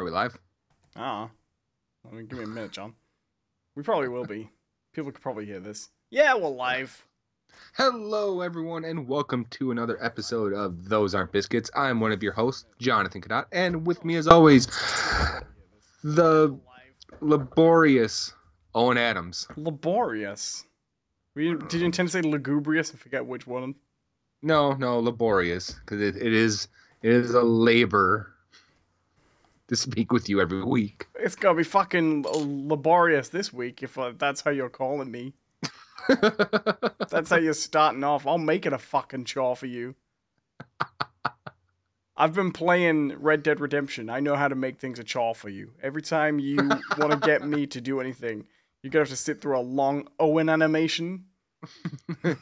Are we live? I mean, give me a minute, John. We probably will be. People could probably hear this. Yeah, we're live. Hello, everyone, and welcome to another episode of Those Aren't Biscuits. I'm one of your hosts, Jonathan Cadot, and with me, as always, the laborious Owen Adams. Laborious? Did you intend to say lugubrious? I forget which one. No, laborious, because it is a labor to speak with you every week. It's gonna be fucking laborious this week if that's how you're calling me. If that's how you're starting off. I'll make it a fucking chore for you. I've been playing Red Dead Redemption. I know how to make things a chore for you. Every time you want to get me to do anything, you're gonna have to sit through a long Owen animation. Do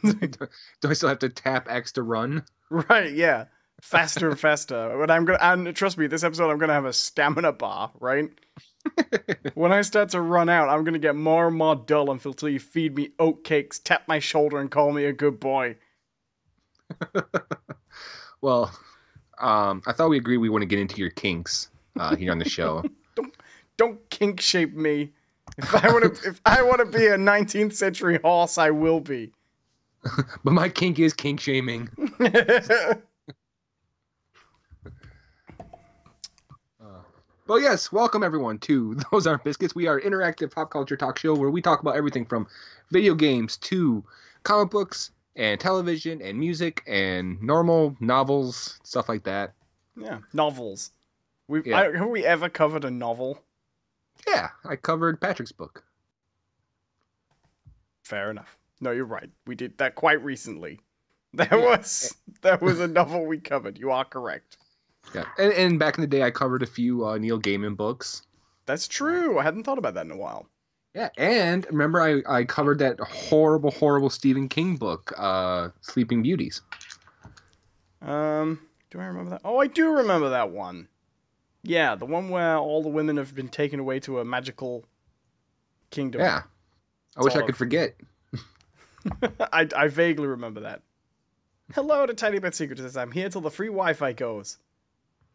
I still have to tap X to run? Right, yeah. Faster and faster. But and trust me, this episode I'm gonna have a stamina bar, right? When I start to run out, I'm gonna get more and more dull until you feed me oat cakes, tap my shoulder, and call me a good boy. Well, I thought we agreed we wouldn't get into your kinks here on the show. Don't kink shape me. If I want to be a 19th century horse, I will be. But my kink is kink shaming. Well, yes, welcome everyone to Those Aren't Biscuits. We are an interactive pop culture talk show where we talk about everything from video games to comic books and television and music and normal novels, stuff like that. Yeah, novels. Have we ever covered a novel? Yeah, I covered Patrick's book. Fair enough. No, you're right. We did that quite recently. That was a novel we covered. You are correct. Yeah, and back in the day, I covered a few Neil Gaiman books. That's true. I hadn't thought about that in a while. Yeah, and remember I covered that horrible Stephen King book, Sleeping Beauties. Do I remember that? Oh, I do remember that one. Yeah, the one where all the women have been taken away to a magical kingdom. Yeah, I wish I could forget. I vaguely remember that. Hello to Tiny Bit Secrets. I'm here till the free Wi-Fi goes.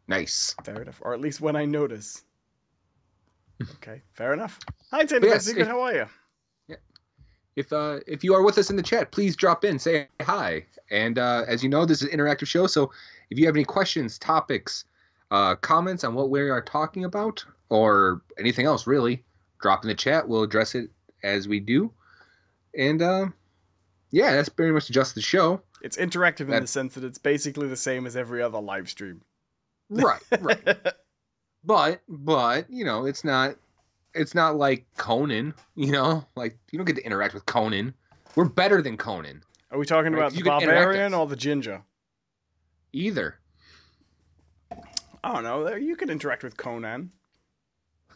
Nice. Fair enough. Or at least when I notice. Okay, fair enough. Hi, Tiny Bit Secret. How are you? Yeah. If you are with us in the chat, please drop in, say hi. And as you know, this is an interactive show, so if you have any questions, topics, comments on what we are talking about, or anything else really, drop in the chat. We'll address it as we do. And yeah, that's pretty much just the show. It's interactive in the sense that it's basically the same as every other live stream. Right. But you know, it's not like Conan. You know, like you don't get to interact with Conan. We're better than Conan. Are we talking about the barbarian or the ginger? Either. I don't know. You could interact with Conan,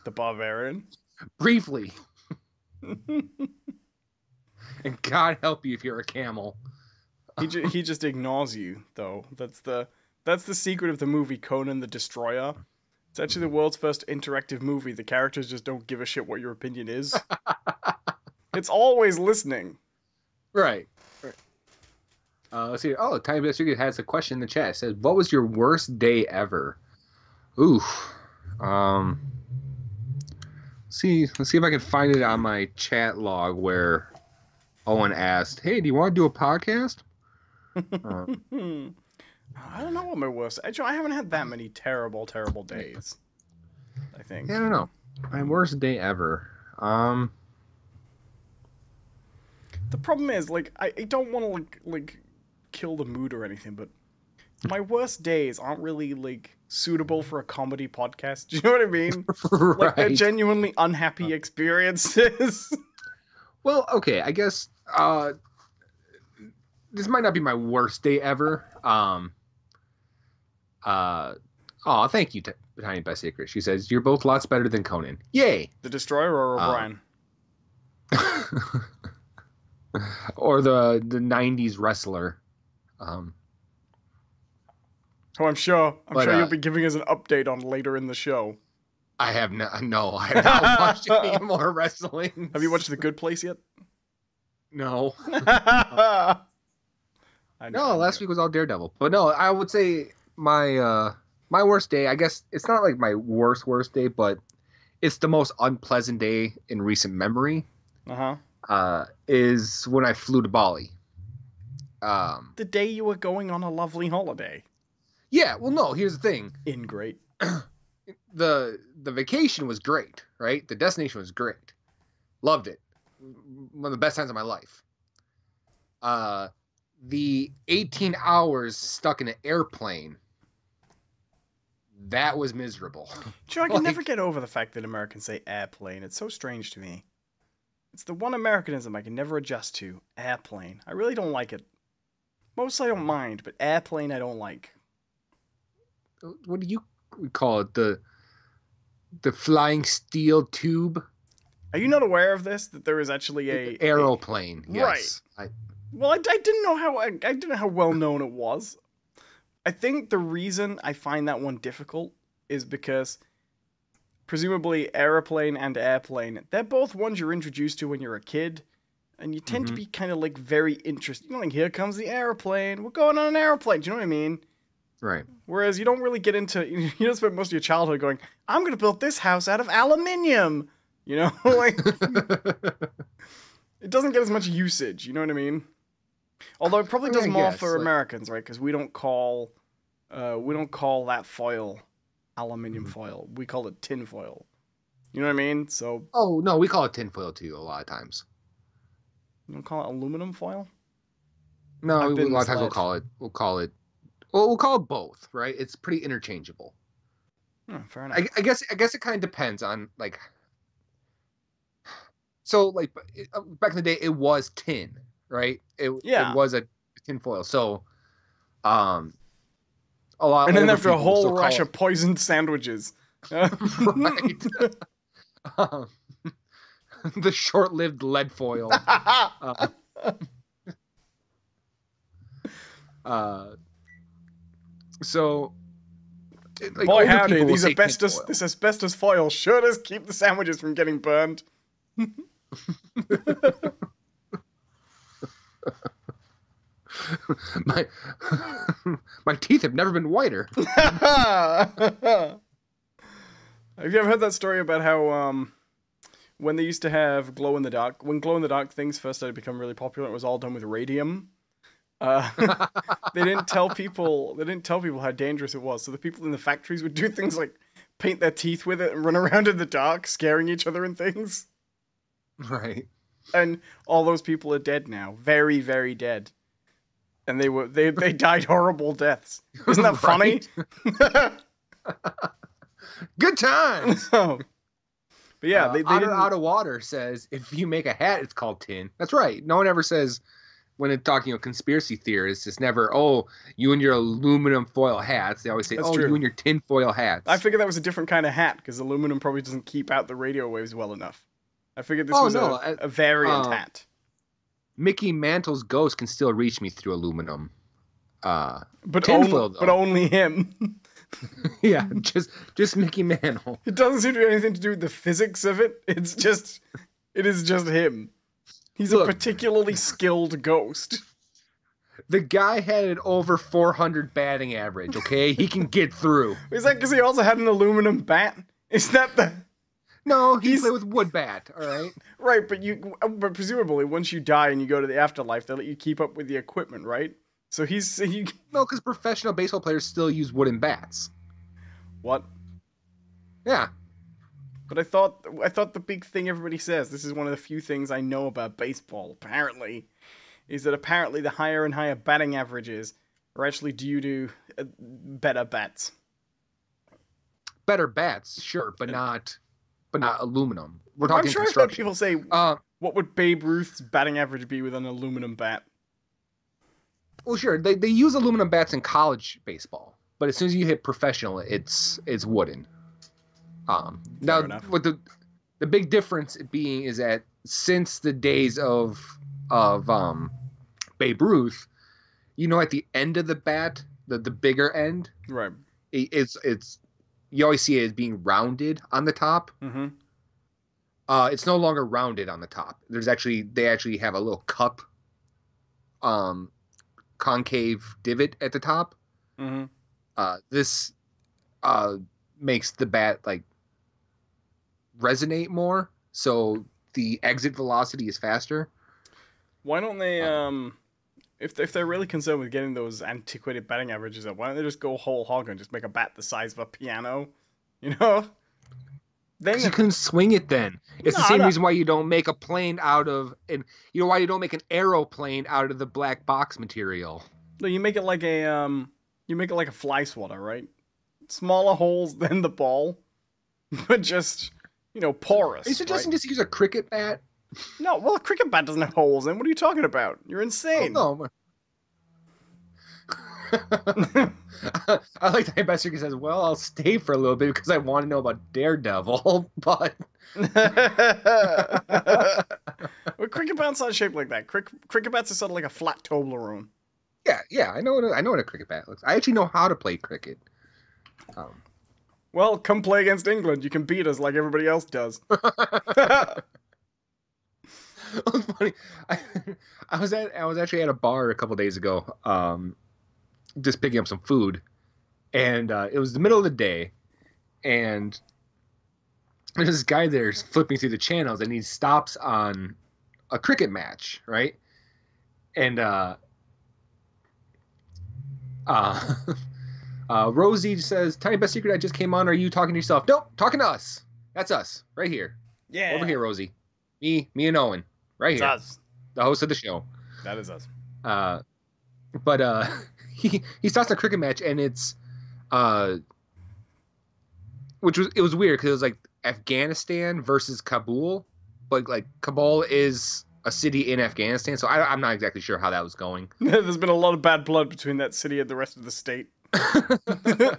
the barbarian. Briefly. And God help you if you're a camel. He just ignores you, though. That's the secret of the movie Conan the Destroyer. It's actually the world's first interactive movie. The characters just don't give a shit what your opinion is. It's always listening. Right. Let's see. Oh, Tiny Bit Secret has a question in the chat. It says, "What was your worst day ever?" Oof. Let's see if I can find it on my chat log where Owen asked, "Hey, do you want to do a podcast?" I don't know what my worst. Actually, I haven't had that many terrible days. I think. Yeah, I don't know. My worst day ever. The problem is, like, I don't want to like kill the mood or anything, but my worst days aren't really like suitable for a comedy podcast. Do you know what I mean? Right. Like, they're genuinely unhappy experiences. Well, okay, I guess this might not be my worst day ever. Oh, thank you, Tiny Best Secret. She says, "You're both lots better than Conan." Yay! The Destroyer or O'Brien? Or the 90s wrestler. Oh, I'm sure you'll be giving us an update on later in the show. I have no, I have not watched any more wrestling. Have you watched The Good Place yet? No. No, last week was all Daredevil. But no, I would say my my worst day, I guess it's not like my worst day, but it's the most unpleasant day in recent memory. Is when I flew to Bali. The day you were going on a lovely holiday. Yeah, well, no. Here's the thing. Great. The vacation was great, right? The destination was great. Loved it. One of the best times of my life. The 18 hours stuck in an airplane. That was miserable. I can never get over the fact that Americans say airplane. It's so strange to me. It's the one Americanism I can never adjust to. Airplane. I really don't like it. Mostly I don't mind, but airplane I don't like. What do you call it? The flying steel tube? Are you not aware of this? That there is actually a aeroplane? Yes. Right. I didn't know I didn't know how well known it was. I think the reason I find that one difficult is because presumably aeroplane and airplane, they're both ones you're introduced to when you're a kid, and you tend to be kind of like very interested. You know, like, here comes the airplane. We're going on an airplane. Do you know what I mean? Right. Whereas you don't really get into, you don't spend most of your childhood going, I'm going to build this house out of aluminium. You know, like, it doesn't get as much usage. You know what I mean? Although it probably does more for Americans, right? Because we don't call that foil aluminium foil. We call it tin foil. You know what I mean? So. Oh no, we call it tin foil too a lot of times. You don't call it aluminum foil? No, a lot of times we'll call it both, right? It's pretty interchangeable. Fair enough. I guess it kind of depends on like. So like back in the day, it was tin, right? It was a tin foil. So, a lot. And then after a whole rush of poisoned sandwiches, right? The short-lived lead foil. So, like, boy howdy, this asbestos foil sure does keep the sandwiches from getting burned. my teeth have never been whiter. Have you ever heard that story about how when they used to have when glow-in-the-dark things first started to become really popular, it was all done with radium. They didn't tell people how dangerous it was, so the people in the factories would do things like paint their teeth with it and run around in the dark, scaring each other and things. Right. And all those people are dead now. Very, very dead. And they died horrible deaths. Isn't that funny? Good times. But yeah, they didn't... Out of Water says if you make a hat, it's called tin. That's right. No one ever says when it's talking conspiracy theorists, it's never, oh, you and your aluminum foil hats. They always say, true. You and your tin foil hats. I figured that was a different kind of hat because aluminum probably doesn't keep out the radio waves well enough. I figured this was a variant hat. Mickey Mantle's ghost can still reach me through aluminum. But only him. Yeah, just Mickey Mantle. It doesn't seem to have anything to do with the physics of it. It is just him. He's a particularly skilled ghost. The guy had an over 400 batting average, okay? He can get through. Is that because he also had an aluminum bat? Is that the... No, he played with wood bat, all right? Right, but presumably once you die and you go to the afterlife, they let you keep up with the equipment, right? So No, because professional baseball players still use wooden bats. What? Yeah. But I thought the big thing everybody says, this is one of the few things I know about baseball, apparently, is that apparently the higher and higher batting averages are actually due to better bats. Better bats, sure, but not aluminum. We're talking I'm sure I've heard people say, what would Babe Ruth's batting average be with an aluminum bat? Well, sure, they use aluminum bats in college baseball, but as soon as you hit professional, it's wooden. Now, what the big difference being is that since the days of Babe Ruth, at the end of the bat, the bigger end, right? It's you always see it as being rounded on the top. Mm-hmm. It's no longer rounded on the top. They actually have a little cup, concave divot at the top. Mm-hmm. uh makes the bat like resonate more, so the exit velocity is faster. Why don't they Um, if they're really concerned with getting those antiquated batting averages up, why don't they just go whole hog and just make a bat the size of a piano? You know? because you Then couldn't swing it then. It's the no, same no. reason why you don't make a plane out of, and you know why you don't make an aeroplane out of the black box material. No, you make it like a you make it like a fly swatter, right? Smaller holes than the ball, but just porous. Are you suggesting Right? just use a cricket bat? No, well, a cricket bat doesn't have holes in. What are you talking about? You're Oh insane. no. I like that Ambassador says, well, I'll stay for a little bit because I want to know about Daredevil, but Well, cricket bats aren't shaped like that. Cricket bats are sort of like a flat Toblerone. yeah, I know what a cricket bat looks. I actually know how to play cricket. Um, Well, come play against England. You can beat us like everybody else does. it was funny. I was actually at a bar a couple days ago, just picking up some food, and it was the middle of the day, and there's this guy there flipping through the channels, and he stops on a cricket match, right? And uh, Rosie says, "Tiny Best Secret, I just came on. Are you talking to yourself?" Nope, talking to us. That's us, right here. Yeah. Over here, Rosie. Me and Owen, right It's here. us. The host of the show. That is us. But he starts a cricket match, and it's it was weird because it was like Afghanistan versus Kabul, but like Kabul is a city in Afghanistan, so I'm not exactly sure how that was going. There's been a lot of bad blood between that city and the rest of the state. I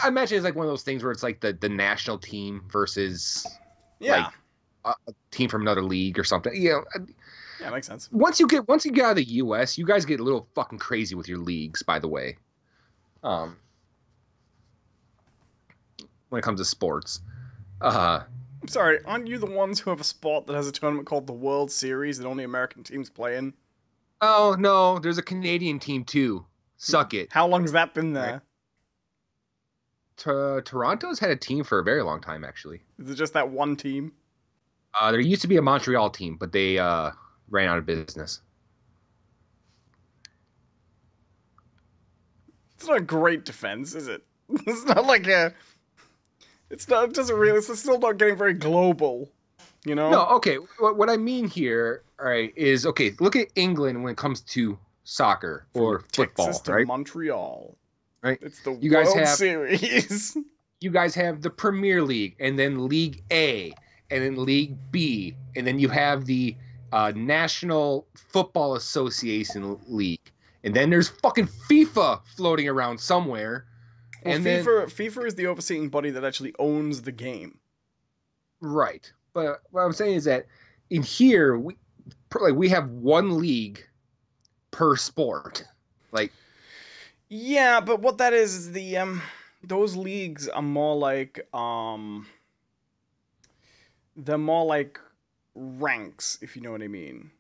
imagine it's like one of those things where it's like the national team versus Yeah. like a team from another league or something. You know, Yeah, makes sense. once you get out of the U.S., you guys get a little fucking crazy with your leagues. By the way, when it comes to sports, I'm sorry, aren't you the ones who have a sport that has a tournament called the World Series that only American teams play in? oh no, there's a Canadian team too. Suck it. How long has that been there? Toronto's had a team for a very long time, actually. Is it just that one team? There used to be a Montreal team, but they ran out of business. It's not a great defense, is it? It's not like a. It's not. It doesn't really. It's still not getting very global. You know. No, okay. What I mean here, all right, is okay. Look at England when it comes to soccer or football, Texas to right? Montreal. Right. It's the You guys World have- Series. You guys have the Premier League, and then League A, and then League B, and then you have the National Football Association League, and then there's fucking FIFA floating around somewhere. Well, And FIFA is the overseeing body that actually owns the game. right. But what I'm saying is that in here we have one league per sport. Like, Yeah, but what that is the those leagues are more like they're more like ranks, if you know what I mean.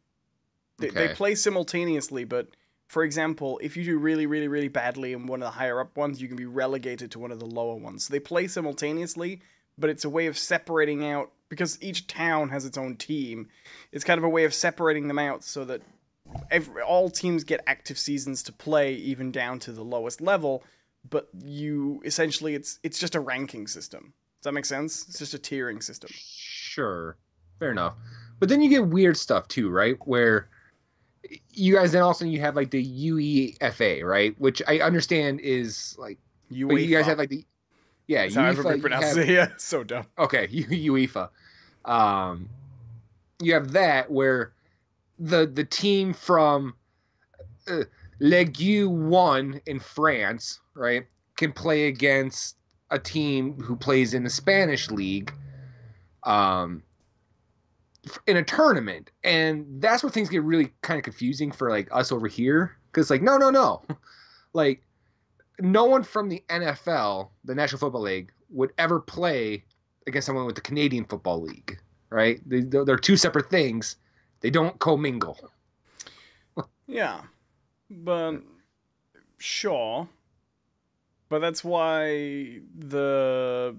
They Okay. play simultaneously, but for example, if you do really, really, really badly in one of the higher up ones, you can be relegated to one of the lower ones. So they play simultaneously, but it's a way of separating out, because each town has its own team. It's kind of a way of separating them out so that all teams get active seasons to play, even down to the lowest level. But you essentially, it's just a ranking system. Does that make sense? It's just a tiering system. sure, fair enough. But then you get weird stuff too, right? Where you guys then also you have like the UEFA, right? Which I understand is like, but you guys have like the That's how everybody you pronounces have- it. Yeah, so dumb. Okay, UEFA. You have that where the team from Ligue 1 in France, right, can play against a team who plays in the Spanish league, in a tournament, and that's where things get really kind of confusing for like us over here, because like no, like no one from the NFL, the National Football League, would ever play against someone with the Canadian Football League, right? They're two separate things. They don't commingle. Yeah, but sure. But that's why the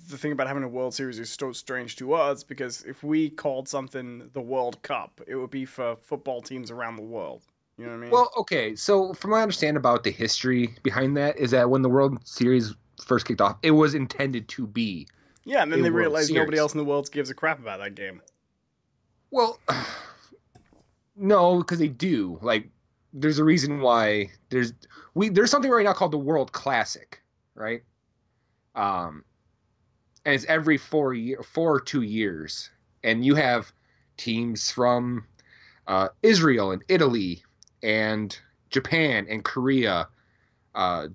thing about having a World Series is so strange to us, because if we called something the World Cup, it would be for football teams around the world. You know what I mean? Well, okay. So from what I understand about the history behind that is that when the World Series first kicked off, it was intended to be yeah, and then a they World realized nobody Series. else in the world gives a crap about that game. Well, no, because they do. Like, there's a reason why there's something right now called the World Classic, right? And it's every 4 or 2 years, and you have teams from Israel and Italy and Japan and Korea,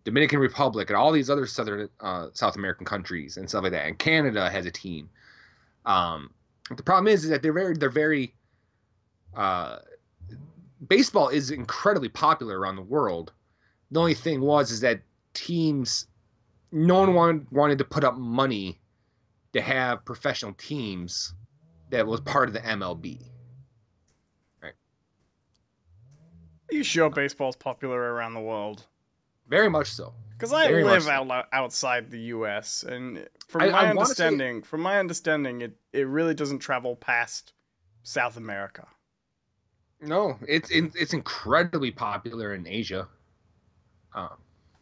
Dominican Republic, and all these other South American countries and stuff like that. And Canada has a team. The problem is that they're very baseball is incredibly popular around the world. The only thing is that teams, no one wanted to put up money to have professional teams that was part of the MLB. Right. Are you sure baseball's popular around the world? Very much so. Because I Very live much so. outside the U.S. and I wanna from my understanding, it really doesn't travel past South America. No, it's incredibly popular in Asia.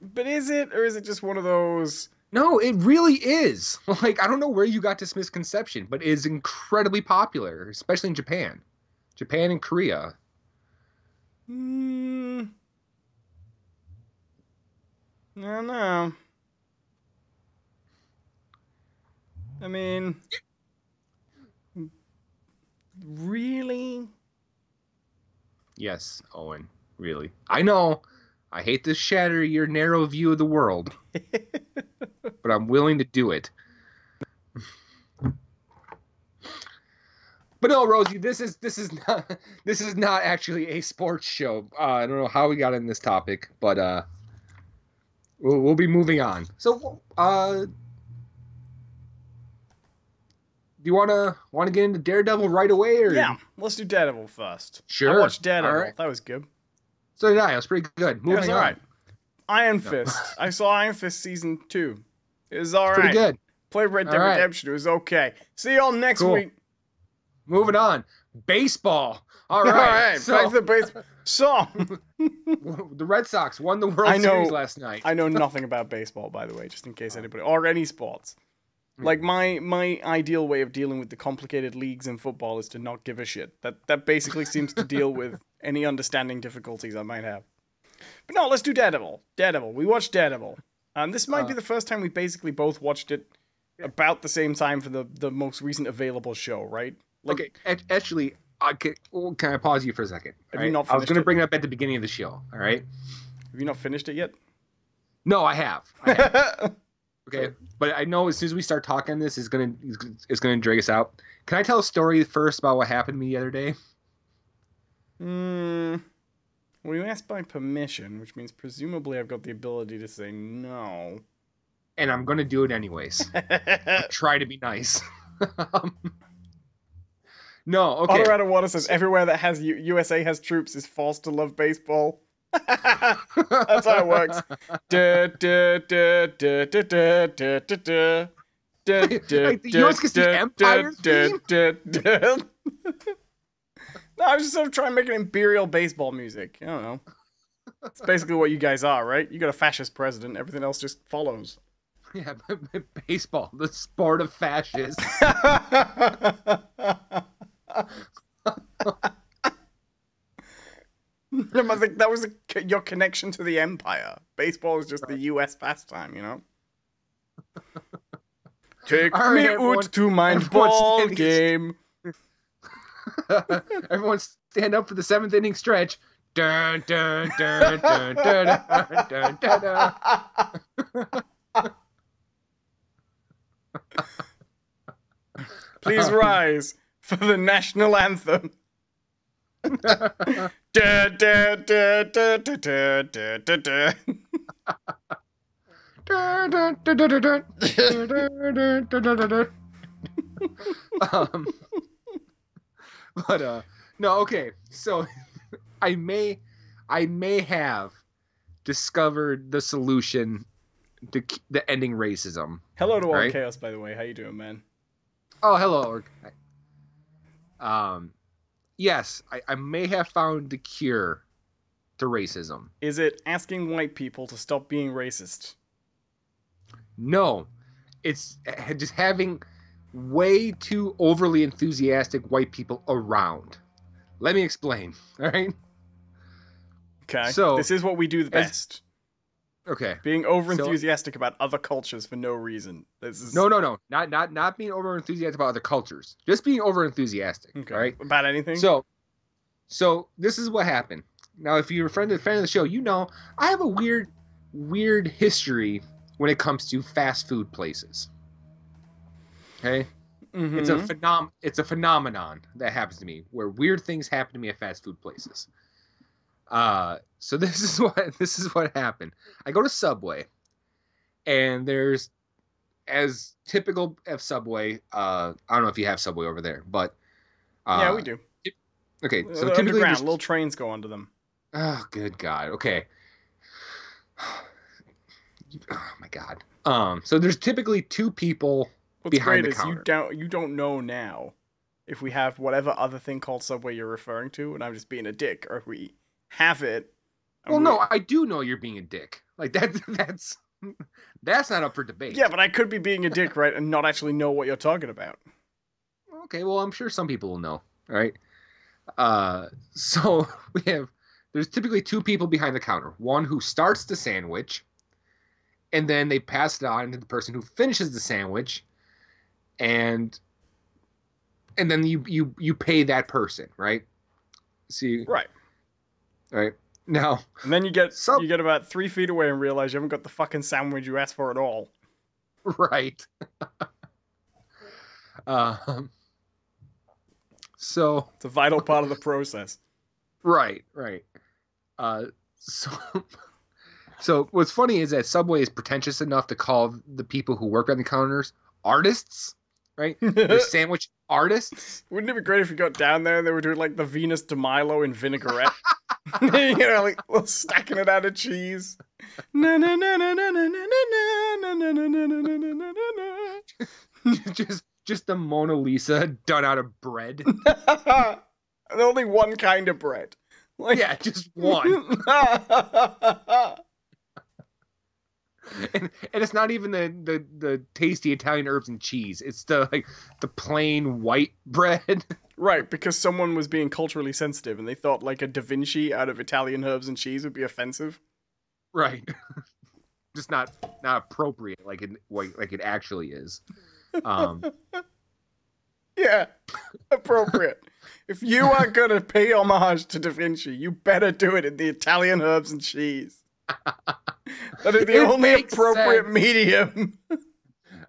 But is it, or is it just one of those? No, it really is. Like, I don't know where you got this misconception, but it is incredibly popular, especially in Japan and Korea. I don't know. I mean, really? Yes, Owen, really. I know. I hate to shatter your narrow view of the world, but I'm willing to do it. But no, Rosie, this is not actually a sports show. I don't know how we got in this topic, but we'll be moving on. So, do you wanna get into Daredevil right away, or Yeah, let's do Daredevil first. Sure. I watched Daredevil. All right. That was good. So did I. It was pretty good. It Moving was on. alright. Iron Fist. I saw Iron Fist season 2. It was alright. Pretty good. Played Red Dead All right. Redemption. It was okay. See y'all next Cool. week. Moving on. Baseball. All All right. right. Back to the base. So, The Red Sox won the World Series last night. I know nothing about baseball, by the way, just in case anybody, or any sports. Like, my ideal way of dealing with the complicated leagues in football is to not give a shit. That basically seems to deal with any understanding difficulties I might have. But no, let's do Daredevil. We watched Daredevil. And this might be the first time we basically both watched it about the same time for the most recent available show, right? Like, Okay, actually, can I pause you for a second? Have you not I was finished going to it? bring it up at the beginning of the show, all right? Have you not finished it yet? No, I have. Okay, but I know as soon as we start talking, this is gonna drag us out. Can I tell a story first about what happened to me the other day? Well, you asked by permission, which means presumably I've got the ability to say no. And I'm gonna do it anyways. Try to be nice. No, okay. Colorado Water says everywhere that has USA has troops is false to love baseball. That's how it works. Like the US gets the Empire theme? No, I was just sort of trying to make an imperial baseball music. I don't know. It's basically what you guys are, right? You got a fascist president. Everything else just follows. Yeah, baseball, the sport of fascists. I think that was your connection to the empire. Baseball is just the U.S. pastime, you know? Take All me right, everyone. out to my Everyone's ball standing- game. Everyone stand up for the 7th inning stretch. Dun, dun, dun, dun, dun, dun, dun, dun, dun. Please rise for the national anthem. Da, da, da, da, da, da, da, da, da. Dun, dun, dun, dun, dun, dun. Dun, dun, dun, dun, dun, dun. But no, okay. So I may have discovered the solution the ending racism. Hello to all right? chaos, by the way. How you doing, man? Oh, hello. Yes, I may have found the cure to racism. Is it asking white people to stop being racist? No, it's just having way too overly enthusiastic white people around. Let me explain. All right. Okay. So this is what we do the best. Okay. Being over enthusiastic about other cultures for no reason. This is No. Not being over enthusiastic about other cultures. Just being over enthusiastic. okay. Right. About anything. So this is what happened. Now, if you're a fan of the show, you know I have a weird history when it comes to fast food places. Okay. Mm-hmm. It's a phenomenon that happens to me where weird things happen to me at fast food places. So this is what happened. I go to Subway, and there's, as typical of Subway. I don't know if you have Subway over there, but yeah, we do. Okay, so typically underground, little trains go under them. Oh, good God. Okay. Oh my God. So there's typically two people behind the counter. You don't know now if we have whatever other thing called Subway you're referring to, and I'm just being a dick, or if we have it. Well, no, I do know you're being a dick. Like that's not up for debate. Yeah, but I could be being a dick, right, and not actually know what you're talking about. Okay, well, I'm sure some people will know. All right. So there's typically two people behind the counter. One who starts the sandwich, and then they pass it on to the person who finishes the sandwich, and then you pay that person, right? See, right. Now, and then you get about 3 feet away and realize you haven't got the fucking sandwich you asked for at all. Right. So it's a vital part of the process. Right. So what's funny is that Subway is pretentious enough to call the people who work on the counters artists, right? They're sandwich artists. Wouldn't it be great if you got down there and they were doing like the Venus de Milo in vinaigrette? You know, like stacking it out of cheese. Just the Mona Lisa done out of bread. And only one kind of bread. Like, yeah, just one. And it's not even the tasty Italian herbs and cheese. It's the plain white bread. Right, because someone was being culturally sensitive and they thought like a Da Vinci out of Italian herbs and cheese would be offensive. Right. Just not appropriate like it actually is. Yeah, appropriate. If you are gonna pay homage to Da Vinci, you better do it in the Italian herbs and cheese. That is the only appropriate medium.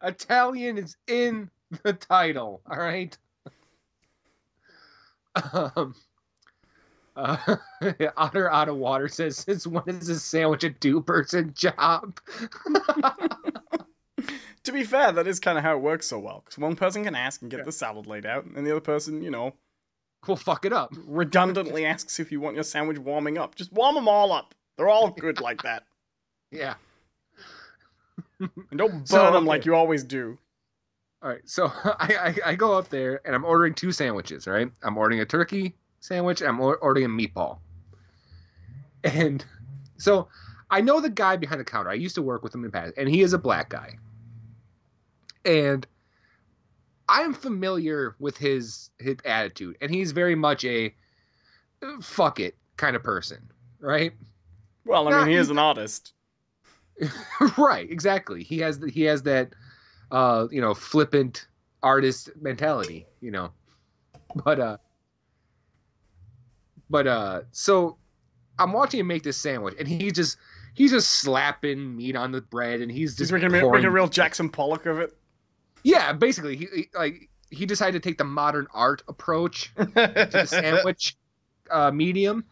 Italian is in the title, all right? Otter Out of Water says, since when is a sandwich a two-person job? To be fair, that is kind of how it works so well. Because one person can ask and get the salad laid out, and the other person, will fuck it up. Redundantly asks if you want your sandwich warming up. Just warm them all up. They're all good like that. Yeah. And don't burn them like you always do. All right, so I go up there, and I'm ordering two sandwiches, right? I'm ordering a turkey sandwich, and I'm ordering a meatball. And so I know the guy behind the counter. I used to work with him in the past, and he is a black guy. And I'm familiar with his attitude, and he's very much a fuck it kind of person, right? Well, I mean, he is an artist. Right, exactly. He has that flippant artist mentality, But so I'm watching him make this sandwich, and he's just slapping meat on the bread, and he's making a real Jackson Pollock of it. Yeah, basically, he decided to take the modern art approach to the sandwich medium,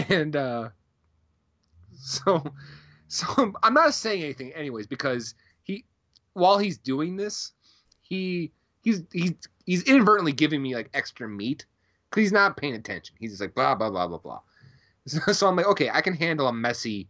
and so I'm not saying anything, anyways, because while he's doing this, he's inadvertently giving me like extra meat because he's not paying attention. He's just like blah blah blah blah blah. So I'm like, okay, I can handle a messy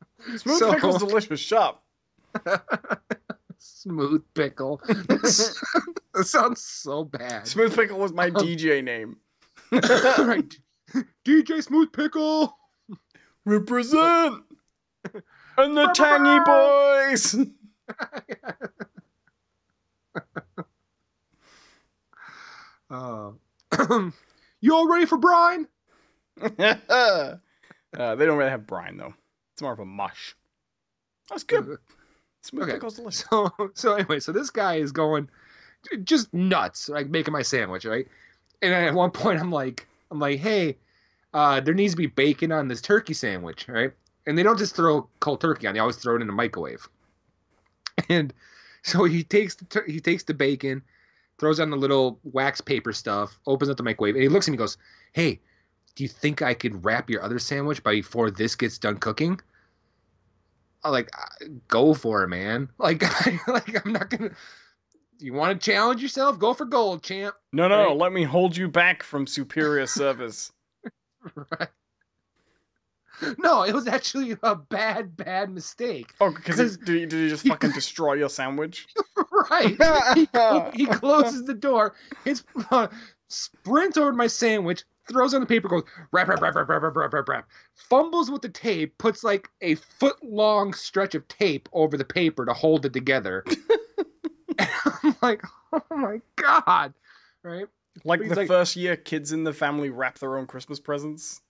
Smooth pickle's delicious. Shut up. Smooth pickle. That sounds so bad. Smooth pickle was my DJ name. Right. DJ Smooth Pickle. Represent. And the Tangy Boys. You all ready for brine? They don't really have brine though. It's more of a mush. That's good. Smooth pickle's delicious. So anyway, so this guy is going just nuts, like making my sandwich, right? And at one point, I'm like, hey, there needs to be bacon on this turkey sandwich, right? And they don't just throw cold turkey on; they always throw it in the microwave. And so he takes the bacon, throws on the little wax paper stuff, opens up the microwave, and he looks at me and goes, "Hey, do you think I could wrap your other sandwich before this gets done cooking?" I'm like, go for it, man. Like I'm not gonna. You want to challenge yourself? Go for gold, champ. No, right? Let me hold you back from superior service. Right. No, it was actually a bad mistake. Oh, because did he just fucking destroy your sandwich? Right. He closes the door, hits, sprints over to my sandwich, throws on the paper, goes, wrap, fumbles with the tape, puts like a foot-long stretch of tape over the paper to hold it together. And I'm like, oh my God. Right? Like the first year kids in the family wrap their own Christmas presents.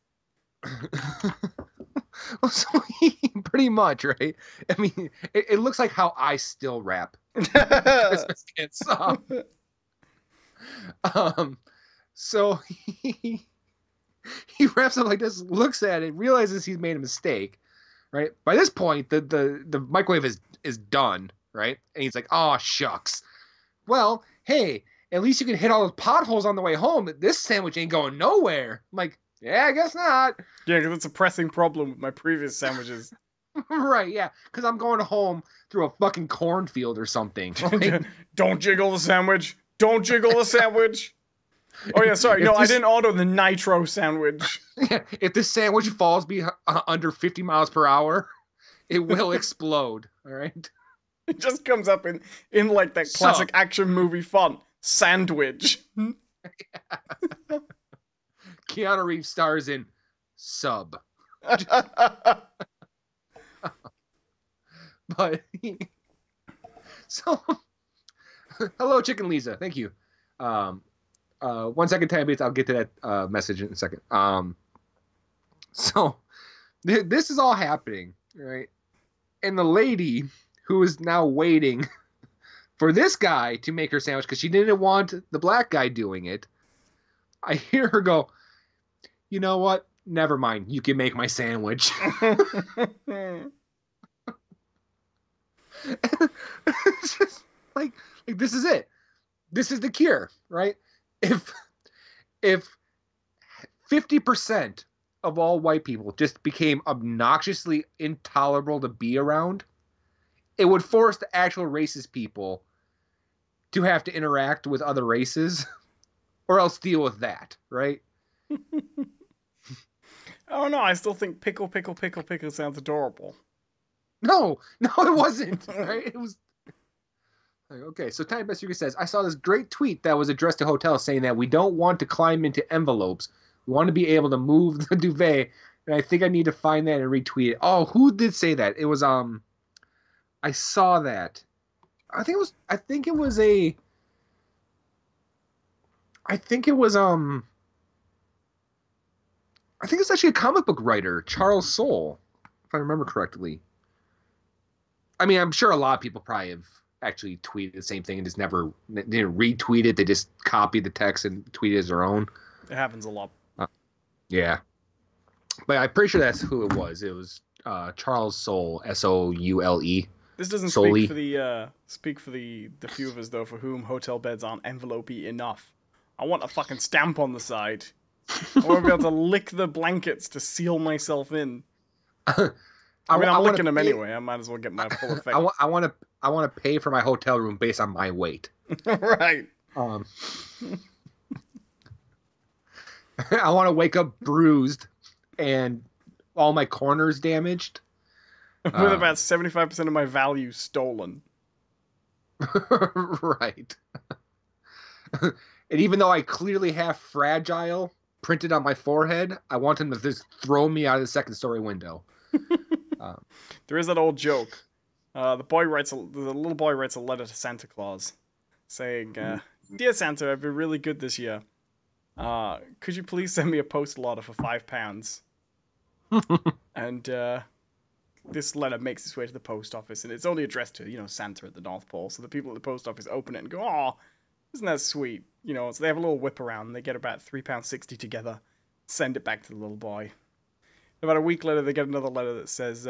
So pretty much, right? I mean, it looks like how I still wrap Christmas gifts. So he wraps up like this, looks at it, realizes he's made a mistake, right? By this point, the microwave is done, right? And he's like, oh, shucks. Well, hey, at least you can hit all those potholes on the way home. This sandwich ain't going nowhere. I'm like, yeah, I guess not. Yeah, because it's a pressing problem with my previous sandwiches. Right, yeah, because I'm going home through a fucking cornfield or something. Right? Don't jiggle the sandwich. Don't jiggle the sandwich. Oh, yeah, sorry. No, I didn't order the nitro sandwich. Yeah, if this sandwich falls under 50 miles per hour, it will explode, all right? It just comes up in like that classic action movie font. Sandwich. Yeah. Keanu Reeves stars in Sub. But so hello, Chicken Lisa. Thank you. 1 second, time beats. I'll get to that message in a second. So this is all happening, right? And the lady who is now waiting for this guy to make her sandwich because she didn't want the black guy doing it. I hear her go, you know what? Never mind. You can make my sandwich. It's just like this is it. This is the cure, right? If 50% of all white people just became obnoxiously intolerable to be around, it would force the actual racist people to have to interact with other races or else deal with that, right? Oh no, I still think pickle sounds adorable. No, it wasn't. Right? It was like, okay. So Tiny Best Yuka says, I saw this great tweet that was addressed to hotels saying that we don't want to climb into envelopes. We want to be able to move the duvet. And I think I need to find that and retweet it. Oh, who did say that? It was I saw that. I think it was actually a comic book writer, Charles Soule, if I remember correctly. I mean, I'm sure a lot of people probably have actually tweeted the same thing and just never didn't retweet it. They just copied the text and tweeted it as their own. It happens a lot. Yeah. But I'm pretty sure that's who it was. It was Charles Soule, Soule. This doesn't speak for the few of us, though, for whom hotel beds aren't envelope-y enough. I want a fucking stamp on the side. I want to be able to lick the blankets to seal myself in. I mean, I'm licking them anyway. I might as well get my full effect. I want to pay for my hotel room based on my weight. Right. I want to wake up bruised and all my corners damaged. With about 75% of my value stolen. Right. And even though I clearly have fragile printed on my forehead, I want him to just throw me out of the second story window. There is that old joke. The little boy writes a letter to Santa Claus saying, "Dear Santa, I've been really good this year. Could you please send me a postal order for £5?" And this letter makes its way to the post office, and it's only addressed to, Santa at the North Pole. So the people at the post office open it and go, "Oh, isn't that sweet?" So they have a little whip around, and they get about £3.60 together, send it back to the little boy. About a week later, they get another letter that says,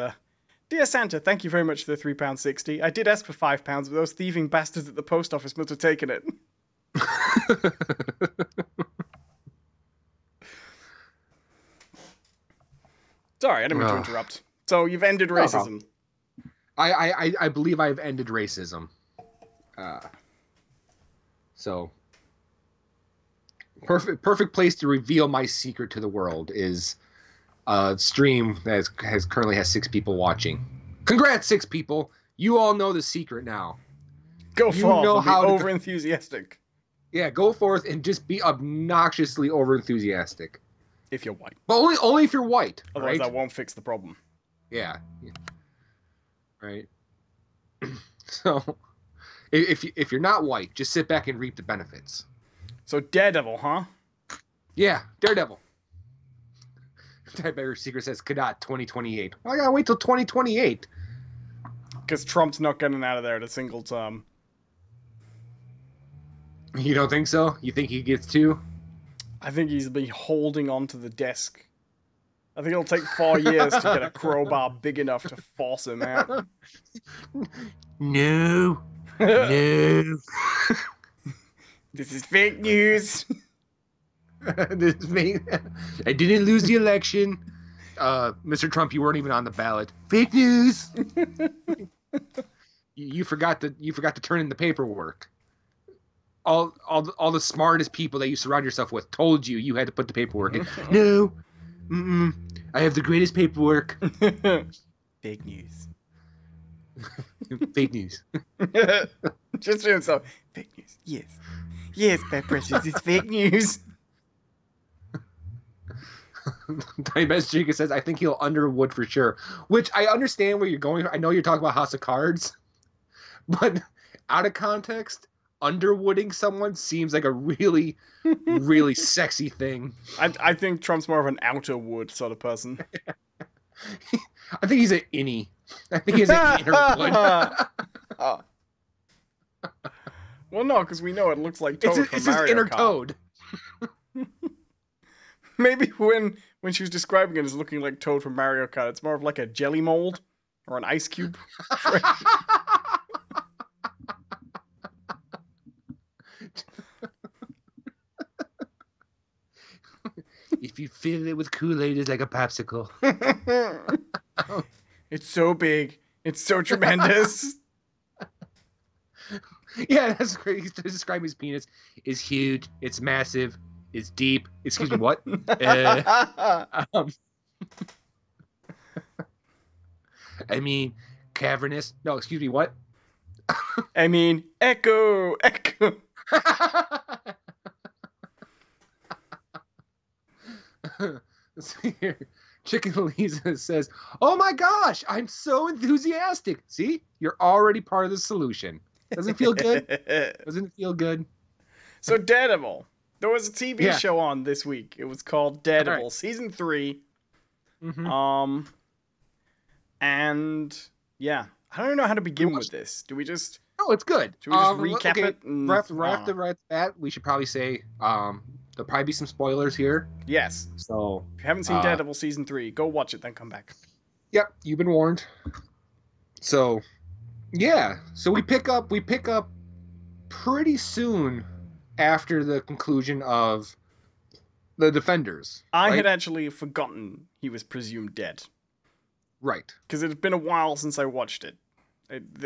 "Dear Santa, thank you very much for the £3.60. I did ask for £5, but those thieving bastards at the post office must have taken it." Sorry, I didn't mean to interrupt. So you've ended racism. I believe I've ended racism. So perfect place to reveal my secret to the world is a stream that currently has 6 people watching. Congrats, 6 people! You all know the secret now. Go forth and be over-enthusiastic. Yeah, go forth and just be obnoxiously over-enthusiastic. If you're white. But only if you're white. Otherwise, right? that won't fix the problem. Yeah. Right. So, if you're not white, just sit back and reap the benefits. So Daredevil, huh? Yeah, Daredevil. Type Secret says Cadet 2028. Well, I gotta wait till 2028. Because Trump's not getting out of there at a single term. You don't think so? You think he gets 2? I think he's been holding on to the desk. I think it'll take 4 years to get a crowbar big enough to force him out. No. No. This is fake news. This is me. I didn't lose the election. Mr. Trump, you weren't even on the ballot. Fake news. You forgot to turn in the paperwork. All the smartest people that you surround yourself with told you had to put the paperwork in. No. I have the greatest paperwork. Fake news. Fake news. Just doing so. Fake news. Yes. Yes, my precious. It's fake news. Tiny Best Chica says, I think he'll Underwood for sure. Which I understand where you're going. I know you're talking about House of Cards. But out of context, underwooding someone seems like a really, really sexy thing. I think Trump's more of an outer wood sort of person. I think he's an innie. I think he's an inner wood. Well, no, because we know it looks like Toad from it's Mario his inner Kart. Toad. Maybe when she was describing it as looking like Toad from Mario Kart, it's more of like a jelly mold or an ice cube. If you fill it with Kool-Aid, it's like a popsicle. It's so big. It's so tremendous. Yeah, that's great. He's describing his penis. It's huge. It's massive. It's deep. Excuse me, what? I mean, cavernous. No, excuse me, what? I mean, echo. Let's see here. Chicken Lisa says, "Oh my gosh, I'm so enthusiastic." See, you're already part of the solution. Doesn't feel good. Doesn't it feel good? So Daredevil. There was a TV show on this week. It was called Daredevil, Season 3. Mm-hmm. And yeah, I don't know how to begin with this. Do we just? Oh, it's good. Should we just recap it? Right off the bat, we should probably say there'll probably be some spoilers here. Yes. So if you haven't seen Daredevil Season 3, go watch it, then come back. Yep, you've been warned. So yeah, so we pick up pretty soon after the conclusion of the Defenders. I had actually forgotten he was presumed dead. Right. Because it had been a while since I watched it.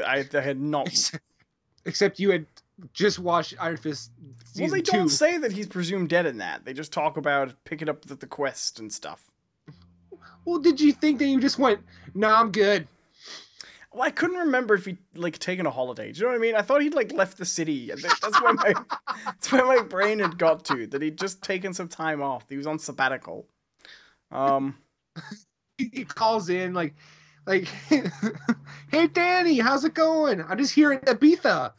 I had not. Except you had just watched Iron Fist season 2. Well, they don't say that he's presumed dead in that. They just talk about picking up the quest and stuff. Well, did you think that you just went, "Nah, I'm good"? Well, I couldn't remember if he'd, like, taken a holiday. Do you know what I mean? I thought he'd, like, left the city. That's where my brain had got to, that he'd just taken some time off. He was on sabbatical. He calls in, like, hey, Danny, how's it going? I'm just here in Ibiza.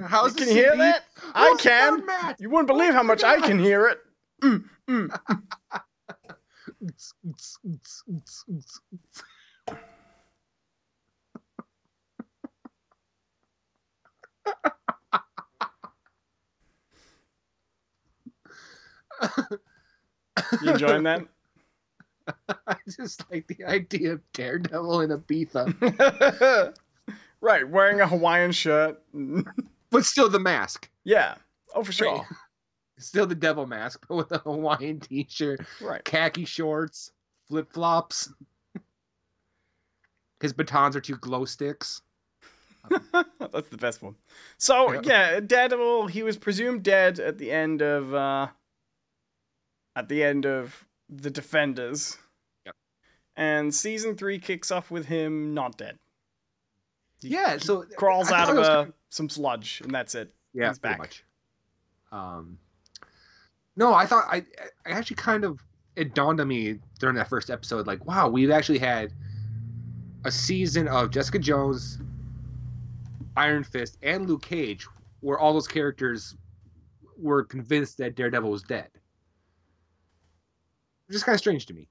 How's Can you hear that? I can. Matt? You wouldn't believe how much I can hear it. You enjoying that? I just like the idea of Daredevil in Ibiza. Right, wearing a Hawaiian shirt. But still the mask. Yeah. Oh, for sure. Right. Still the devil mask, but with a Hawaiian t-shirt. Right. Khaki shorts. Flip-flops. His batons are 2 glow sticks. That's the best one. So, yeah, Daredevil, he was presumed dead at the end of The Defenders. Yep. And season 3 kicks off with him not dead. He crawls out of some sludge, and that's it. Yeah, he's back. Much. No, I thought I actually kind of, it dawned on me during that first episode, like, wow, we've actually had a season of Jessica Jones, Iron Fist, and Luke Cage, where all those characters were convinced that Daredevil was dead. Which is kind of strange to me.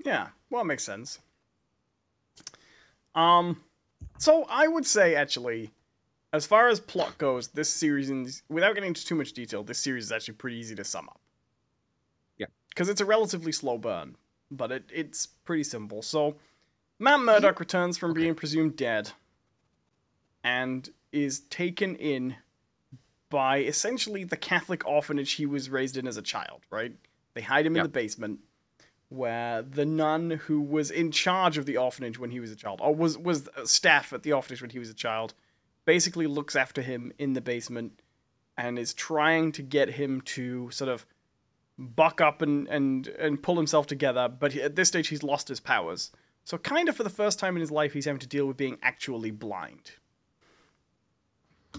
Yeah, well, it makes sense. So I would say, actually, as far as plot goes, this series, without getting into too much detail, this series is actually pretty easy to sum up. Yeah. Because it's a relatively slow burn, but it's pretty simple. So, Matt Murdock returns from being presumed dead and is taken in by essentially the Catholic orphanage he was raised in as a child, right? They hide him in the basement, where the nun who was in charge of the orphanage when he was a child, or was staff at the orphanage when he was a child, basically looks after him in the basement and is trying to get him to sort of buck up and pull himself together, but at this stage he's lost his powers. So kind of for the first time in his life, he's having to deal with being actually blind.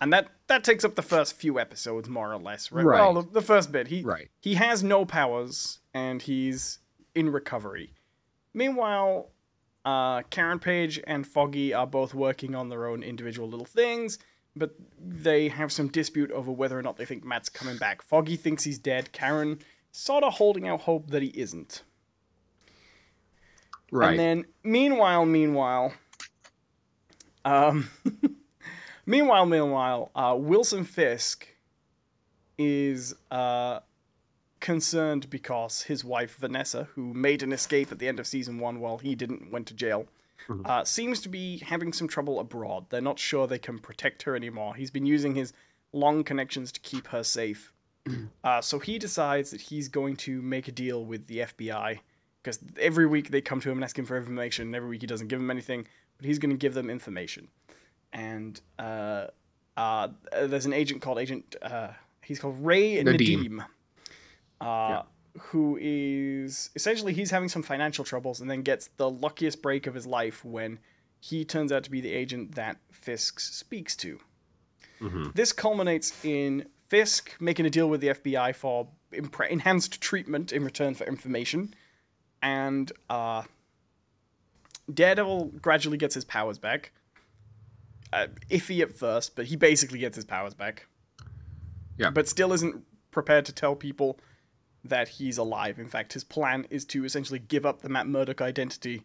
And that takes up the first few episodes, more or less, right? Well, the first bit. He has no powers, and he's in recovery. Meanwhile, Karen Page and Foggy are both working on their own individual little things, but they have some dispute over whether or not they think Matt's coming back. Foggy thinks he's dead. Karen sort of holding out hope that he isn't. Right. And then, meanwhile, Wilson Fisk is concerned because his wife, Vanessa, who made an escape at the end of season 1 while he didn't, went to jail, seems to be having some trouble abroad. They're not sure they can protect her anymore. He's been using his long connections to keep her safe. So he decides that he's going to make a deal with the FBI, because every week they come to him and ask him for information, and every week he doesn't give them anything, but he's going to give them information. And there's an agent called he's called Ray Nadeem, who is essentially, he's having some financial troubles and then gets the luckiest break of his life when he turns out to be the agent that Fisk speaks to. This culminates in Fisk making a deal with the FBI for enhanced treatment in return for information, and Daredevil gradually gets his powers back. Iffy at first, but he basically gets his powers back. Yeah. But still isn't prepared to tell people that he's alive. In fact, his plan is to essentially give up the Matt Murdock identity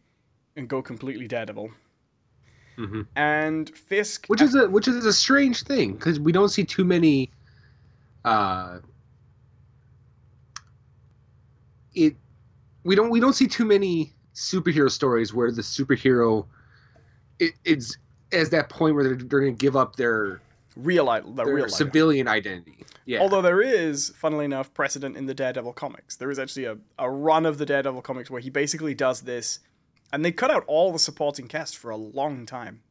and go completely Daredevil. And Fisk, which is a strange thing, because we don't see too many. We don't see too many superhero stories where the superhero it's as that point where they're going to give up their real civilian identity. Yeah. Although there is, funnily enough, precedent in the Daredevil comics. There is actually a run of the Daredevil comics where he basically does this, and they cut out all the supporting cast for a long time.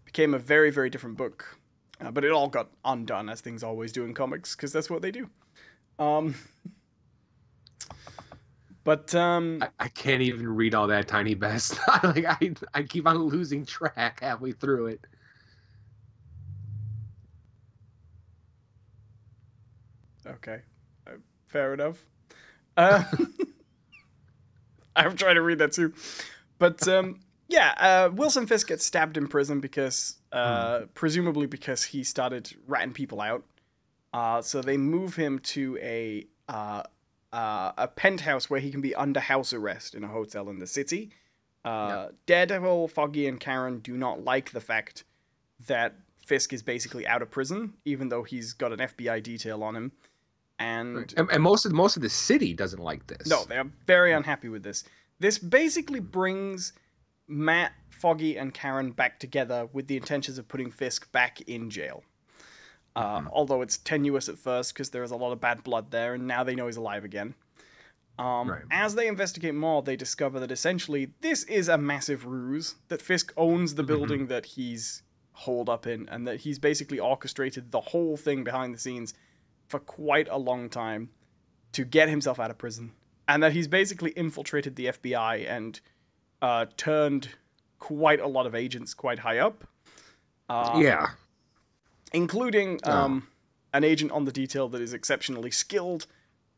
Became a very, very different book. But it all got undone, as things always do in comics, because that's what they do. But I can't even read all that, Tiny Best. Like I keep on losing track halfway through it. okay, fair enough. Um, I'm trying to read that too. But yeah, Wilson Fisk gets stabbed in prison because, presumably because he started ratting people out. So they move him to a penthouse where he can be under house arrest in a hotel in the city. Daredevil, Foggy, and Karen do not like the fact that Fisk is basically out of prison, even though he's got an FBI detail on him. And most of the city doesn't like this. No, they are very unhappy with this. This basically brings Matt, Foggy, and Karen back together with the intentions of putting Fisk back in jail. Although it's tenuous at first because there is a lot of bad blood there, and now they know he's alive again. As they investigate more, they discover that essentially this is a massive ruse, that Fisk owns the building that he's holed up in, and that he's basically orchestrated the whole thing behind the scenes for quite a long time to get himself out of prison, and that he's basically infiltrated the FBI and turned quite a lot of agents quite high up. Including an agent on the detail that is exceptionally skilled,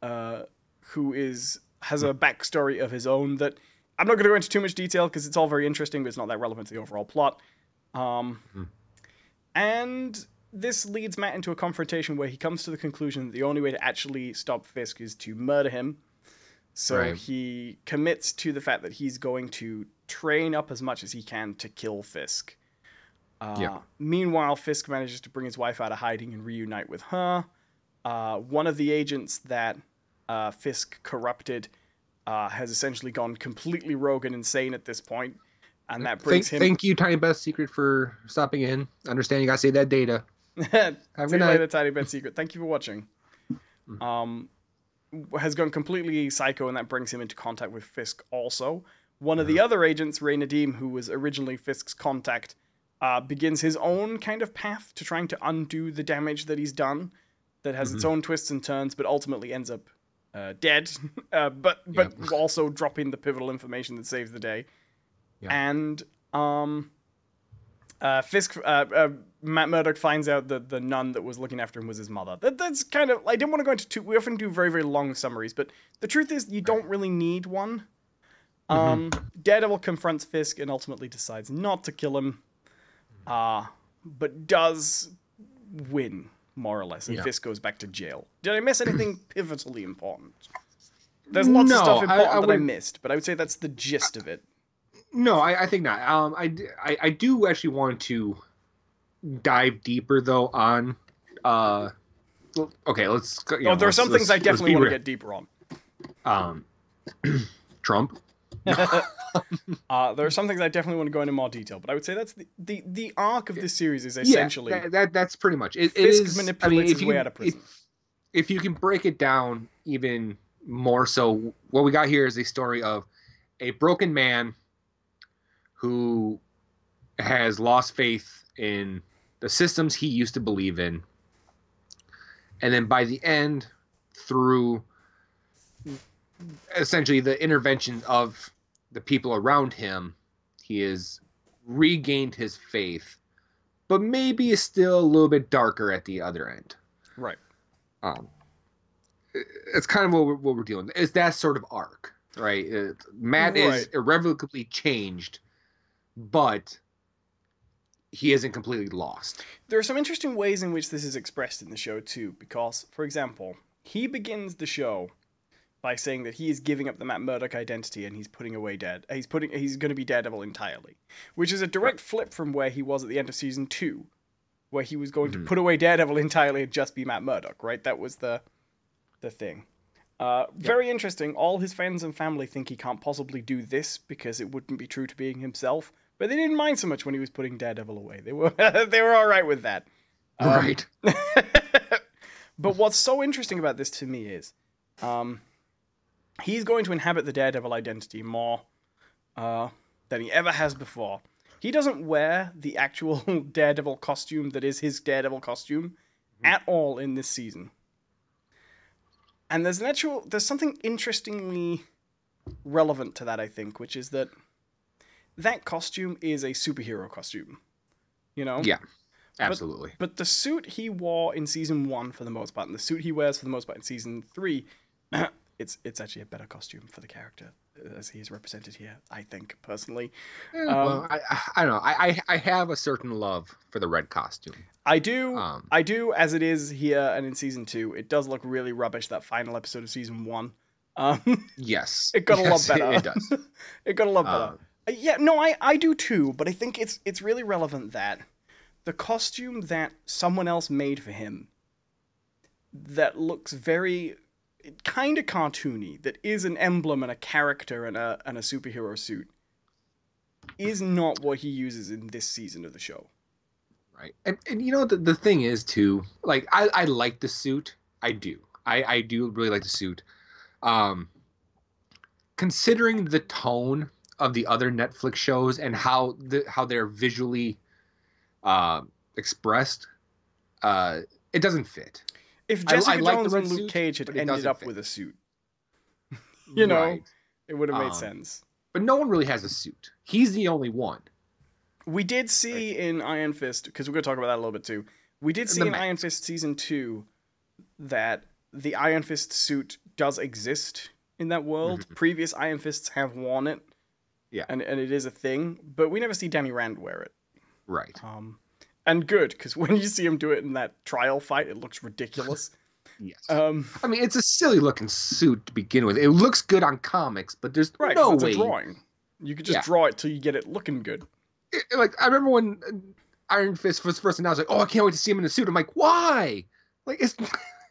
who has a backstory of his own that I'm not going to go into too much detail because it's all very interesting, but it's not that relevant to the overall plot. And this leads Matt into a confrontation where he comes to the conclusion that the only way to actually stop Fisk is to murder him. So he commits to the fact that he's going to train up as much as he can to kill Fisk. Meanwhile, Fisk manages to bring his wife out of hiding and reunite with her. One of the agents that Fisk corrupted has essentially gone completely rogue and insane at this point, and that brings him... Thank you, Tiny Best Secret, for stopping in. Understand you gotta save that data. See you later, Tiny Best Secret. Thank you for watching. Has gone completely psycho, and that brings him into contact with Fisk also. One of the other agents, Ray Nadeem, who was originally Fisk's contact, begins his own kind of path to trying to undo the damage that he's done, that has its own twists and turns, but ultimately ends up dead, but also dropping the pivotal information that saves the day. And Fisk, Matt Murdock finds out that the nun that was looking after him was his mother. That's kind of... I didn't want to go into we often do very, very long summaries, but the truth is you don't really need one. Daredevil confronts Fisk and ultimately decides not to kill him, but does win, more or less, and Fisk goes back to jail. Did I miss anything pivotally important? There's lots of stuff important that I missed, but I would say that's the gist of it. No, I think not. I do actually want to dive deeper, though, on... okay, let's... there are some things I definitely want to get deeper on. Trump? There are some things I definitely want to go into more detail, but I would say that's the arc of this series is essentially that's pretty much it. Fisk manipulates his way out of prison. If you can break it down even more, so what we got here is a story of a broken man who has lost faith in the systems he used to believe in, and then by the end, through essentially the intervention of the people around him, he has regained his faith, but maybe is still a little bit darker at the other end. Right. It's kind of what we're dealing with. It's that sort of arc, right? Matt is irrevocably changed, but he isn't completely lost. There are some interesting ways in which this is expressed in the show too, because, for example, he begins the show by saying that he is giving up the Matt Murdock identity and he's putting away he's going to be Daredevil entirely, which is a direct flip from where he was at the end of season 2, where he was going to put away Daredevil entirely and just be Matt Murdock, right? That was the thing. Very interesting. All his friends and family think he can't possibly do this because it wouldn't be true to being himself, but they didn't mind so much when he was putting Daredevil away. They were all right with that. Right. But what's so interesting about this to me is he's going to inhabit the Daredevil identity more than he ever has before. He doesn't wear the actual Daredevil costume that is his Daredevil costume at all in this season. And there's something interestingly relevant to that, I think, which is that costume is a superhero costume, you know? Yeah, absolutely. But the suit he wore in season 1 for the most part, and the suit he wears for the most part in season 3, it's actually a better costume for the character as he is represented here, I think, personally. Well, I don't know. I have a certain love for the red costume. I do, as it is here and in season 2. It does look really rubbish, that final episode of season 1. Yes. It got a lot better. It does. It got a lot better. Yeah, no, I do too, but I think it's really relevant that the costume that someone else made for him that looks very kind of cartoony, that is an emblem and a character and a superhero suit, is not what he uses in this season of the show. Right. And you know, the thing is, too, like, I like the suit. I do. I do really like the suit. Considering the tone of the other Netflix shows and how they're visually expressed, it doesn't fit. If Jessica like Jones and Luke suit, Cage had ended up with a suit, you know, it would have made sense. But no one really has a suit. He's the only one. We did see in Iron Fist, because we're going to talk about that a little bit too. We did see in Iron Fist season 2 that the Iron Fist suit does exist in that world. Mm-hmm. Previous Iron Fists have worn it. Yeah. And it is a thing, but we never see Danny Rand wear it. Right. And good, because when you see him do it in that trial fight, it looks ridiculous. Yes. I mean, it's a silly looking suit to begin with. It looks good on comics, but there's no way. It's a drawing. You could just draw it till you get it looking good. Like, I remember when Iron Fist was first announced, like, oh, I can't wait to see him in the suit. I'm like, why? Like, it's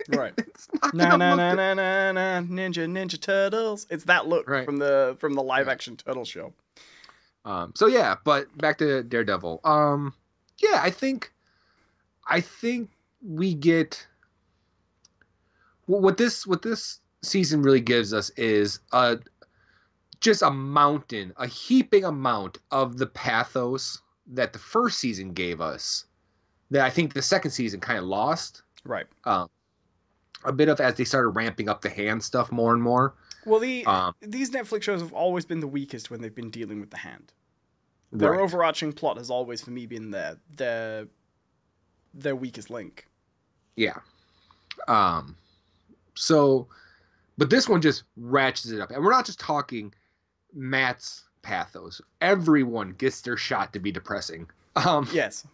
right. It's not Ninja Turtles. It's that look from the live action Turtle show. So yeah, but back to Daredevil. Yeah, I think we get what this season really gives us is just a heaping amount of the pathos that the first season gave us that I think the second season kind of lost. Right. A bit of as they started ramping up the hand stuff more and more. Well, these Netflix shows have always been the weakest when they've been dealing with the hand. Their overarching plot has always, for me, been their weakest link. Yeah. So, but this one just ratchets it up. And we're not just talking Matt's pathos. Everyone gets their shot to be depressing. Yes.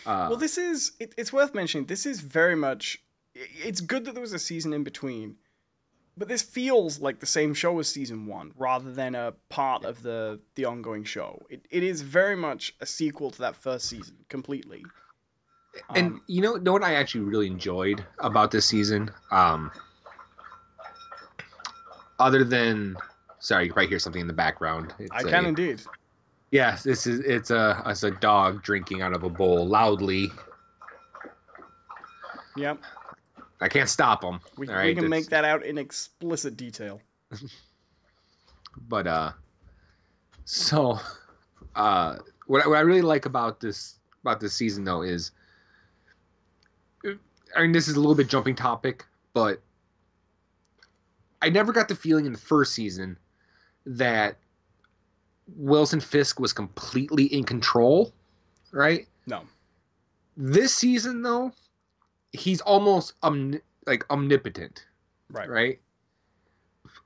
Well, this is... It's worth mentioning, this is very much... It's good that there was a season in between, but this feels like the same show as season 1, rather than a part of the ongoing show. It is very much a sequel to that first season, completely. And you know what I actually really enjoyed about this season? Other than... Sorry, you probably hear something in the background. I can indeed. Yes, it's a dog drinking out of a bowl loudly. Yep. I can't stop him. We can make that out in explicit detail. But so what I really like about this season though is, I mean, this is a little bit jumping topic, but I never got the feeling in the first season that Wilson Fisk was completely in control, right? No. This season though, he's almost omnipotent, right?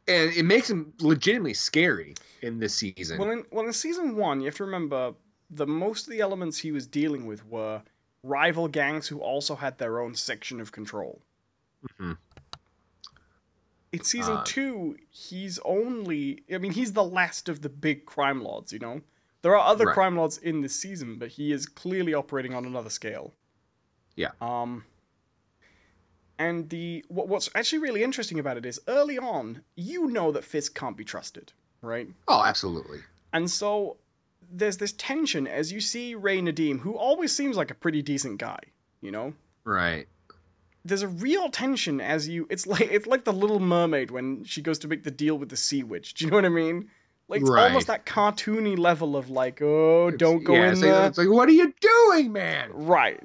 And it makes him legitimately scary in this season. Well, in season 1, you have to remember most of the elements he was dealing with were rival gangs who also had their own section of control. Mm-hmm. In season 2, he's the last of the big crime lords, you know? There are other crime lords in this season, but he is clearly operating on another scale. Yeah. And what's actually really interesting about it is, early on, you know that Fisk can't be trusted, right? Oh, absolutely. And so there's this tension as you see Ray Nadeem, who always seems like a pretty decent guy, you know? Right. There's a real tension as it's like the Little Mermaid when she goes to make the deal with the sea witch. Do you know what I mean? Like, it's almost that cartoony level of like, don't go in there. It's like, what are you doing, man? Right.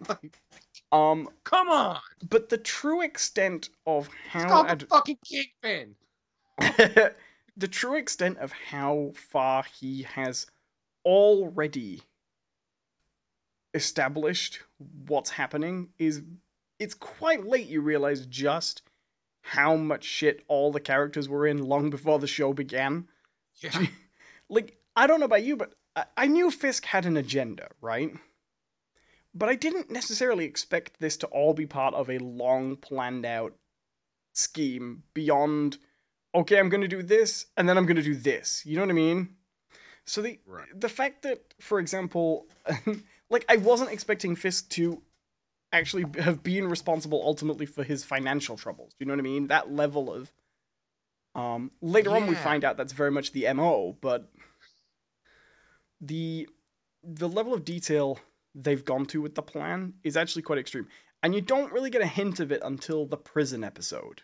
Come on. But the true extent of how... It's called the fucking Kingpin. the true extent of how far he has already established what's happening is it's quite late you realize just how much shit all the characters were in long before the show began. Yeah. Like, I don't know about you, but I knew Fisk had an agenda, right? But I didn't necessarily expect this to all be part of a long planned out scheme beyond, okay, I'm going to do this, and then I'm going to do this. You know what I mean? So the fact that, for example, like, I wasn't expecting Fisk to actually have been responsible ultimately for his financial troubles. Do you know what I mean? That level of... later on we find out that's very much the MO, but the level of detail they've gone to with the plan is actually quite extreme. And you don't really get a hint of it until the prison episode.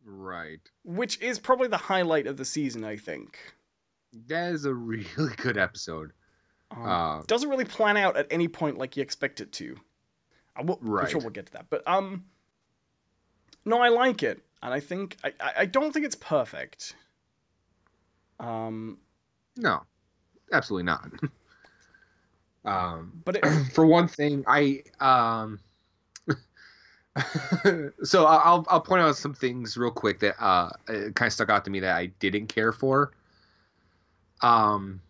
Right. Which is probably the highlight of the season, I think. That is a really good episode. Doesn't really plan out at any point like you expect it to. I'm sure we'll get to that. But, no, I like it. And I think, I don't think it's perfect. No, absolutely not. But for one thing, so I'll point out some things real quick that kind of stuck out to me that I didn't care for. And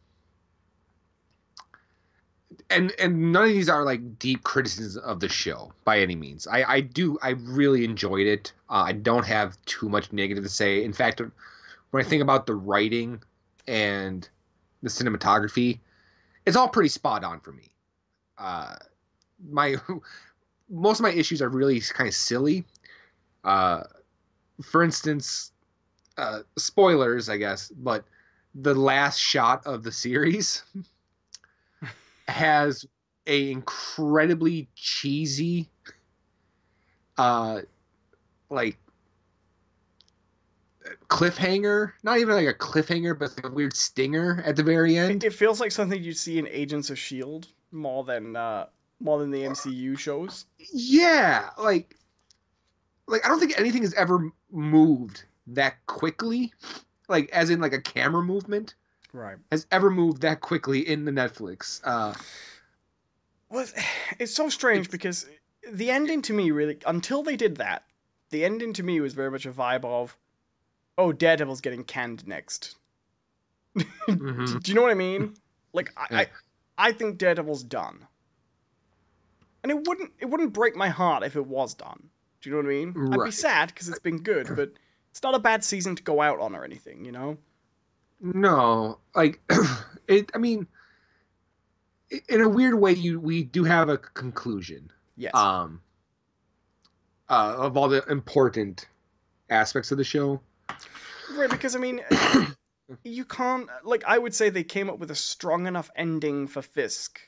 none of these are like deep criticisms of the show by any means. I really enjoyed it. I don't have too much negative to say. In fact, when I think about the writing and the cinematography, it's all pretty spot on for me. Most of my issues are really kind of silly. For instance, spoilers, I guess, but the last shot of the series has a incredibly cheesy, like cliffhanger. Not even like a cliffhanger, but like a weird stinger at the very end. It feels like something you'd see in Agents of S.H.I.E.L.D. more than the MCU shows. Yeah, like I don't think anything has ever moved that quickly, like as in like a camera movement, right, has ever moved that quickly in the Netflix. Well, it's so strange because the ending to me really, until they did that, the ending to me was very much a vibe of, oh, Daredevil's getting canned next. Mm-hmm. Do you know what I mean? Like, Yeah. I think Daredevil's done. And it wouldn't break my heart if it was done. Do you know what I mean? Right. I'd be sad because it's been good, but it's not a bad season to go out on or anything, you know? No, like I mean, in a weird way, we do have a conclusion. Yes. Of all the important aspects of the show. Right, because I mean, you can't, like, I would say they came up with a strong enough ending for Fisk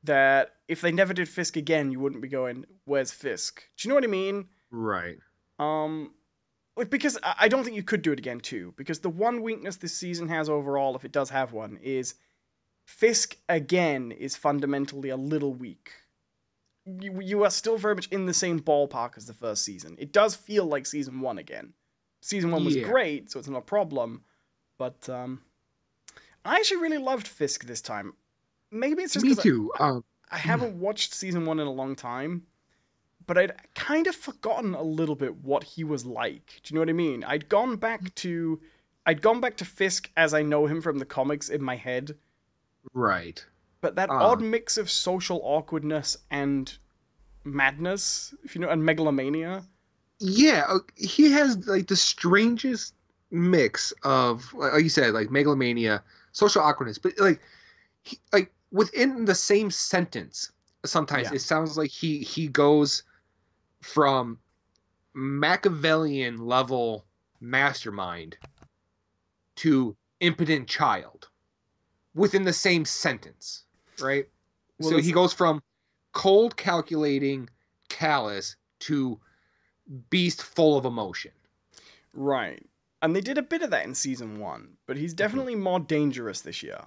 that if they never did Fisk again, you wouldn't be going, where's Fisk? Do you know what I mean? Right. Like, because I don't think you could do it again, too. Because the one weakness this season has overall, if it does have one, is Fisk, again, is fundamentally a little weak. You are still very much in the same ballpark as the first season. It does feel like season 1 again. Season 1 was great, so it's not a problem. But, I actually really loved Fisk this time. Maybe it's just Me too. I haven't watched season 1 in a long time, but I'd kind of forgotten a little bit what he was like. Do you know what I mean? I'd gone back to Fisk as I know him from the comics in my head. Right. But that odd mix of social awkwardness and madness, if you know, and megalomania. Yeah, he has like the strangest mix of, like you said, like megalomania, social awkwardness, but like within the same sentence, sometimes it sounds like he goes from Machiavellian level mastermind to impotent child within the same sentence, right? Well, so he goes from cold, calculating, callous to beast full of emotion. Right. And they did a bit of that in season 1, but he's definitely more dangerous this year.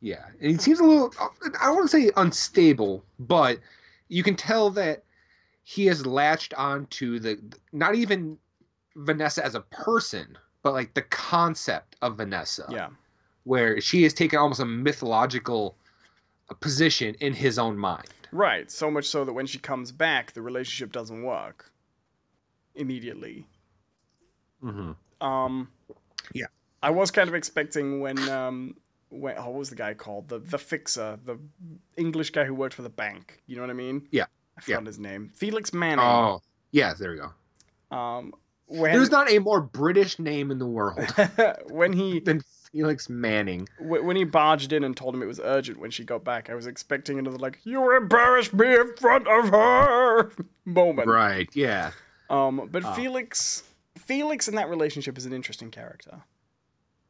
Yeah, and he seems a little, I don't want to say unstable, but you can tell that he has latched on to not even Vanessa as a person, but like the concept of Vanessa, Yeah. where she has taken almost a mythological position in his own mind. Right. So much so that when she comes back, the relationship doesn't work immediately. Mm-hmm. Yeah. I was kind of expecting when what was the guy called? The fixer, the English guy who worked for the bank. You know what I mean? Yeah. I forgot his name. Felix Manning. Oh, yeah. There we go. When There's not a more British name in the world when he than Felix Manning. when he barged in and told him it was urgent when she got back, I was expecting another like "you embarrassed me in front of her" moment. Right. Yeah. But Felix in that relationship is an interesting character.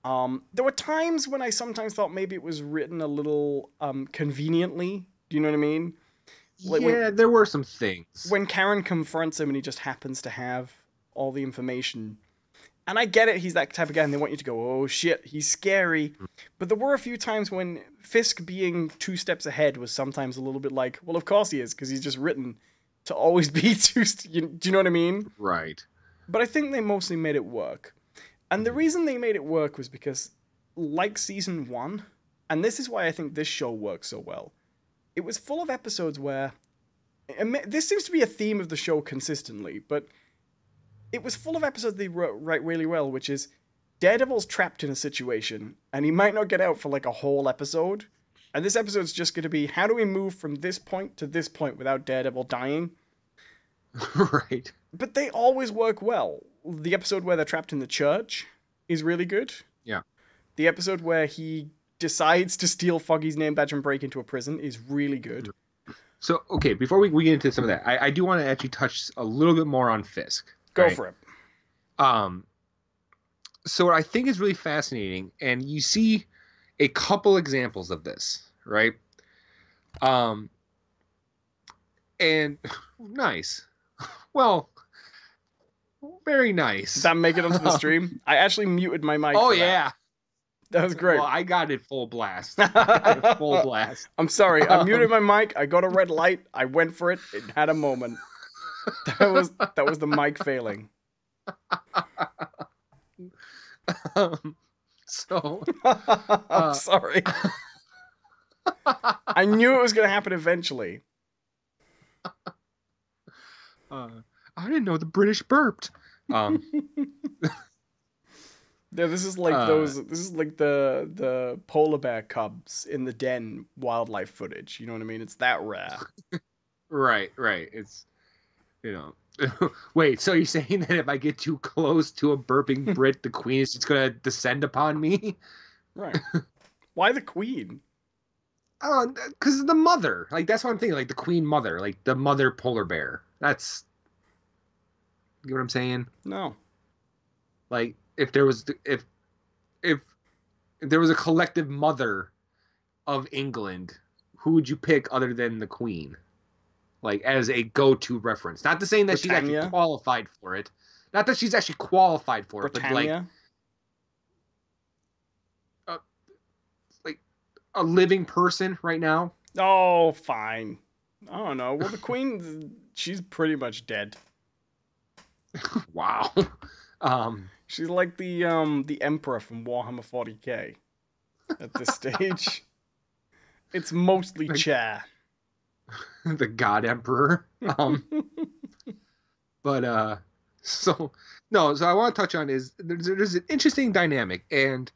There were times when I sometimes thought maybe it was written a little conveniently. Do you know what I mean? Like there were some things. When Karen confronts him and he just happens to have all the information. And I get it, he's that type of guy and they want you to go, oh shit, he's scary. But there were a few times when Fisk being 2 steps ahead was sometimes a little bit like, well, of course he is, because he's just written to always be do you know what I mean? Right. But I think they mostly made it work. And the reason they made it work was because, like season 1, and this is why I think this show works so well, it was full of episodes where, this seems to be a theme of the show consistently, but it was full of episodes they write really well, which is Daredevil's trapped in a situation, and he might not get out for like a whole episode. And this episode's just going to be, how do we move from this point to this point without Daredevil dying? Right. But they always work well. The episode where they're trapped in the church is really good. Yeah. The episode where he decides to steal Foggy's name badge and break into a prison is really good. So, okay, before we get into some of that, I do want to actually touch a little bit more on Fisk. Go right? for it. So what I think is really fascinating, and you see a couple examples of this, right? And nice. Well, very nice. Did that make it onto the stream? I actually muted my mic. Oh, yeah. That was great. Well, I got it full blast. Full blast. I'm sorry. I muted my mic. I got a red light. I went for it. It had a moment. That was the mic failing. I'm sorry. I knew it was going to happen eventually. I didn't know the British burped. Yeah, this is like this is like the polar bear cubs in the den wildlife footage. You know what I mean? It's that rare. Right. It's, you know. Wait, so you're saying that if I get too close to a burping Brit, the queen is just gonna descend upon me? Right. Why the queen? Because the mother. Like, that's what I'm thinking. Like, the queen mother. Like, the mother polar bear. That's... You know what I'm saying? No. Like, if there was a collective mother of England, who would you pick other than the queen? Like, as a go-to reference. Not to saying that she's actually qualified for it. Not that she's actually qualified for it, but like a living person right now. Oh, fine. I don't know. Well, the queen, she's pretty much dead. Wow. She's like the emperor from Warhammer 40k at this stage. It's mostly chair. The God Emperor. But so I want to touch on is there's an interesting dynamic, and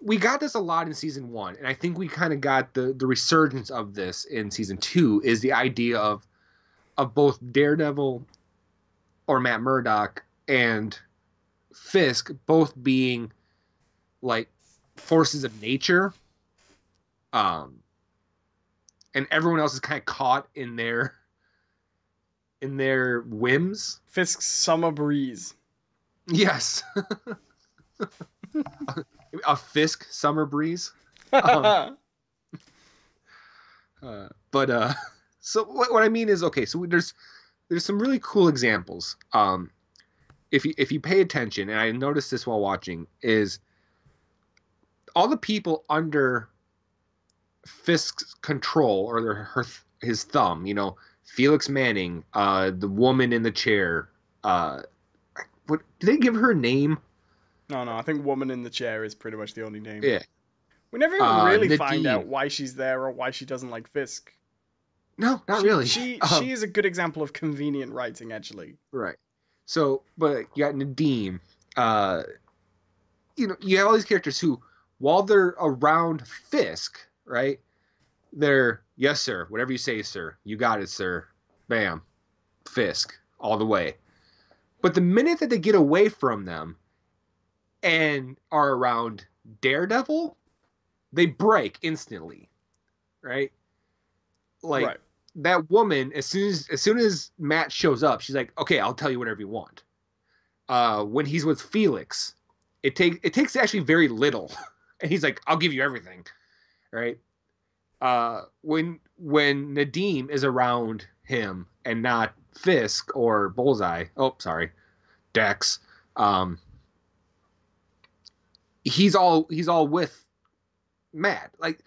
we got this a lot in season 1, and I think we kind of got the resurgence of this in season 2, is the idea of both Daredevil or Matt Murdock and Fisk both being like forces of nature. And everyone else is kind of caught in their whims. Fisk's summer breeze. Yes. A Fisk summer breeze. So what I mean is, okay, so there's some really cool examples. If you pay attention, and I noticed this while watching, is all the people under Fisk's control, or his thumb, you know, Felix Manning, the woman in the chair, what do they give her a name? No, I think woman in the chair is pretty much the only name. Yeah. We never even really find Nadine. out why she's there or wwhy she doesn't like Fisk. No, not really. She is a good example of convenient writing, actually. Right. So, but you got Nadim. You have all these characters who, while they're around Fisk, right, they're, yes, sir, whatever you say, sir. You got it, sir. Bam. Fisk. All the way. But the minute that they get away from them and are around Daredevil, they break instantly. Right? Like, right. That woman, as soon as Matt shows up, she's like, okay, I'll tell you whatever you want. When he's with Felix, it takes actually very little. And he's like, I'll give you everything. Right? When Nadim is around him and not Fisk or Bullseye, Dex, he's all with Matt. Like,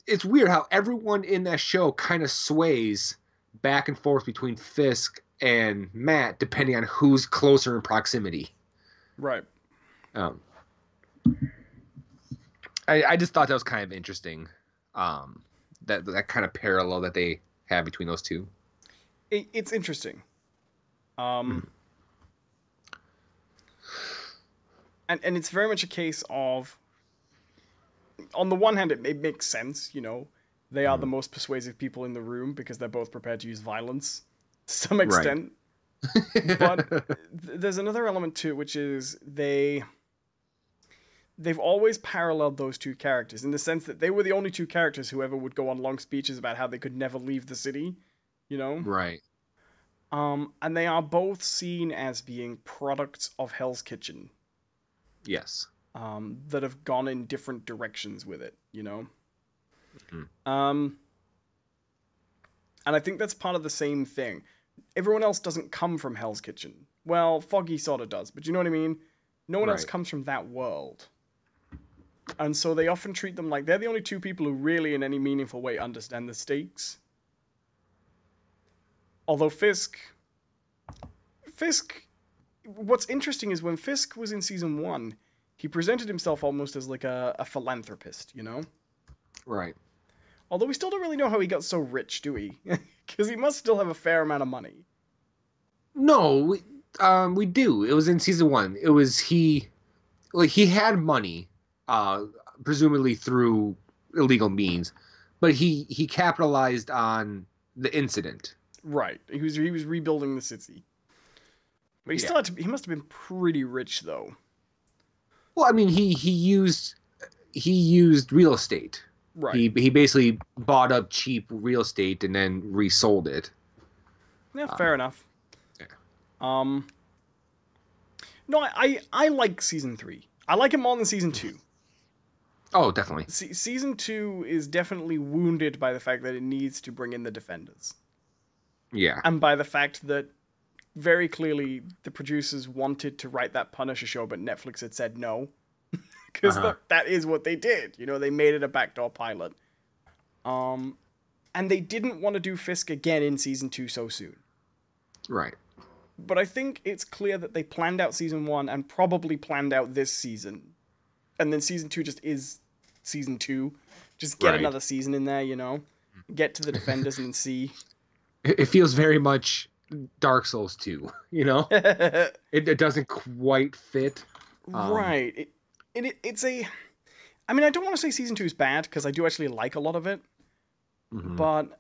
it's weird how everyone in that show kind of sways back and forth between Fisk and Matt depending on who's closer in proximity. Right. I just thought that was kind of interesting. That kind of parallel that they have between those two. It's interesting. And it's very much a case of, on the one hand, it makes sense, they are the most persuasive people in the room because they're both prepared to use violence to some extent. Right. But there's another element to it, which is they've always paralleled those two characters in the sense that they were the only two characters who ever would go on long speeches about how they could never leave the city, Right. And they are both seen as being products of Hell's Kitchen. Yes. That have gone in different directions with it, Mm-hmm. And I think that's part of the same thing. Everyone else doesn't come from Hell's Kitchen. Well, Foggy sort of does, but you know what I mean? No one else comes from that world. And so they often treat them like they're the only two people who really in any meaningful way understand the stakes. Although Fisk, what's interesting is when Fisk was in season 1, he presented himself almost as like a philanthropist, Right. Although we still don't really know how he got so rich, do we? Because he must still have a fair amount of money. No, we do. It was in season 1. It was he had money, presumably through illegal means, but he capitalized on the incident. Right. He was rebuilding the city. But he still he must have been pretty rich though. Well, I mean, he used real estate. Right. He basically bought up cheap real estate and then resold it. Yeah, fair enough. Yeah. No, I like season 3. I like it more than season 2. Oh, definitely. Season 2 is definitely wounded by the fact that it needs to bring in the Defenders. Yeah. And by the fact that very clearly the producers wanted to write that Punisher show, but Netflix had said no. Because that is what they did. They made it a backdoor pilot. And they didn't want to do Fisk again in season 2 so soon. Right. But I think it's clear that they planned out season 1 and probably planned out this season. And then season 2 just is season 2. Just get another season in there, Get to the Defenders and see. It feels very much Dark Souls 2, It doesn't quite fit. Right. It's a... I mean, I don't want to say season 2 is bad, because I do actually like a lot of it. Mm-hmm. But,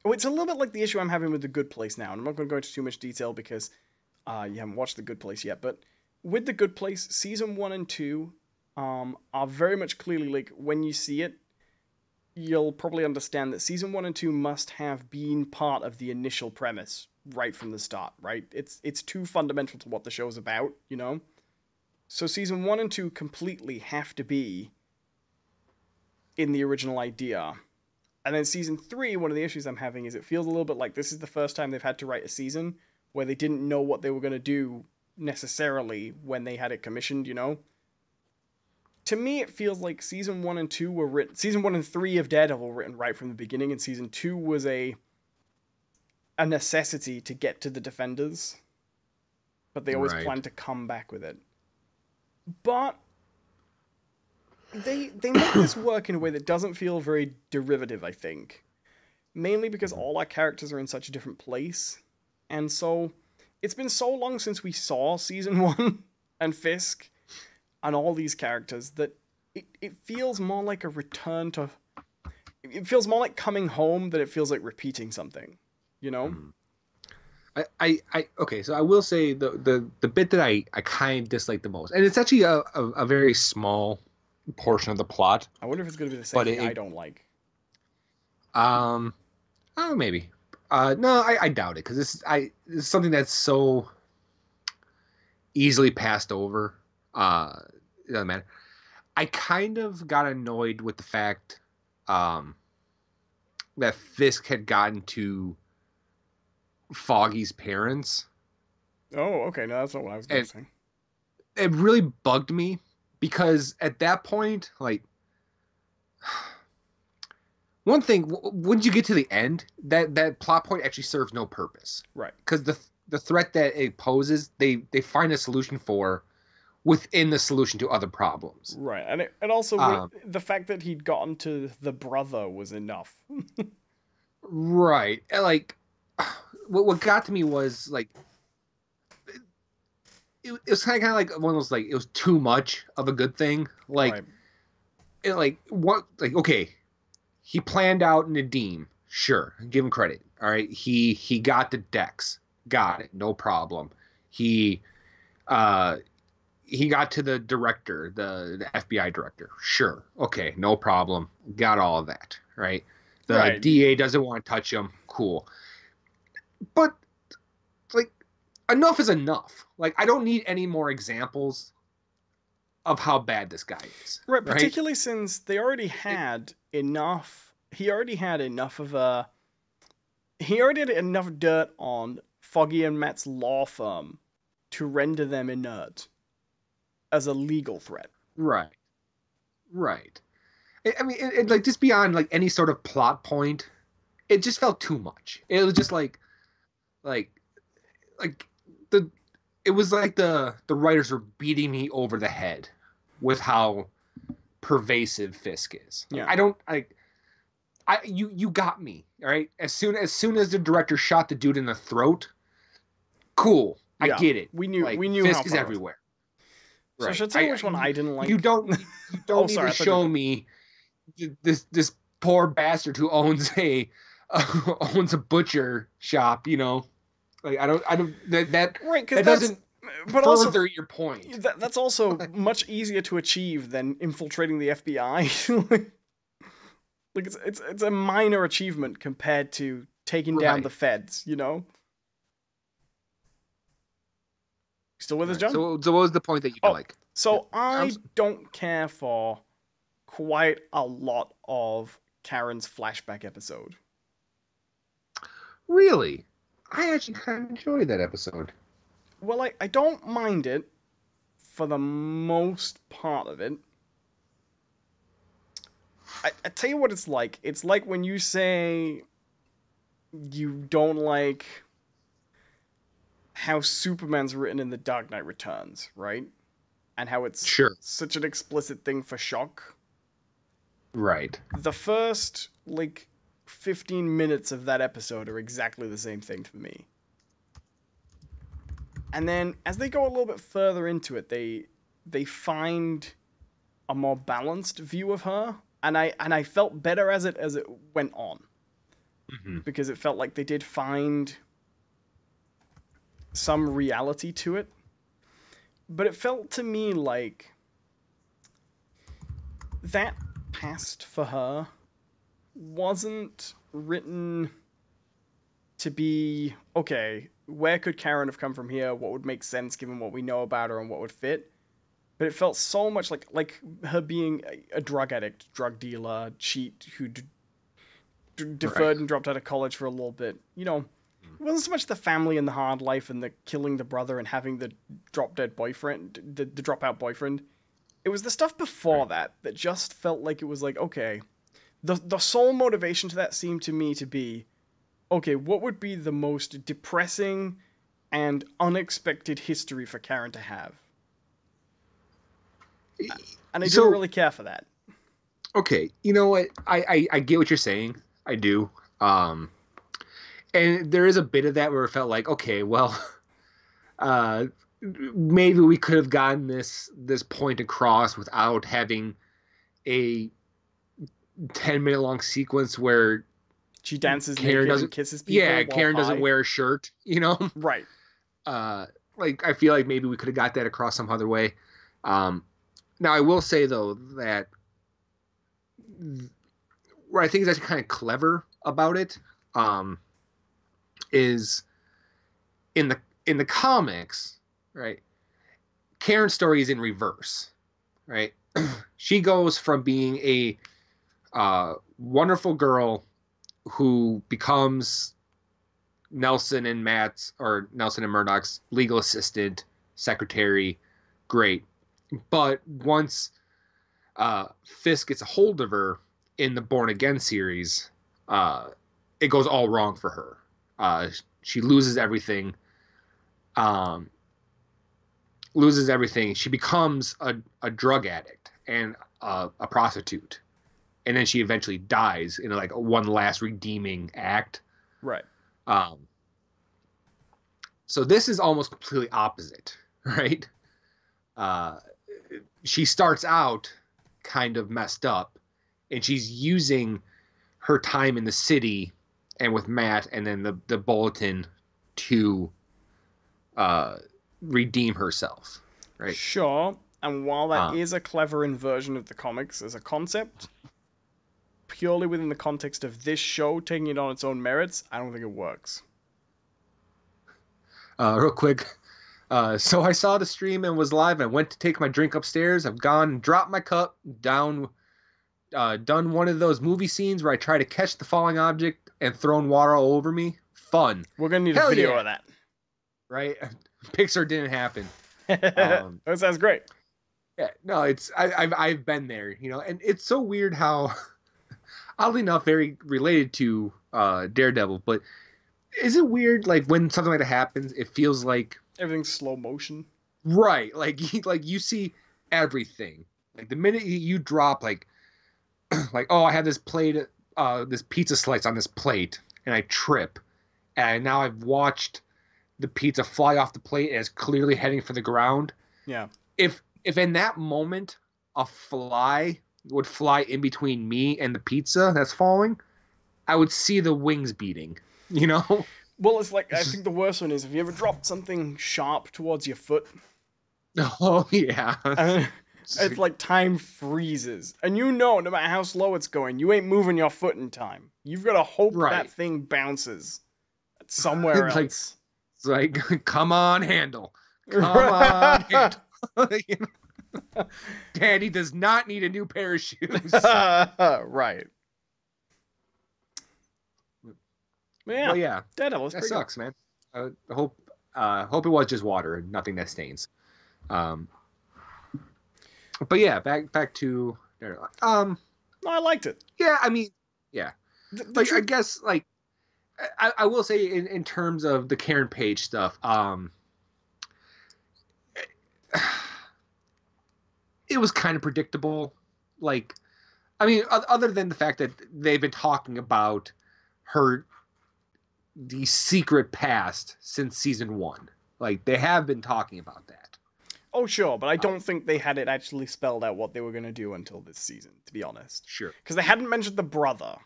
it's a little bit like the issue I'm having with The Good Place now. And I'm not going to go into too much detail because you haven't watched The Good Place yet. But with The Good Place, season 1 and 2 are very much clearly, like, when you see it, you'll probably understand that season 1 and 2 must have been part of the initial premise right from the start, right? It's too fundamental to what the show's about, So season 1 and 2 completely have to be in the original idea. And then season 3, one of the issues I'm having is it feels a little bit like this is the first time they've had to write a season where they didn't know what they were going to do necessarily when they had it commissioned, To me, it feels like season 1 and 2 were written... Season 1 and 3 of Daredevil were written right from the beginning, and season 2 was a necessity to get to the Defenders. but they always Right. plan to come back with it. But they make this work in a way that doesn't feel very derivative, I think. Mainly because all our characters are in such a different place. And so, it's been so long since we saw Season 1 and Fisk and all these characters that it feels more like a return to... It feels more like coming home than it feels like repeating something, you know? Okay, so I will say the bit that I kind of dislike the most, and it's actually a very small portion of the plot. I wonder if it's going to be the same thing I don't like. Oh, maybe. No, I doubt it, because this is something that's so easily passed over. It doesn't matter. I kind of got annoyed with the fact that Fisk had gotten to Foggy's parents. Oh, okay. No, that's not what I was going to say. It really bugged me because at that point, like, one thing, once you get to the end, that plot point actually serves no purpose. Right. Because the threat that it poses, they find a solution for within the solution to other problems. Right. And it also, the fact that he'd gotten to the brother was enough. Right. And, like, what got to me was, like, it was kind of like one of those, like, it was too much of a good thing. Like, right. It, like, what, like, okay, he planned out Nadim. Sure. Give him credit. All right. He got the decks. Got it. No problem. He got to the director, the FBI director. Sure. Okay. No problem. Got all of that. Right. The Right. DA doesn't want to touch him. Cool. But, like, enough is enough. Like, I don't need any more examples of how bad this guy is. Right, particularly since they already had enough. He already had enough dirt on Foggy and Matt's law firm to render them inert as a legal threat. Right. I mean, it like, just beyond, like, any sort of plot point, it just felt too much. It was just like it was like the writers were beating me over the head with how pervasive Fisk is. Yeah. You got me. All right. As soon as the director shot the dude in the throat, cool. I get it. We knew Fisk is everywhere. So I should tell you which one I didn't like. You don't need to show me this poor bastard who owns a butcher shop, you know. Like, I don't that right, that doesn't but further also, your point. That's also much easier to achieve than infiltrating the FBI. Like, it's a minor achievement compared to taking down the feds, you know? Still with us, John? So what was the point that you like? So I don't care for quite a lot of Karen's flashback episode. Really? I actually kind of enjoyed that episode. Well, I don't mind it for the most part of it. I tell you what it's like. It's like when you say you don't like how Superman's written in The Dark Knight Returns, right? And how it's such an explicit thing for shock. Right. The first, 15 minutes of that episode are exactly the same thing for me. And then, as they go a little bit further into it, they find a more balanced view of her. And I felt better as it went on. Mm-hmm. Because it felt like they did find some reality to it. But it felt to me like that past for her wasn't written to be, okay, where could Karen have come from here? What would make sense given what we know about her and what would fit? But it felt so much like her being a drug addict, drug dealer, cheat who deferred and dropped out of college for a little bit. You know, it wasn't so much the family and the hard life and the killing the brother and having the drop-dead boyfriend, the dropout boyfriend. It was the stuff before that just felt like it was like, okay, the sole motivation to that seemed to me to be, okay, what would be the most depressing and unexpected history for Karen to have. And I didn't really care for that. Okay, you know what? I get what you're saying. I do. And there is a bit of that where it felt like, okay, well, maybe we could have gotten this point across without having a 10-minute long sequence where she dances naked and kisses people. Yeah, Karen doesn't wear a shirt, you know? Right. Like, I feel like maybe we could have got that across some other way. Now, I will say, though, that where I think is actually kind of clever about it is in the comics, right? Karen's story is in reverse, right? She goes from being a wonderful girl who becomes Nelson and Murdoch's legal assistant, secretary, great. But once Fisk gets a hold of her in the Born Again series, it goes all wrong for her. She loses everything. She becomes a drug addict and a prostitute. And then she eventually dies in like one last redeeming act. Right. So this is almost completely opposite, right? She starts out kind of messed up, and she's using her time in the city and with Matt and then the Bulletin to redeem herself, right? Sure. And while that is a clever inversion of the comics as a concept, purely within the context of this show taking it on its own merits, I don't think it works. Real quick. So I saw the stream and was live. I went to take my drink upstairs. I've gone and dropped my cup down, done one of those movie scenes where I try to catch the falling object and thrown water all over me. Fun. We're going to need a video of that. Right? Pixar didn't happen. That sounds great. Yeah, no, I've been there, you know, and it's so weird how, oddly enough, very related to Daredevil, but is it weird, like, when something like that happens, it feels like everything's slow motion? Right, like you see everything. Like, the minute you drop, like, oh, I have this plate, this pizza slice on this plate, and I trip, and now I've watched the pizza fly off the plate and it's clearly heading for the ground. Yeah. If in that moment a fly would fly in between me and the pizza that's falling, I would see the wings beating, you know? Well, it's like, I think the worst one is, have you ever dropped something sharp towards your foot? Oh, yeah. It's like time freezes. And you know, no matter how slow it's going, you ain't moving your foot in time. You've got to hope that thing bounces somewhere else. It's like, come on, handle. Come on, handle. You know? Daddy does not need a new pair of shoes. Right. Well, yeah. Daredevil, that sucks, good. Man. I hope it was just water and nothing that stains. But yeah, back to Daredevil. No, I liked it. Yeah, I mean, yeah. I guess, like, I will say in terms of the Karen Page stuff, it was kind of predictable. Like, I mean, other than the fact that they've been talking about the secret past since season 1. Like, they have been talking about that. Oh, sure, but I don't think they had it actually spelled out what they were going to do until this season, to be honest. Sure. Because they hadn't mentioned the brother,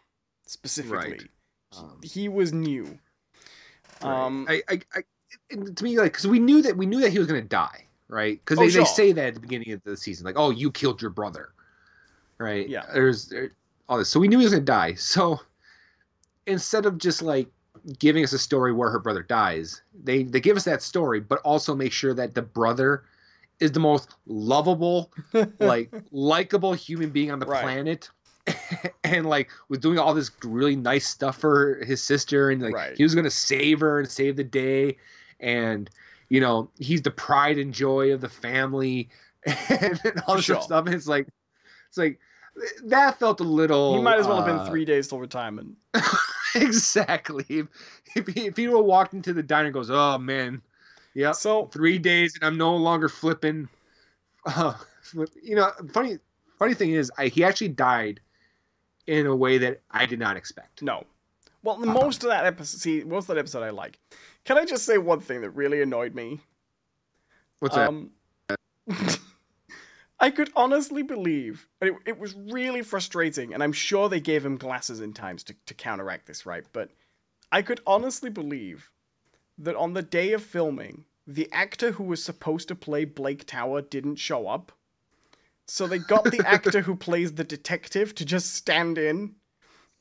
specifically. Right. He was new. Right. To me, like, because we knew that he was going to die, right? Because they say that at the beginning of the season, like, oh, you killed your brother, right? Yeah. There's all this, so we knew he was going to die. So instead of just like giving us a story where her brother dies, they give us that story, but also make sure that the brother is the most lovable, like, likable human being on the planet. And like was doing all this really nice stuff for his sister, and like he was gonna save her and save the day, and you know he's the pride and joy of the family, and all this stuff. And it's like that felt a little. He might as well have been 3 days till retirement. Exactly. If he would have walked into the diner and goes, oh man, Yep. So 3 days and I'm no longer flipping. Funny thing is, he actually died in a way that I did not expect. no. Well, most of that episode I like. Can I just say one thing that really annoyed me? What's that? I could honestly believe, and it was really frustrating, and I'm sure they gave him glasses in times to counteract this, right? But I could honestly believe that on the day of filming, the actor who was supposed to play Blake Tower didn't show up. So they got the actor who plays the detective to just stand in.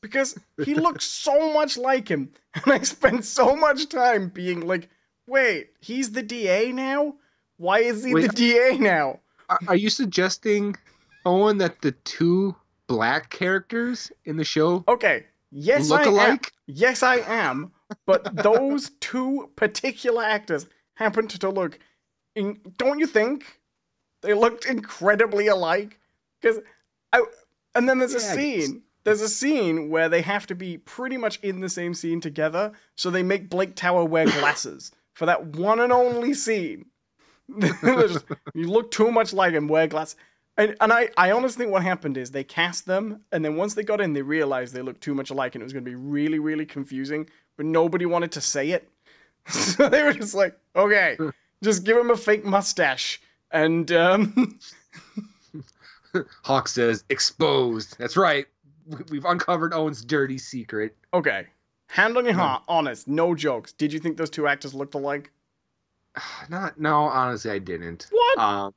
Because he looks so much like him. And I spent so much time being like, wait, he's the DA now? Why is he the DA now? Are you suggesting, Owen, that the 2 black characters in the show yes, look alike? Yes, I am. But those 2 particular actors happened to look, don't you think? They looked incredibly alike. And then there's a scene. There's a scene where they have to be pretty much in the same scene together, so they make Blake Tower wear glasses for that one and only scene. You look too much like him, wear glasses. And I honestly think what happened is they cast them, and then once they got in, they realized they looked too much alike, and it was going to be really, really confusing, but nobody wanted to say it. So they were just like, okay, just give him a fake mustache. And Hawk says, exposed. That's right. We've uncovered Owen's dirty secret. Okay. Hand on your heart, honest, no jokes. Did you think those 2 actors looked alike? No, honestly, I didn't. What?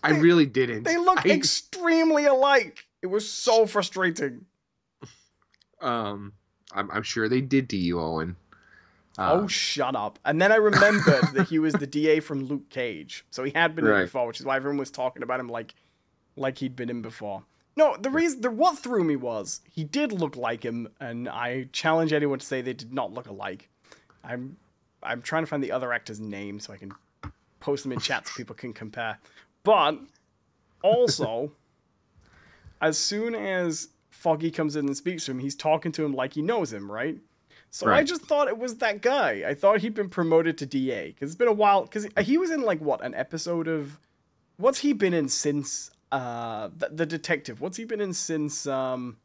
I really didn't. They look extremely alike. It was so frustrating. I'm sure they did to you, Owen. Oh, shut up. And then I remembered that he was the DA from Luke Cage. So he had been in before, which is why everyone was talking about him like he'd been in before. No, what threw me was he did look like him, and I challenge anyone to say they did not look alike. I'm trying to find the other actor's name so I can post them in chat so people can compare. But also, as soon as Foggy comes in and speaks to him, he's talking to him like he knows him, right? So I just thought it was that guy. I thought he'd been promoted to DA because it's been a while. Because he was in an episode of. What's he been in since? The detective. What's he been in since Daredevil?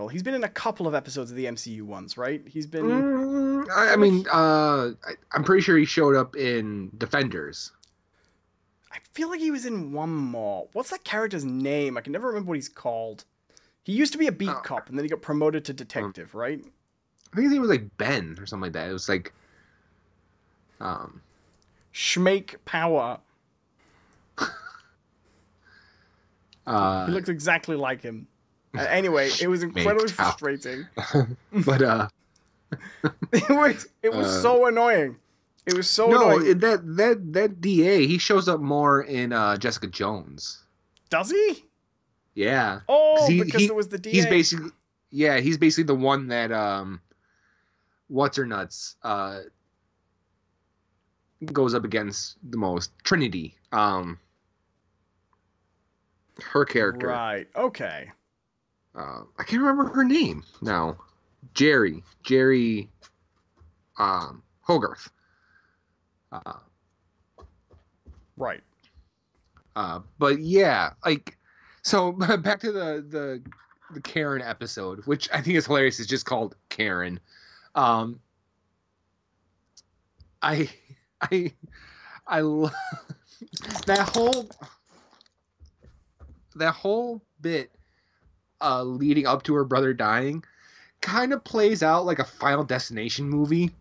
He's been in a couple of episodes of the MCU ones, right? He's been. I'm pretty sure he showed up in Defenders. I feel like he was in one more. What's that character's name? I can never remember what he's called. He used to be a beat cop, and then he got promoted to detective, right? I think his name was like Ben or something like that. It was like, Schmake Power. He looks exactly like him. Anyway, it was incredibly frustrating. But it was so annoying. It was so annoying. That DA, he shows up more in Jessica Jones. Does he? Yeah. Oh, because there was the DA. He's basically the one that what's her nuts goes up against the most. Trinity. Her character. Right. Okay. I can't remember her name now. Jerry Hogarth. Right. But yeah, like, so back to the Karen episode, which I think is hilarious. It's just called Karen. I love that whole bit leading up to her brother dying kind of plays out like a Final Destination movie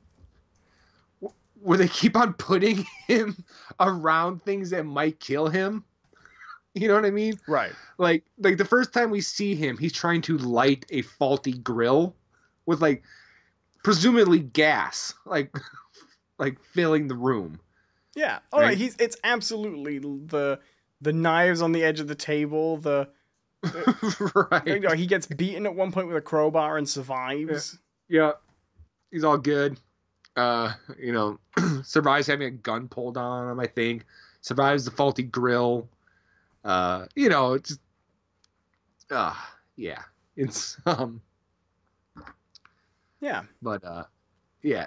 where they keep on putting him around things that might kill him. You know what I mean? Right. Like the first time we see him, he's trying to light a faulty grill with like presumably gas, like filling the room. Yeah. All right. It's absolutely the knives on the edge of the table. Right. You know, he gets beaten at one point with a crowbar and survives. Yeah. He's all good. Survives having a gun pulled on him, I think. Survives the faulty grill. Yeah. It's Yeah. But yeah.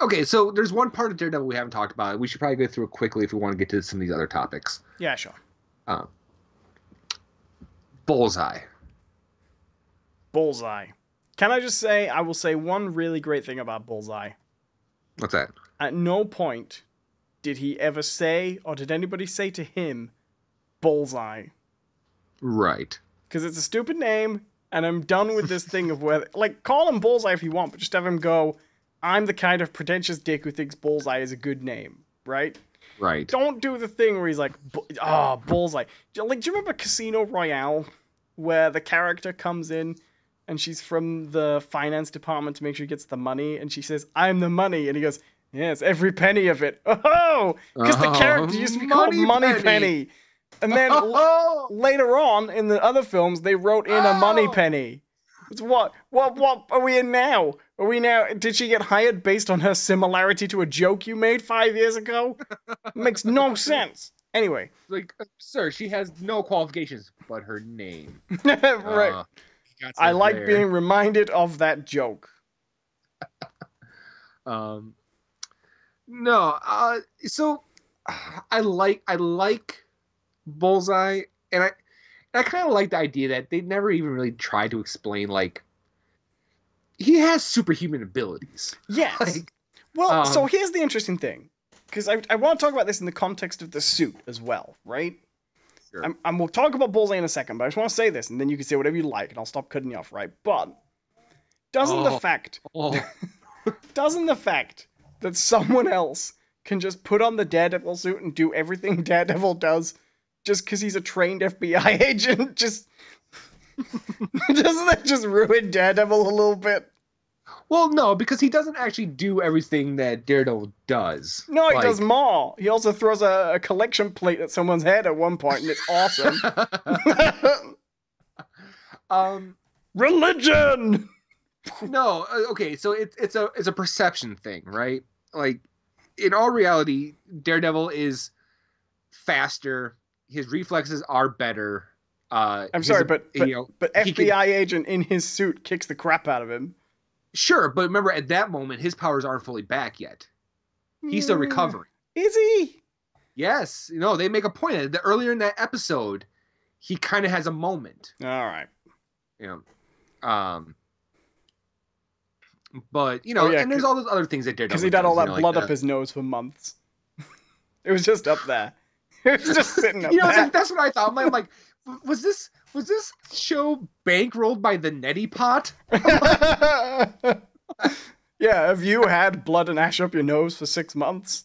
Okay, so there's one part of Daredevil we haven't talked about. We should probably go through it quickly if we want to get to some of these other topics. Yeah, sure. Um, Bullseye. Bullseye. Can I just say, I will say one really great thing about Bullseye. What's that? At no point did he ever say, or did anybody say to him, Bullseye. Right. Because it's a stupid name, and I'm done with this thing of where, like, call him Bullseye if you want, but just have him go, I'm the kind of pretentious dick who thinks Bullseye is a good name, right? Right. Don't do the thing where he's like, Bullseye. Like, do you remember Casino Royale, where the character comes in, and she's from the finance department to make sure he gets the money, and she says, I'm the money, and he goes, yes, every penny of it. Oh, because the character used to be called Moneypenny. And then later on, in the other films, they wrote in a Moneypenny. What are we in now? Did she get hired based on her similarity to a joke you made 5 years ago? Makes no sense. Anyway. Like, sir, she has no qualifications but her name. Right. I like being reminded of that joke. No, so I like Bullseye, and I kind of like the idea that they never even really tried to explain, like, he has superhuman abilities. Yes. Like, well, so here's the interesting thing, because I want to talk about this in the context of the suit as well, right? Sure. And we'll talk about Bullseye in a second, but I just want to say this, and then you can say whatever you like, and I'll stop cutting you off, right? But doesn't the fact that someone else can just put on the Daredevil suit and do everything Daredevil does just because he's a trained FBI agent, doesn't that just ruin Daredevil a little bit? Well, no, because he doesn't actually do everything that Daredevil does. No, he does more. He also throws a collection plate at someone's head at one point, and it's awesome. Religion! No, okay, so it's a perception thing, right? Like, in all reality, Daredevil is faster. His reflexes are better. I'm sorry, but FBI agent in his suit kicks the crap out of him. Sure, but remember, at that moment, his powers aren't fully back yet. He's still recovering. Is he? Yes. They make a point of it. Earlier in that episode, he kind of has a moment. All right. But, and there's all those other things that Daredevil does. Because he had all that blood up his nose for months. It was just up there. It was just sitting up there. That's what I thought. I'm like, was this show bankrolled by the neti pot? Yeah, have you had blood and ash up your nose for 6 months?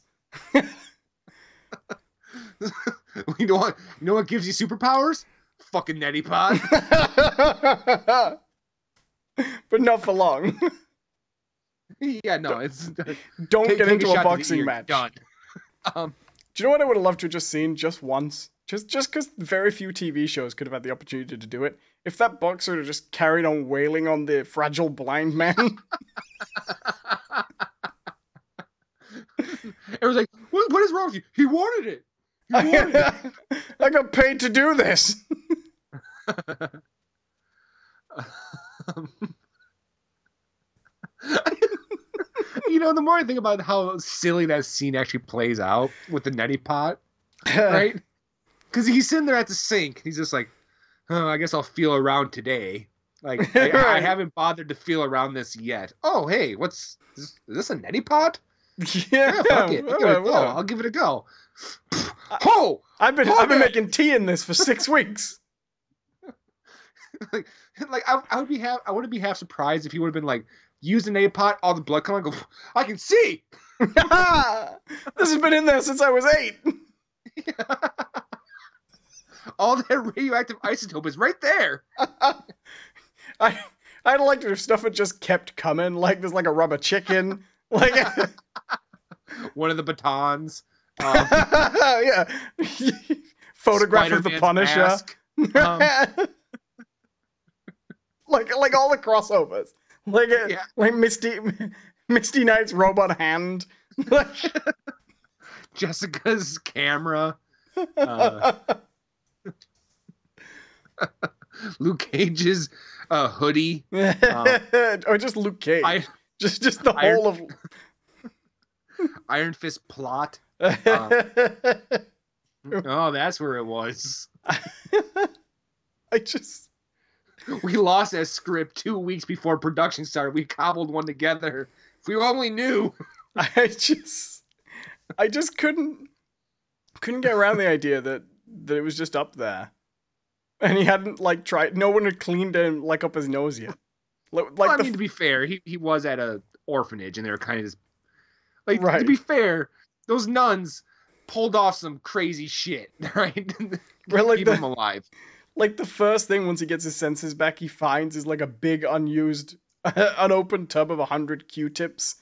You know what gives you superpowers? Fucking neti pot. But not for long. Yeah, no, it's don't get into a boxing match. Done. Do you know what I would have loved to have just seen just once? Just because very few TV shows could have had the opportunity to do it. If that boxer had just carried on wailing on the fragile blind man. It was like, what is wrong with you? He wanted it. I got paid to do this. The more I think about how silly that scene actually plays out with the neti pot, right? Because he's sitting there at the sink. He's just like, oh, I guess I'll feel around today. Like, I haven't bothered to feel around this yet. Oh, hey, is this a neti pot? Yeah, fuck it. I'll give it a go. I've been making tea in this for 6 weeks. I wouldn't be half surprised if he would have been like, use an neti pot, all the blood coming, go, I can see. This has been in there since I was 8. All that radioactive isotope is right there. I'd like to if stuff had just kept coming, like there's like a rubber chicken, like one of the batons. Yeah, photograph of the Punisher. Like all the crossovers, like Misty Knight's robot hand, Jessica's camera. Luke Cage's hoodie. Or just Luke Cage. Just the whole of... Iron Fist plot. I Oh, that's where it was. just We lost that script 2 weeks before production started. We cobbled one together. If we only knew. I just couldn't get around the idea that it was just up there. And he hadn't like tried. No one had cleaned him like up his nose yet. Well, I mean, to be fair, he was at a orphanage, and they were kind of just like. Right. To be fair, those nuns pulled off some crazy shit, right? Right, like keep him alive. Like the first thing once he gets his senses back, he finds is like a big unused, unopened tub of 100 Q-tips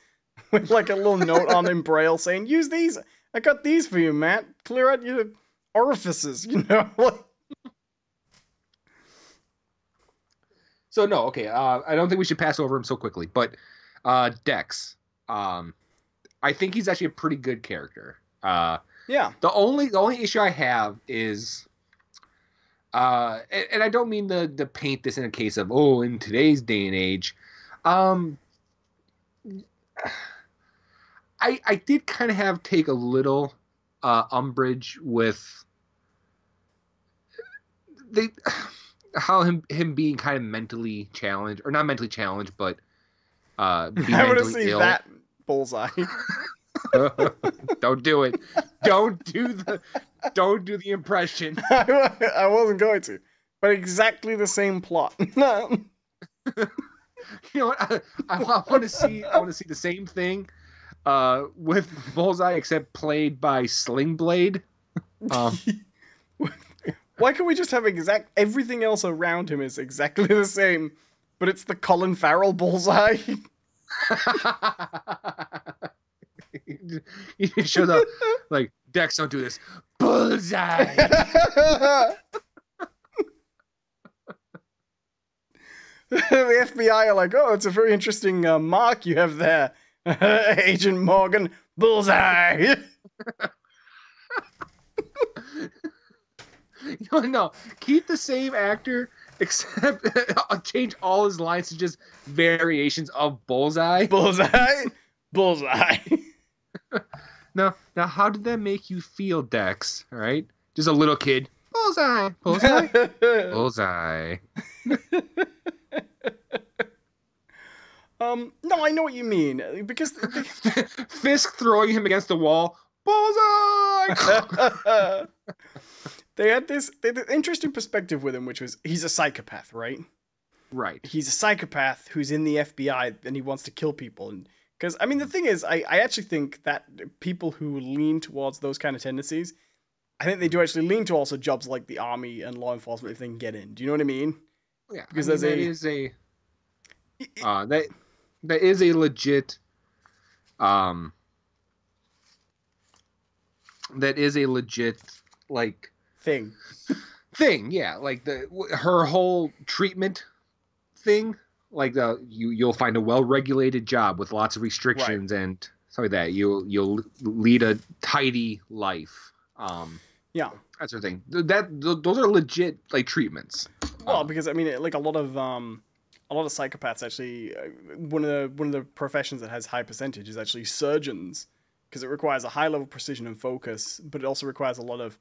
with like a little note on in braille saying, "Use these. I got these for you, Matt. Clear out your orifices." You know. So no, okay. I don't think we should pass over him so quickly. But Dex, I think he's actually a pretty good character. Yeah. The only issue I have is, and I don't mean to paint this in a case of in today's day and age, I did kind of take a little umbrage with how him being kind of mentally challenged, or not mentally challenged, but being I want to mentally see ill. that bullseye. Don't do it. Don't do the impression. I wasn't going to, but exactly the same plot. You know what? I want to see the same thing with Bullseye, except played by Sling Blade. Why can't we just have everything else around him is exactly the same, but it's the Colin Farrell Bullseye? You show up like, Dex, don't do this. Bullseye. The FBI are like, "Oh, it's a very interesting mark you have there, Agent Morgan. Bullseye." No. Keep the same actor, except change all his lines to just variations of Bullseye. Bullseye. Bullseye. Now, how did that make you feel, Dex? All right, just a little kid. Bullseye. Bullseye. Bullseye. No, I know what you mean, because Fisk throwing him against the wall. Bullseye. they had this interesting perspective with him, which was he's a psychopath, right? Right. He's a psychopath who's in the FBI and he wants to kill people. And because I mean, the thing is, I actually think that people who lean towards those kind of tendencies, I think they do actually lean to also jobs like the army and law enforcement if they can get in. Do you know what I mean? Yeah, because that is a legit like thing. Yeah, like her whole treatment thing, like you'll find a well-regulated job with lots of restrictions, right, and stuff like that. You'll lead a tidy life. Yeah, that sort of thing. Those are legit like treatments. Well, because I mean, like a lot of psychopaths actually, one of the professions that has high percentage is actually surgeons, because it requires a high level of precision and focus, but it also requires a lot of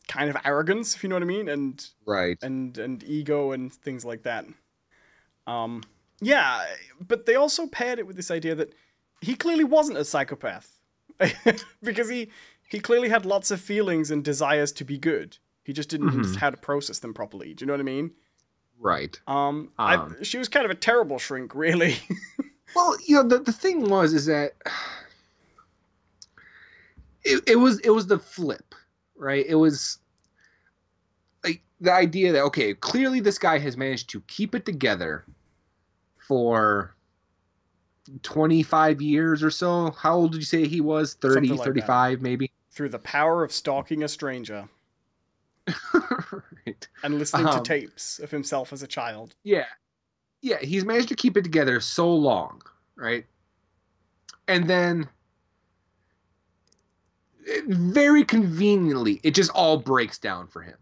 kind of arrogance, if you know what I mean, and right, and ego and things like that. Yeah, but they also paired it with this idea that he clearly wasn't a psychopath, because he clearly had lots of feelings and desires to be good. He just didn't know how to process them properly. Do you know what I mean? Right. She was kind of a terrible shrink, really. Well, you know, the thing is that it was the flip, right? It was like the idea that, okay, clearly this guy has managed to keep it together for 25 years or so. How old did you say he was? 30, like 35 that, maybe? Through the power of stalking a stranger. Right. And listening to tapes of himself as a child. Yeah. Yeah, he's managed to keep it together so long, right? And then very conveniently, it just all breaks down for him.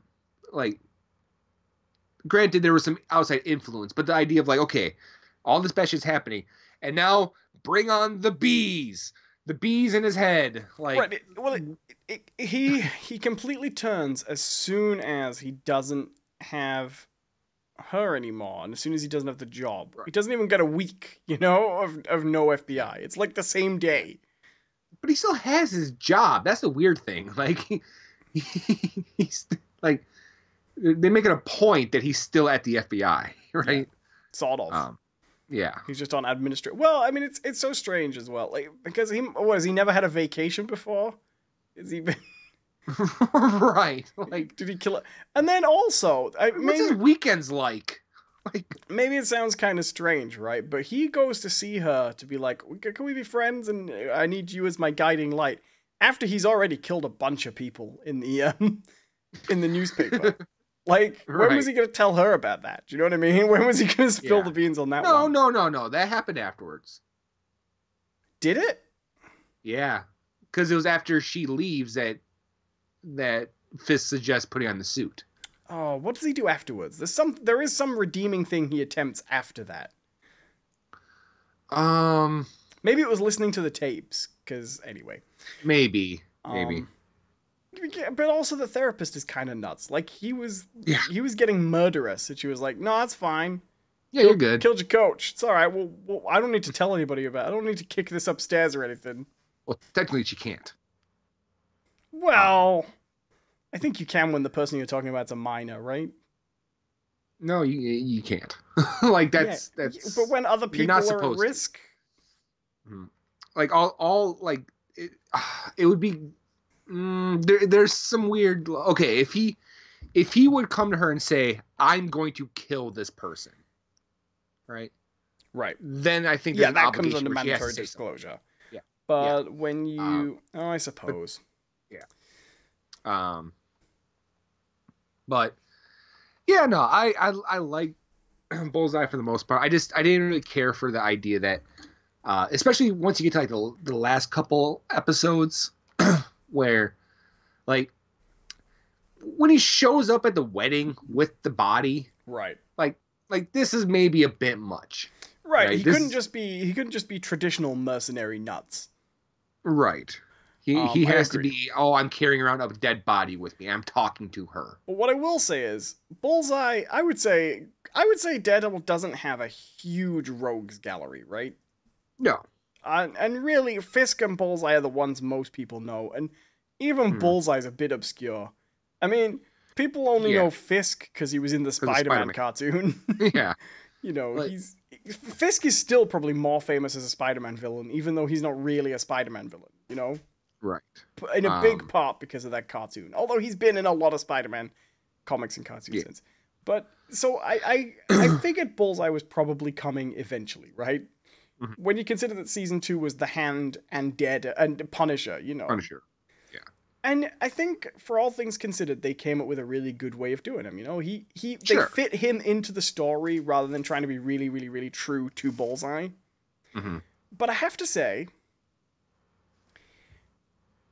Like, granted, there was some outside influence, but the idea of like, okay, all this bad shit's happening, and now bring on the bees the bees in his head. Like, Right. He completely turns as soon as he doesn't have her anymore, and as soon as he doesn't have the job. Right. He doesn't even get a week, of no FBI. It's like the same day. but he still has his job. That's the weird thing. Like, he's like, they make it a point that he's still at the FBI, right? Yeah, sort of. Yeah. He's just on administrative. Well, I mean, it's so strange as well. Like, because has he never had a vacation before? Is he been right? Like, did he kill it? And then also, what's his weekends like? Like, maybe it sounds kind of strange, right? But he goes to see her to be like, can we be friends? And I need you as my guiding light. After he's already killed a bunch of people in the newspaper. Like, when was he going to tell her about that? Do you know what I mean? When was he going to spill the beans on that one? No. That happened afterwards. Did it? Yeah. Because it was after she leaves that Fisk suggests putting on the suit. Oh, what does he do afterwards? There is some redeeming thing he attempts after that. Maybe it was listening to the tapes, because anyway. Maybe. But also the therapist is kind of nuts. Like, he was getting murderous, and she was like, "No, that's fine. Yeah, you're good. Killed your coach. It's all right. Well, I don't need to tell anybody about it. I don't need to kick this upstairs or anything." Well, technically, she can't. Well, I think you can when the person you're talking about is a minor, right? No, you can't. Like, that's. But when other people are at risk, like all like it would be. There's some weird. Okay, if he would come to her and say, "I'm going to kill this person," right? Then I think that comes under mandatory disclosure. Something. Yeah, but when you, I suppose, but yeah, no, I like Bullseye for the most part. I didn't really care for the idea that, especially once you get to like the last couple episodes. Where, like, when he shows up at the wedding with the body, right? Like this is maybe a bit much, right? He couldn't just be traditional mercenary nuts, right? He has to be. Oh, I'm carrying around a dead body with me. I'm talking to her. But what I will say is, Bullseye. I would say Daredevil doesn't have a huge rogues gallery, right? No. And really, Fisk and Bullseye are the ones most people know, and even Bullseye's a bit obscure. I mean, people only know Fisk because he was in the Spider-Man cartoon. Yeah. Fisk is still probably more famous as a Spider-Man villain, even though he's not really a Spider-Man villain, Right. In a big part because of that cartoon. Although he's been in a lot of Spider-Man comics and cartoons since. But, so I figured Bullseye was probably coming eventually, right? When you consider that season 2 was The Hand and Dead and Punisher, Punisher, yeah. And I think, for all things considered, they came up with a really good way of doing him. They fit him into the story rather than trying to be really, really, really true to Bullseye. But I have to say,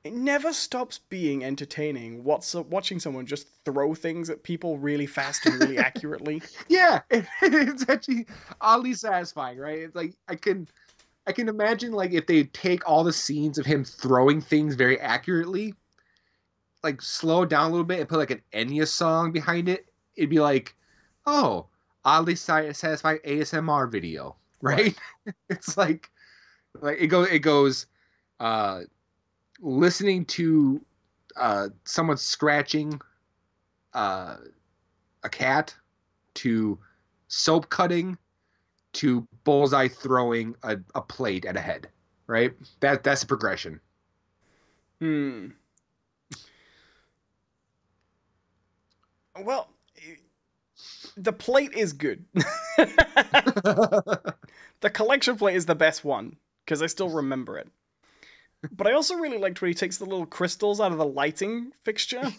it never stops being entertaining watching someone just throw things at people really fast and really accurately. Yeah, it's actually oddly satisfying, right? It's like I can imagine, like, if they take all the scenes of him throwing things very accurately, like slow it down a little bit and put like an Enya song behind it, it'd be like, oh, oddly satisfying ASMR video, right? It's like it goes listening to someone scratching a cat, to soap cutting, to Bullseye throwing a plate at a head, right? That's the progression. Well, the plate is good. The collection plate is the best one, because I still remember it. But I also really liked when he takes the little crystals out of the lighting fixture.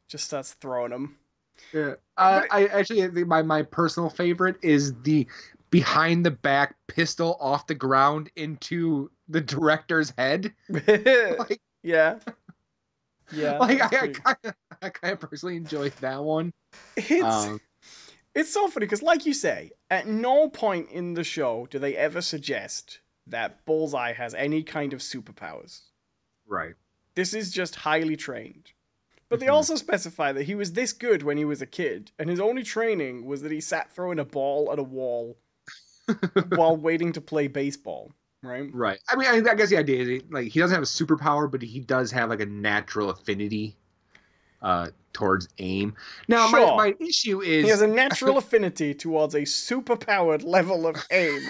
Just starts throwing them. Yeah. I actually think my personal favorite is the behind the back pistol off the ground into the director's head. Like, yeah. Yeah. Like, I kind of personally enjoyed that one. It's so funny because, like you say, at no point in the show do they ever suggest that Bullseye has any kind of superpowers. Right. This is just highly trained. But they Mhm. also specify that he was this good when he was a kid, and his only training was that he sat throwing a ball at a wall while waiting to play baseball, right? Right. I mean, I guess the idea is like he doesn't have a superpower, but he does have like a natural affinity towards aim. Now, Sure. my issue is He has a natural affinity towards a superpowered level of aim.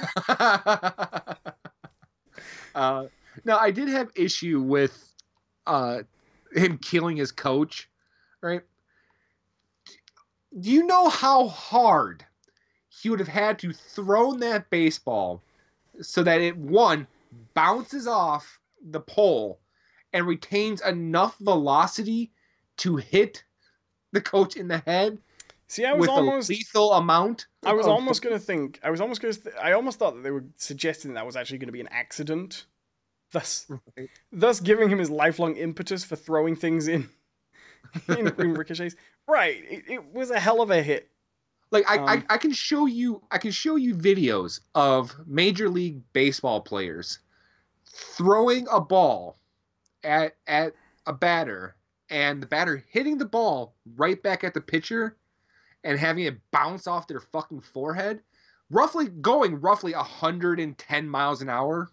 now I did have issue with him killing his coach, right? Do you know how hard he would have had to throw that baseball so that it, one, bounces off the pole and retains enough velocity to hit the coach in the head? See, I with a lethal amount. I was almost going to think. I almost thought that they were suggesting that was actually going to be an accident, thus giving him his lifelong impetus for throwing things in ricochets. Right, it was a hell of a hit. Like I can show you videos of Major League Baseball players throwing a ball at a batter and the batter hitting the ball right back at the pitcher and having it bounce off their fucking forehead, going roughly 110 miles an hour,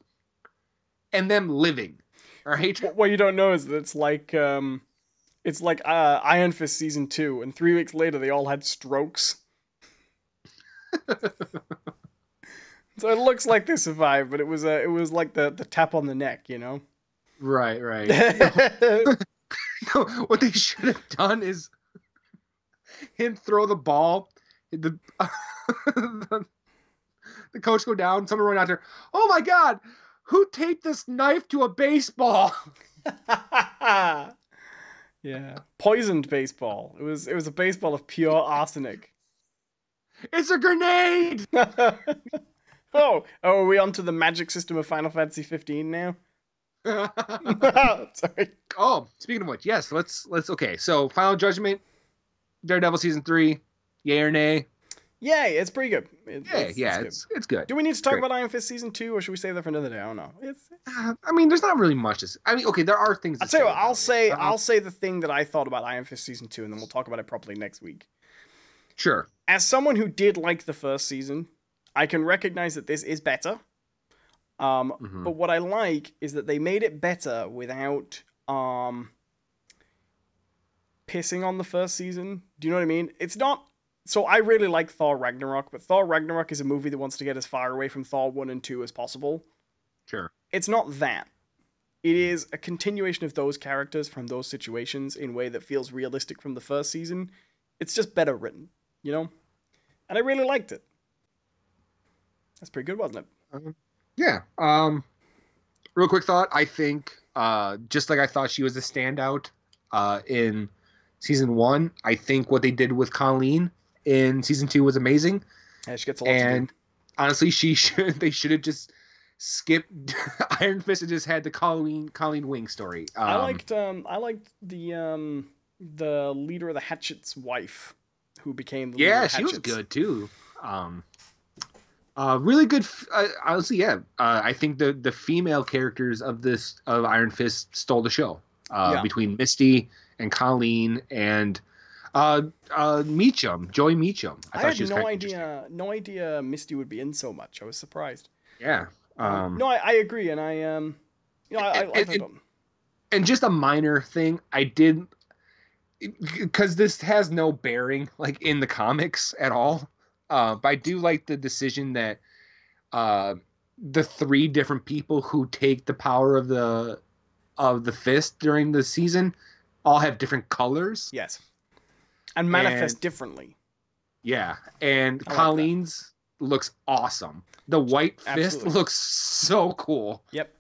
and them living. All right. What you don't know is that it's like Iron Fist season 2, and 3 weeks later they all had strokes. So it looks like they survived, but it was like the tap on the neck, you know? Right. No, what they should have done is him throw the ball, the coach go down, someone run out there. Oh my God, who taped this knife to a baseball? Yeah, poisoned baseball. It was a baseball of pure arsenic. It's a grenade. Oh, are we onto the magic system of Final Fantasy 15 now? Sorry. Oh, speaking of which, yes, let's okay. So, Final Judgment, Daredevil season 3, yay or nay? Yay, it's pretty good. It's good. Do we need to talk about Iron Fist season 2, or should we save that for another day? I don't know. I mean, there's not really much. Okay, there are things. I'll tell you what. I'll say the thing that I thought about Iron Fist season 2, and then we'll talk about it properly next week. Sure. As someone who did like the first season, I can recognize that this is better. But what I like is that they made it better without pissing on the first season. Do you know what I mean? It's not. So I really like Thor Ragnarok, but Thor Ragnarok is a movie that wants to get as far away from Thor 1 and 2 as possible. Sure. It's not that. It is a continuation of those characters from those situations in a way that feels realistic from the first season. It's just better written, you know? And I really liked it. That's pretty good, wasn't it? Yeah. Real quick thought. I think, just like I thought she was a standout in season 1, I think what they did with Colleen in season 2 was amazing. Yeah, she gets a lot to do. Honestly, they should have just skipped Iron Fist and just had the Colleen Wing story. I liked the leader of the Hatchet's wife, who became the leader of the Hatchets. She was good too. Really good. Honestly, yeah. I think the female characters of Iron Fist stole the show. Between Misty and Colleen and Meacham, Joy Meacham. I had no idea Misty would be in so much. I was surprised. Yeah. No, I agree, and I and just a minor thing, I did, because this has no bearing like in the comics at all. But I do like the decision that the 3 different people who take the power of the fist during the season all have different colors. Yes. And manifest differently. Yeah. And Colleen's looks awesome. The white fist looks so cool. Yep.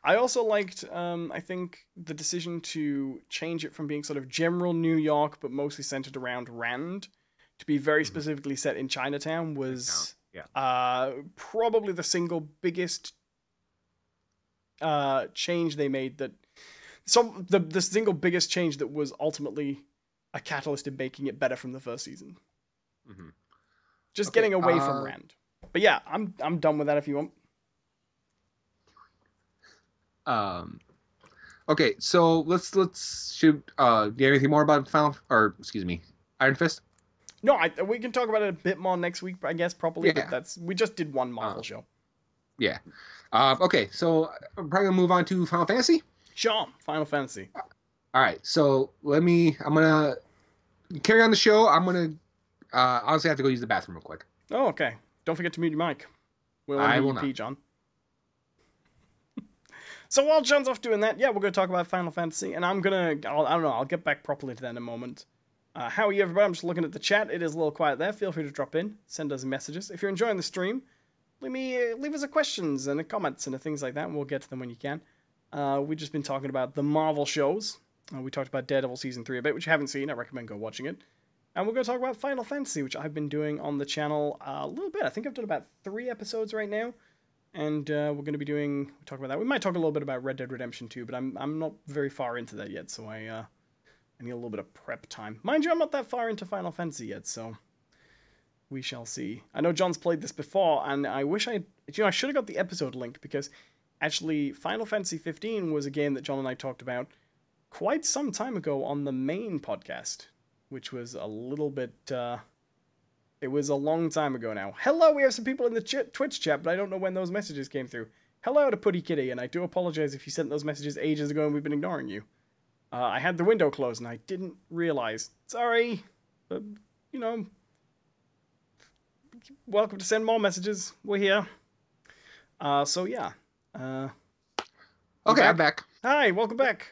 I also liked, I think, the decision to change it from being sort of general New York, but mostly centered around Rand, to be very specifically set in Chinatown was probably the single biggest change they made the single biggest change that was ultimately a catalyst in making it better from the first season. Just getting away from Rand. But yeah, I'm done with that if you want. Um, okay, so let's shoot. Do you have anything more about Iron Fist? No, we can talk about it a bit more next week, I guess, properly. Yeah. But we just did one Marvel show. Yeah. Okay, so I'm probably gonna move on to Final Fantasy. Sure, Final Fantasy. All right, so I'm gonna carry on the show. I'm gonna honestly have to go use the bathroom real quick. Oh, okay. Don't forget to mute your mic. I will not. Pee, John. So while John's off doing that, yeah, we're going to talk about Final Fantasy, and I don't know, I'll get back properly to that in a moment. How are you, everybody? I'm just looking at the chat. It is a little quiet there. Feel free to drop in, send us messages. If you're enjoying the stream, leave us a questions and a comments and things like that, and we'll get to them when you can. We've just been talking about the Marvel shows. We talked about Daredevil Season 3 a bit, which you haven't seen. I recommend go watching it. And we're going to talk about Final Fantasy, which I've been doing on the channel a little bit. I think I've done about 3 episodes right now. And we're going to be talk about that. We might talk a little bit about Red Dead Redemption 2, but I'm not very far into that yet, so I need a little bit of prep time. Mind you, I'm not that far into Final Fantasy yet, so we shall see. I know John's played this before, and I wish I should have got the episode link, because actually Final Fantasy 15 was a game that John and I talked about quite some time ago on the main podcast, which was a little bit... It was a long time ago now. Hello, we have some people in the Twitch chat, but I don't know when those messages came through. Hello to Putty Kitty, and I do apologize if you sent those messages ages ago and we've been ignoring you. I had the window closed and I didn't realize. Sorry. But, welcome to send more messages. We're here. So yeah. Okay, I'm back. Hi, welcome back.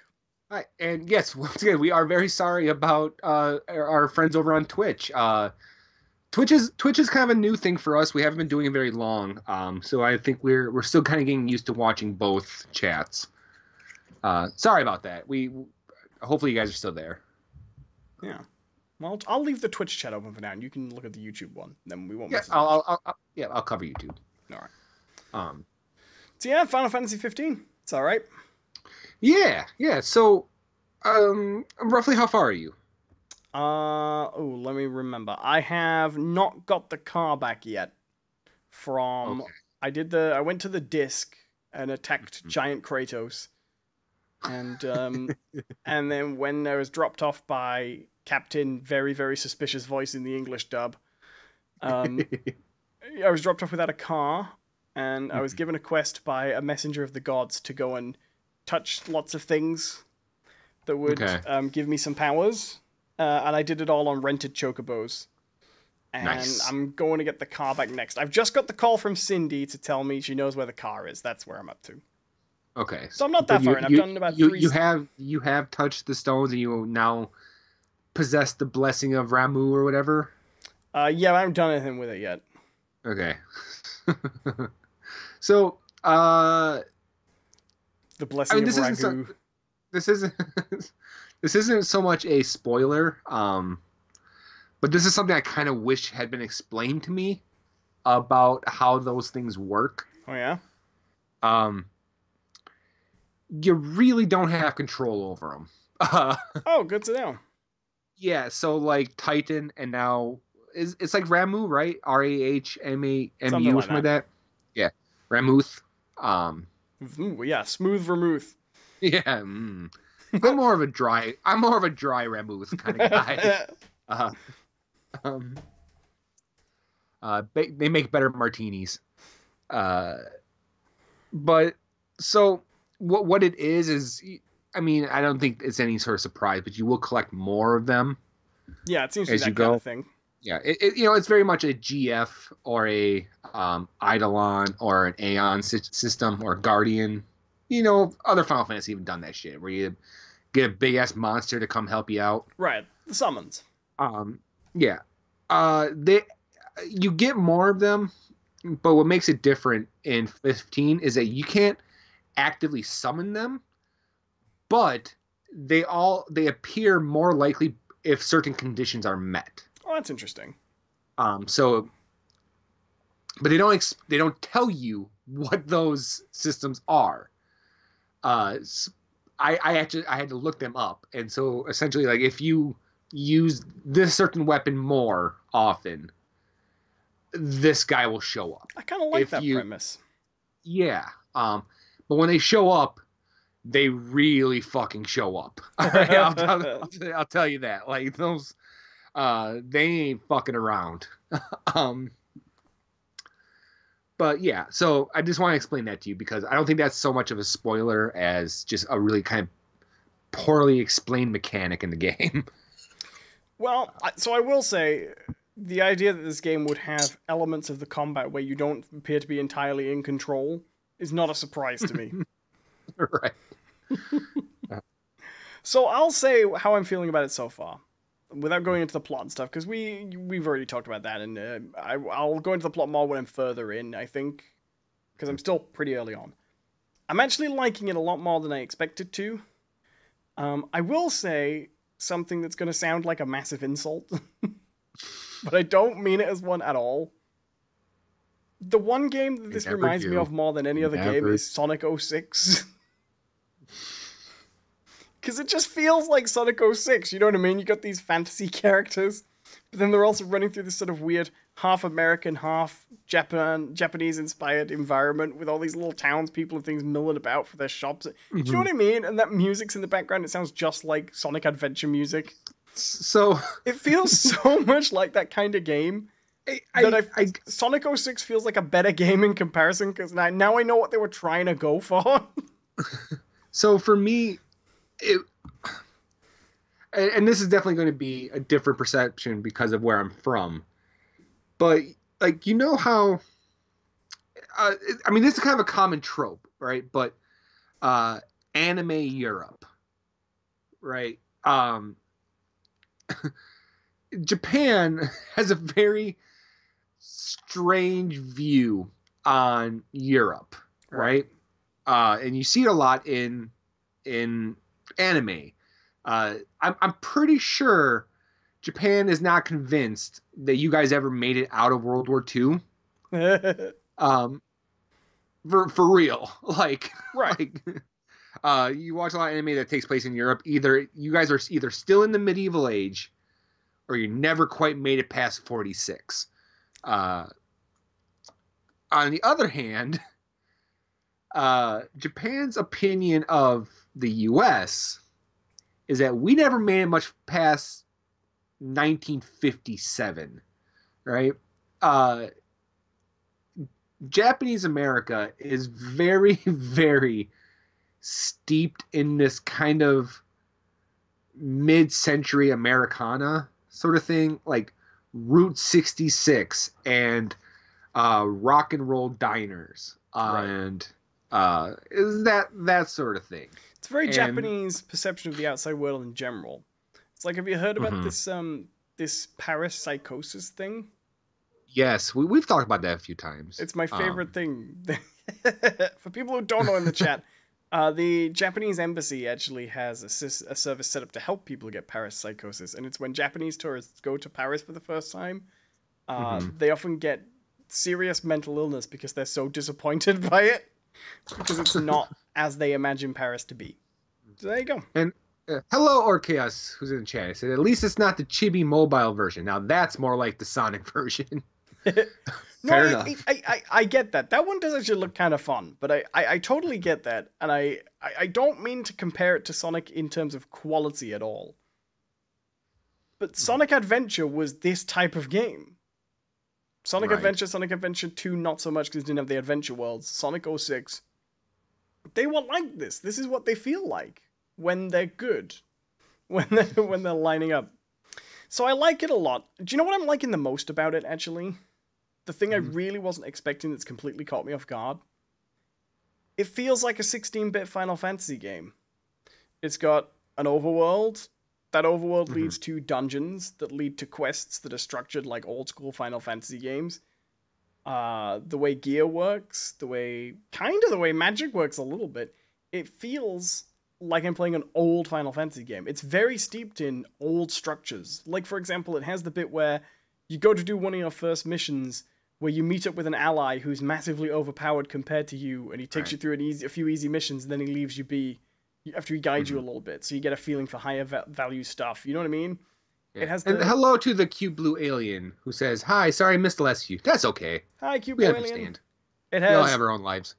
Hi, and yes, once again, we are very sorry about our friends over on Twitch. Twitch is kind of a new thing for us. We haven't been doing it very long, so I think we're still kind of getting used to watching both chats. Sorry about that. Hopefully you guys are still there. Yeah. Well, I'll leave the Twitch chat open for now, and you can look at the YouTube one. Then we won't. Yeah, I'll cover YouTube. All right. So yeah, Final Fantasy 15. It's all right. Yeah. So, roughly how far are you? Let me remember. I have not got the car back yet. Okay. I went to the disc and attacked Giant Kratos. And and then when I was dropped off by Captain Very, Very Suspicious Voice in the English dub, I was dropped off without a car, and I was given a quest by a messenger of the gods to go and touch lots of things that would give me some powers. And I did it all on rented chocobos. And nice. I'm going to get the car back next. I've just got the call from Cindy to tell me she knows where the car is. That's where I'm up to. Okay. So I'm not that far in. I've done about 3... You have touched the stones and you now possess the blessing of Ramu or whatever? Yeah, I haven't done anything with it yet. Okay. So, the blessing of Ragu. This isn't so much a spoiler, but this is something I kind of wish had been explained to me about how those things work. Oh, yeah? You really don't have control over them. Oh, good to know. Yeah, so like Titan and now... It's like Ramu, right? Rahmamu, something like that. Yeah, Ramuth. Yeah, smooth vermouth. Yeah, I'm more of a dry Ramuth kind of guy. They make better martinis. But so what it is I mean, I don't think it's any sort of surprise, but you will collect more of them. Yeah, it seems to be that kind of thing. Yeah, it's very much a GF or a Eidolon or an Aeon system or Guardian. Other Final Fantasy have done that shit where you get a big ass monster to come help you out. Right, the summons. Yeah. You get more of them, but what makes it different in 15 is that you can't actively summon them, but they appear more likely if certain conditions are met. Oh, that's interesting. So, but they don't tell you what those systems are. I had to look them up, and so essentially, like, if you use this certain weapon more often, this guy will show up. I kind of like that premise. Yeah. But when they show up, they really fucking show up. All right, I'll tell you that. Like those, they ain't fucking around. But yeah, so I just want to explain that to you because I don't think that's so much of a spoiler as just a really kind of poorly explained mechanic in the game. Well, so I will say, the idea that this game would have elements of the combat where you don't appear to be entirely in control is not a surprise to me. Right. So I'll say how I'm feeling about it so far, without going into the plot and stuff, because we've already talked about that, and I'll go into the plot more when I'm further in, I think, because I'm still pretty early on. I'm actually liking it a lot more than I expected to. I will say something that's going to sound like a massive insult, but I don't mean it as one at all. The one game that this reminds me of more than any other game is Sonic 06. Because it just feels like Sonic 06, you know what I mean? You got these fantasy characters, but then they're also running through this sort of weird half American, half Japanese-inspired environment with all these little townspeople and things milling about for their shops. Do you know what I mean? And that music's in the background, it sounds just like Sonic Adventure music. So it feels so much like that kind of game. Sonic 06 feels like a better game in comparison, because now I know what they were trying to go for. So for me, and this is definitely going to be a different perception because of where I'm from, but like, you know how, I mean, this is kind of a common trope, right? But anime Europe, right? Japan has a very strange view on Europe, right? And you see it a lot in anime. I'm pretty sure Japan is not convinced that you guys ever made it out of World War II. For real, like, right. Like, you watch a lot of anime that takes place in Europe. Either you guys are either still in the medieval age, or you never quite made it past 46. On the other hand, Japan's opinion of the U.S. is that we never made it much past 1957, right? Japanese America is very, very steeped in this kind of mid-century Americana sort of thing, like Route 66 and rock and roll diners, and is that sort of thing. It's a very Japanese perception of the outside world in general. It's like, have you heard about this Paris psychosis thing? Yes, we've talked about that a few times. It's my favorite thing. For people who don't know in the chat, the Japanese embassy actually has a service set up to help people get Paris psychosis, and it's when Japanese tourists go to Paris for the first time, they often get serious mental illness because they're so disappointed by it, because it's not as they imagine Paris to be. So there you go. And hello, Orchaos, who's in the chat. I said, at least it's not the Chibi mobile version. Now that's more like the Sonic version. Fair enough. I get that. That one does actually look kind of fun, but I totally get that, and I don't mean to compare it to Sonic in terms of quality at all. But Sonic Adventure was this type of game. Sonic Adventure, Sonic Adventure 2, not so much because it didn't have the adventure worlds. Sonic 06, they were like this. This is what they feel like when they're good, when they're lining up. So I like it a lot. Do you know what I'm liking the most about it, actually? The thing I really wasn't expecting that's completely caught me off guard. It feels like a 16-bit Final Fantasy game. It's got an overworld. That overworld leads to dungeons that lead to quests that are structured like old-school Final Fantasy games. The way gear works, the way magic works a little bit, it feels like I'm playing an old Final Fantasy game. It's very steeped in old structures. Like, for example, it has the bit where you go to do one of your first missions where you meet up with an ally who's massively overpowered compared to you, and he takes you through a few easy missions, and then he leaves you be after he guides you a little bit, so you get a feeling for higher value stuff. You know what I mean? Yeah. It has and hello to the cute blue alien who says, "Hi, sorry I missed the last few." That's okay. Hi, cute blue alien. We understand. We all have our own lives.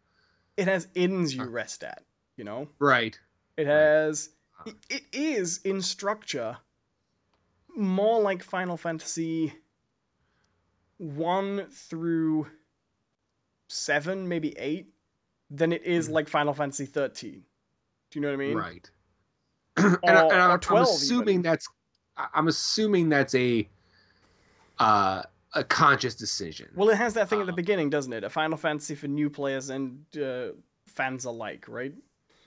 It has inns you rest at. you know? Right. It has... It is, in structure, more like Final Fantasy 1 through 7, maybe 8, than it is like Final Fantasy 13. Do you know what I mean? Right. and I'm 12 assuming even. that's a conscious decision. Well, it has that thing at the beginning, doesn't it? A Final Fantasy for new players and fans alike, right?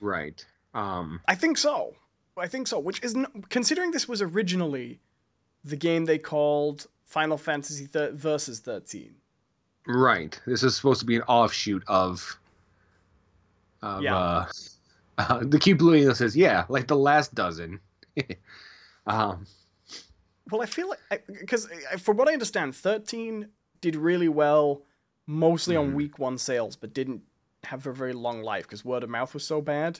Right. I think so. Which is considering this was originally the game they called Final Fantasy Versus 13. Right. This is supposed to be an offshoot of the Cube Blue says, yeah, like the last dozen. Well, I feel like, because from what I understand, 13 did really well, mostly on week 1 sales, but didn't have a very long life because word of mouth was so bad.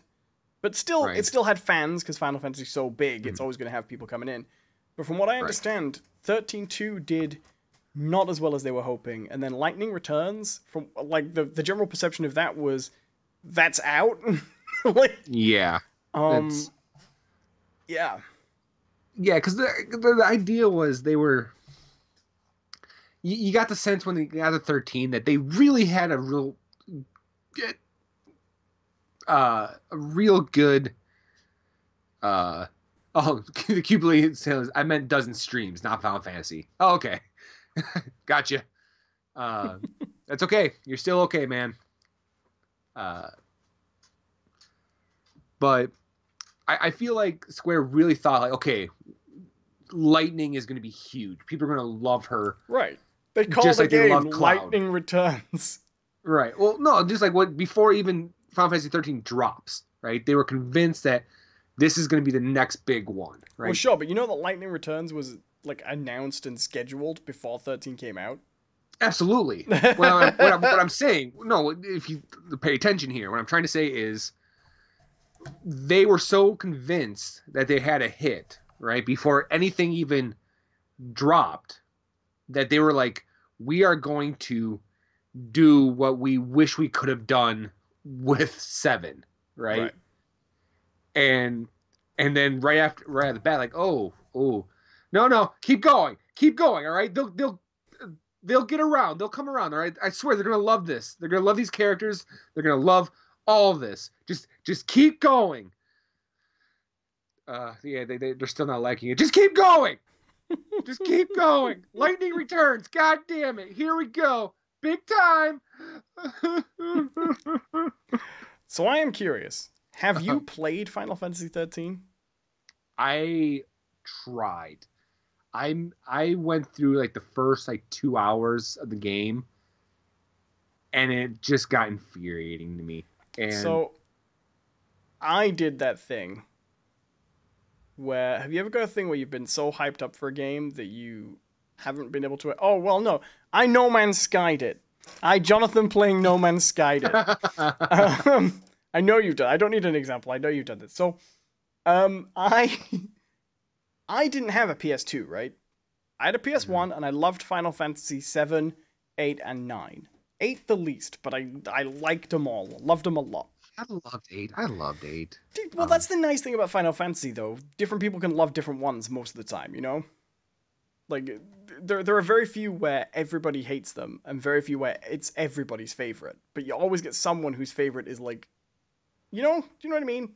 But still, it still had fans because Final Fantasy is so big, it's always going to have people coming in. But from what I understand, 13.2 did not as well as they were hoping, and then Lightning Returns, from like the general perception of that was, that's out. like, yeah. Yeah. Yeah, because the idea was they were... You got the sense when they got to 13 that they really had a real good... the Cube says, I meant dozen streams, not Final Fantasy. Oh, okay. Gotcha. That's okay. You're still okay, man. But I feel like Square really thought, like, okay, Lightning is going to be huge. People are going to love her. Right. They call the game Lightning Returns. Right. Well, no, just like before even Final Fantasy 13 drops, right? They were convinced that this is going to be the next big one, right? Well, sure, but you know that Lightning Returns was like announced and scheduled before 13 came out? Absolutely. Well, what I'm saying, no, if you pay attention here, what I'm trying to say is they were so convinced that they had a hit, right, before anything even dropped, that they were like, we are going to do what we wish we could have done with 7, right? And then right at the bat, like, oh, no, keep going, all right? They'll get around, they'll come around, all right? I swear they're gonna love this. They're gonna love these characters. They're gonna love all of this. Just keep going. Yeah, they're still not liking it. Just keep going. Just keep going. Lightning Returns. God damn it. Here we go. Big time. So I am curious. Have you played Final Fantasy 13? I tried. I went through like the first 2 hours of the game, and it just got infuriating to me. And so I did that thing where, have you ever got a thing where you've been so hyped up for a game that you haven't been able to... Oh, well, no. I No Man's Skied it. Jonathan playing No Man's Skied it. I know you've done... I don't need an example. I know you've done this. So, I didn't have a PS2, right? I had a PS1, and I loved Final Fantasy 7, 8, and 9. 8 the least, but I liked them all. Loved them a lot. I loved 8. Dude, well, that's the nice thing about Final Fantasy, though. Different people can love different ones most of the time, you know? Like, there are very few where everybody hates them, and very few where it's everybody's favorite. But you always get someone whose favorite is, like... You know? Do you know what I mean?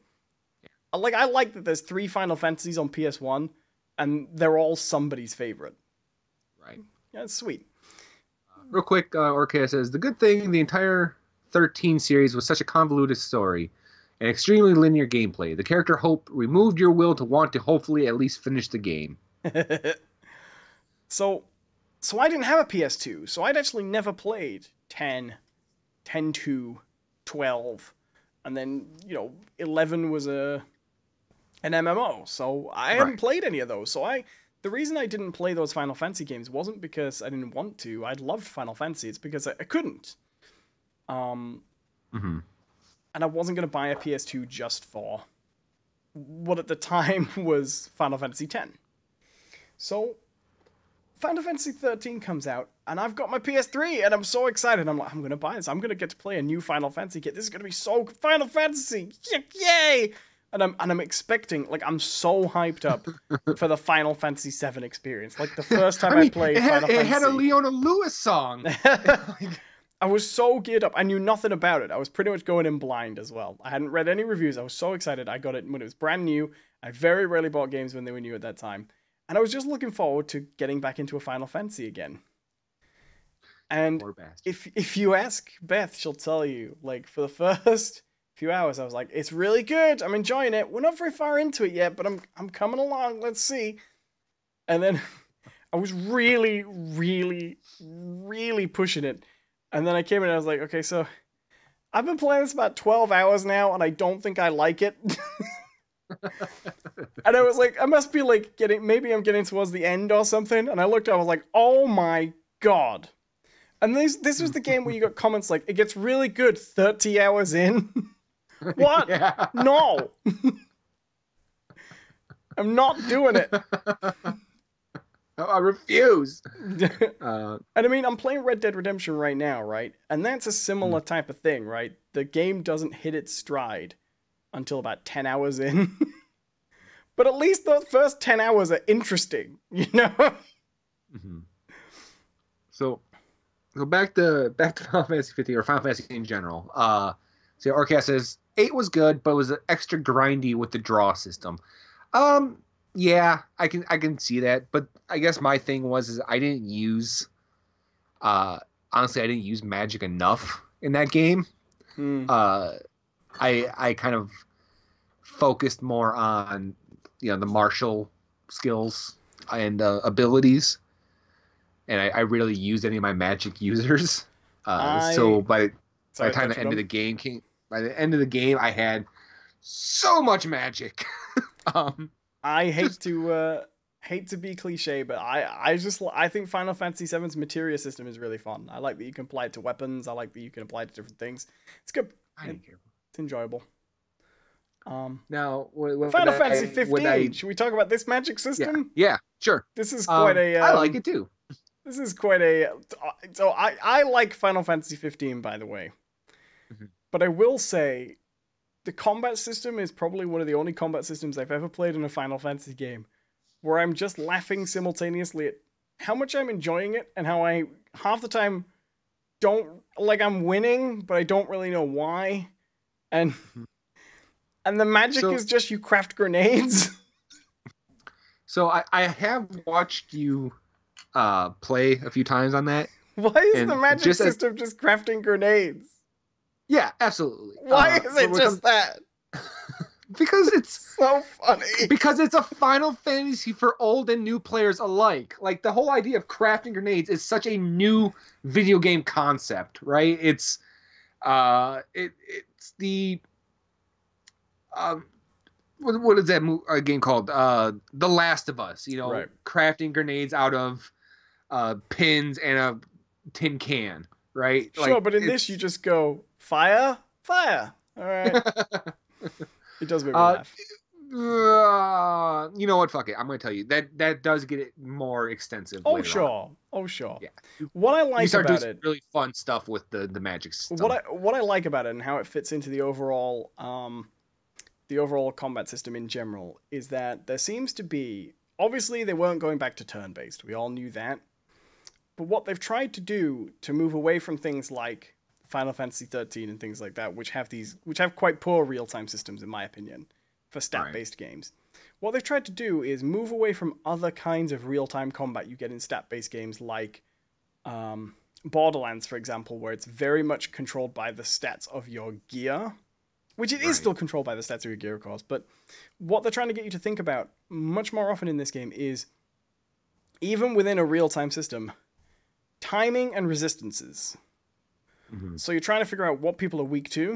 Yeah. Like, I like that there's 3 Final Fantasies on PS1, and they're all somebody's favorite. Right. Yeah, it's sweet. Real quick, Orkea says, the good thing the entire 13 series was such a convoluted story and extremely linear gameplay. The character Hope removed your will to want to hopefully at least finish the game. So I didn't have a PS2, so I'd actually never played 10, 10-2, 12, and then, 11 was an MMO, so I hadn't played any of those. So the reason I didn't play those Final Fantasy games wasn't because I didn't want to. I loved Final Fantasy. It's because I couldn't. And I wasn't going to buy a PS2 just for what at the time was Final Fantasy X. So Final Fantasy 13 comes out, and I've got my PS3, and I'm so excited. I'm like, I'm gonna buy this. I'm gonna get to play a new Final Fantasy kit. This is gonna be so Final Fantasy, yay! And I'm expecting, like, I'm so hyped up for the Final Fantasy 7 experience. Like the first time I played Final Fantasy, it had a Leona Lewis song. I was so geared up. I knew nothing about it. I was pretty much going in blind as well. I hadn't read any reviews. I was so excited. I got it when it was brand new. I very rarely bought games when they were new at that time. And I was just looking forward to getting back into a Final Fantasy again. And if you ask Beth, she'll tell you, like, for the first few hours, I was like, it's really good. I'm enjoying it. We're not very far into it yet, but I'm coming along. Let's see. And then I was really, really, really pushing it. And then I came in and I was like, okay, so I've been playing this about 12 hours now, and I don't think I like it. And I was like, I must be like maybe I'm getting towards the end or something. And I looked up, I was like, oh my God. And this was the game where you got comments like, it gets really good 30 hours in. What? Yeah. No. I'm not doing it. I refuse. And I mean, I'm playing Red Dead Redemption right now, right? And that's a similar type of thing, right? The game doesn't hit its stride until about 10 hours in. But at least the first 10 hours are interesting, you know? Mm-hmm. So back to Final Fantasy 15 or Final Fantasy in general. So Orcast says 8 was good, but it was extra grindy with the draw system. Yeah, I can see that, but I guess my thing was I didn't use honestly I didn't use magic enough in that game. I kind of focused more on the martial skills and abilities, and I rarely used any of my magic users. So by the time the end of the game came, by the end of the game I had so much magic. I hate to be cliche, but I think Final Fantasy VII's materia system is really fun. I like that you can apply it to weapons. I like that you can apply it to different things. It's good. It's enjoyable. Now, Final Fantasy 15. Should we talk about this magic system? Yeah, sure. This is quite a. I like it too. This is quite a. So I like Final Fantasy 15, by the way, but I will say, the combat system is probably one of the only combat systems I've ever played in a Final Fantasy game where I'm just laughing simultaneously at how much I'm enjoying it and how I half the time I'm winning, but I don't really know why. And the magic is just you craft grenades. So I have watched you play a few times on that. Why is the magic system just crafting grenades? Yeah, absolutely. Why is it just that? Because it's so funny. Because it's a Final Fantasy for old and new players alike. Like, the whole idea of crafting grenades is such a new video game concept, right? It's the what is that game called? The Last of Us. Right. Crafting grenades out of pins and a tin can, right? Sure, but in this you just go fire. All right. It does make me laugh. You know what? Fuck it. I'm going to tell you that does get it more extensive. Oh sure. Yeah. What I like about it, really fun stuff with the magic system. What I like about it and how it fits into the overall combat system in general is that there seems to be, obviously they weren't going back to turn-based. We all knew that. But what they've tried to do to move away from things like Final Fantasy 13 and things like that, which have quite poor real-time systems in my opinion for stat-based games. What they've tried to do is move away from other kinds of real-time combat you get in stat-based games like Borderlands, for example, where it's very much controlled by the stats of your gear, which it is still controlled by the stats of your gear, of course, but what they're trying to get you to think about much more often in this game is, even within a real-time system, timing and resistances. So you're trying to figure out what people are weak to,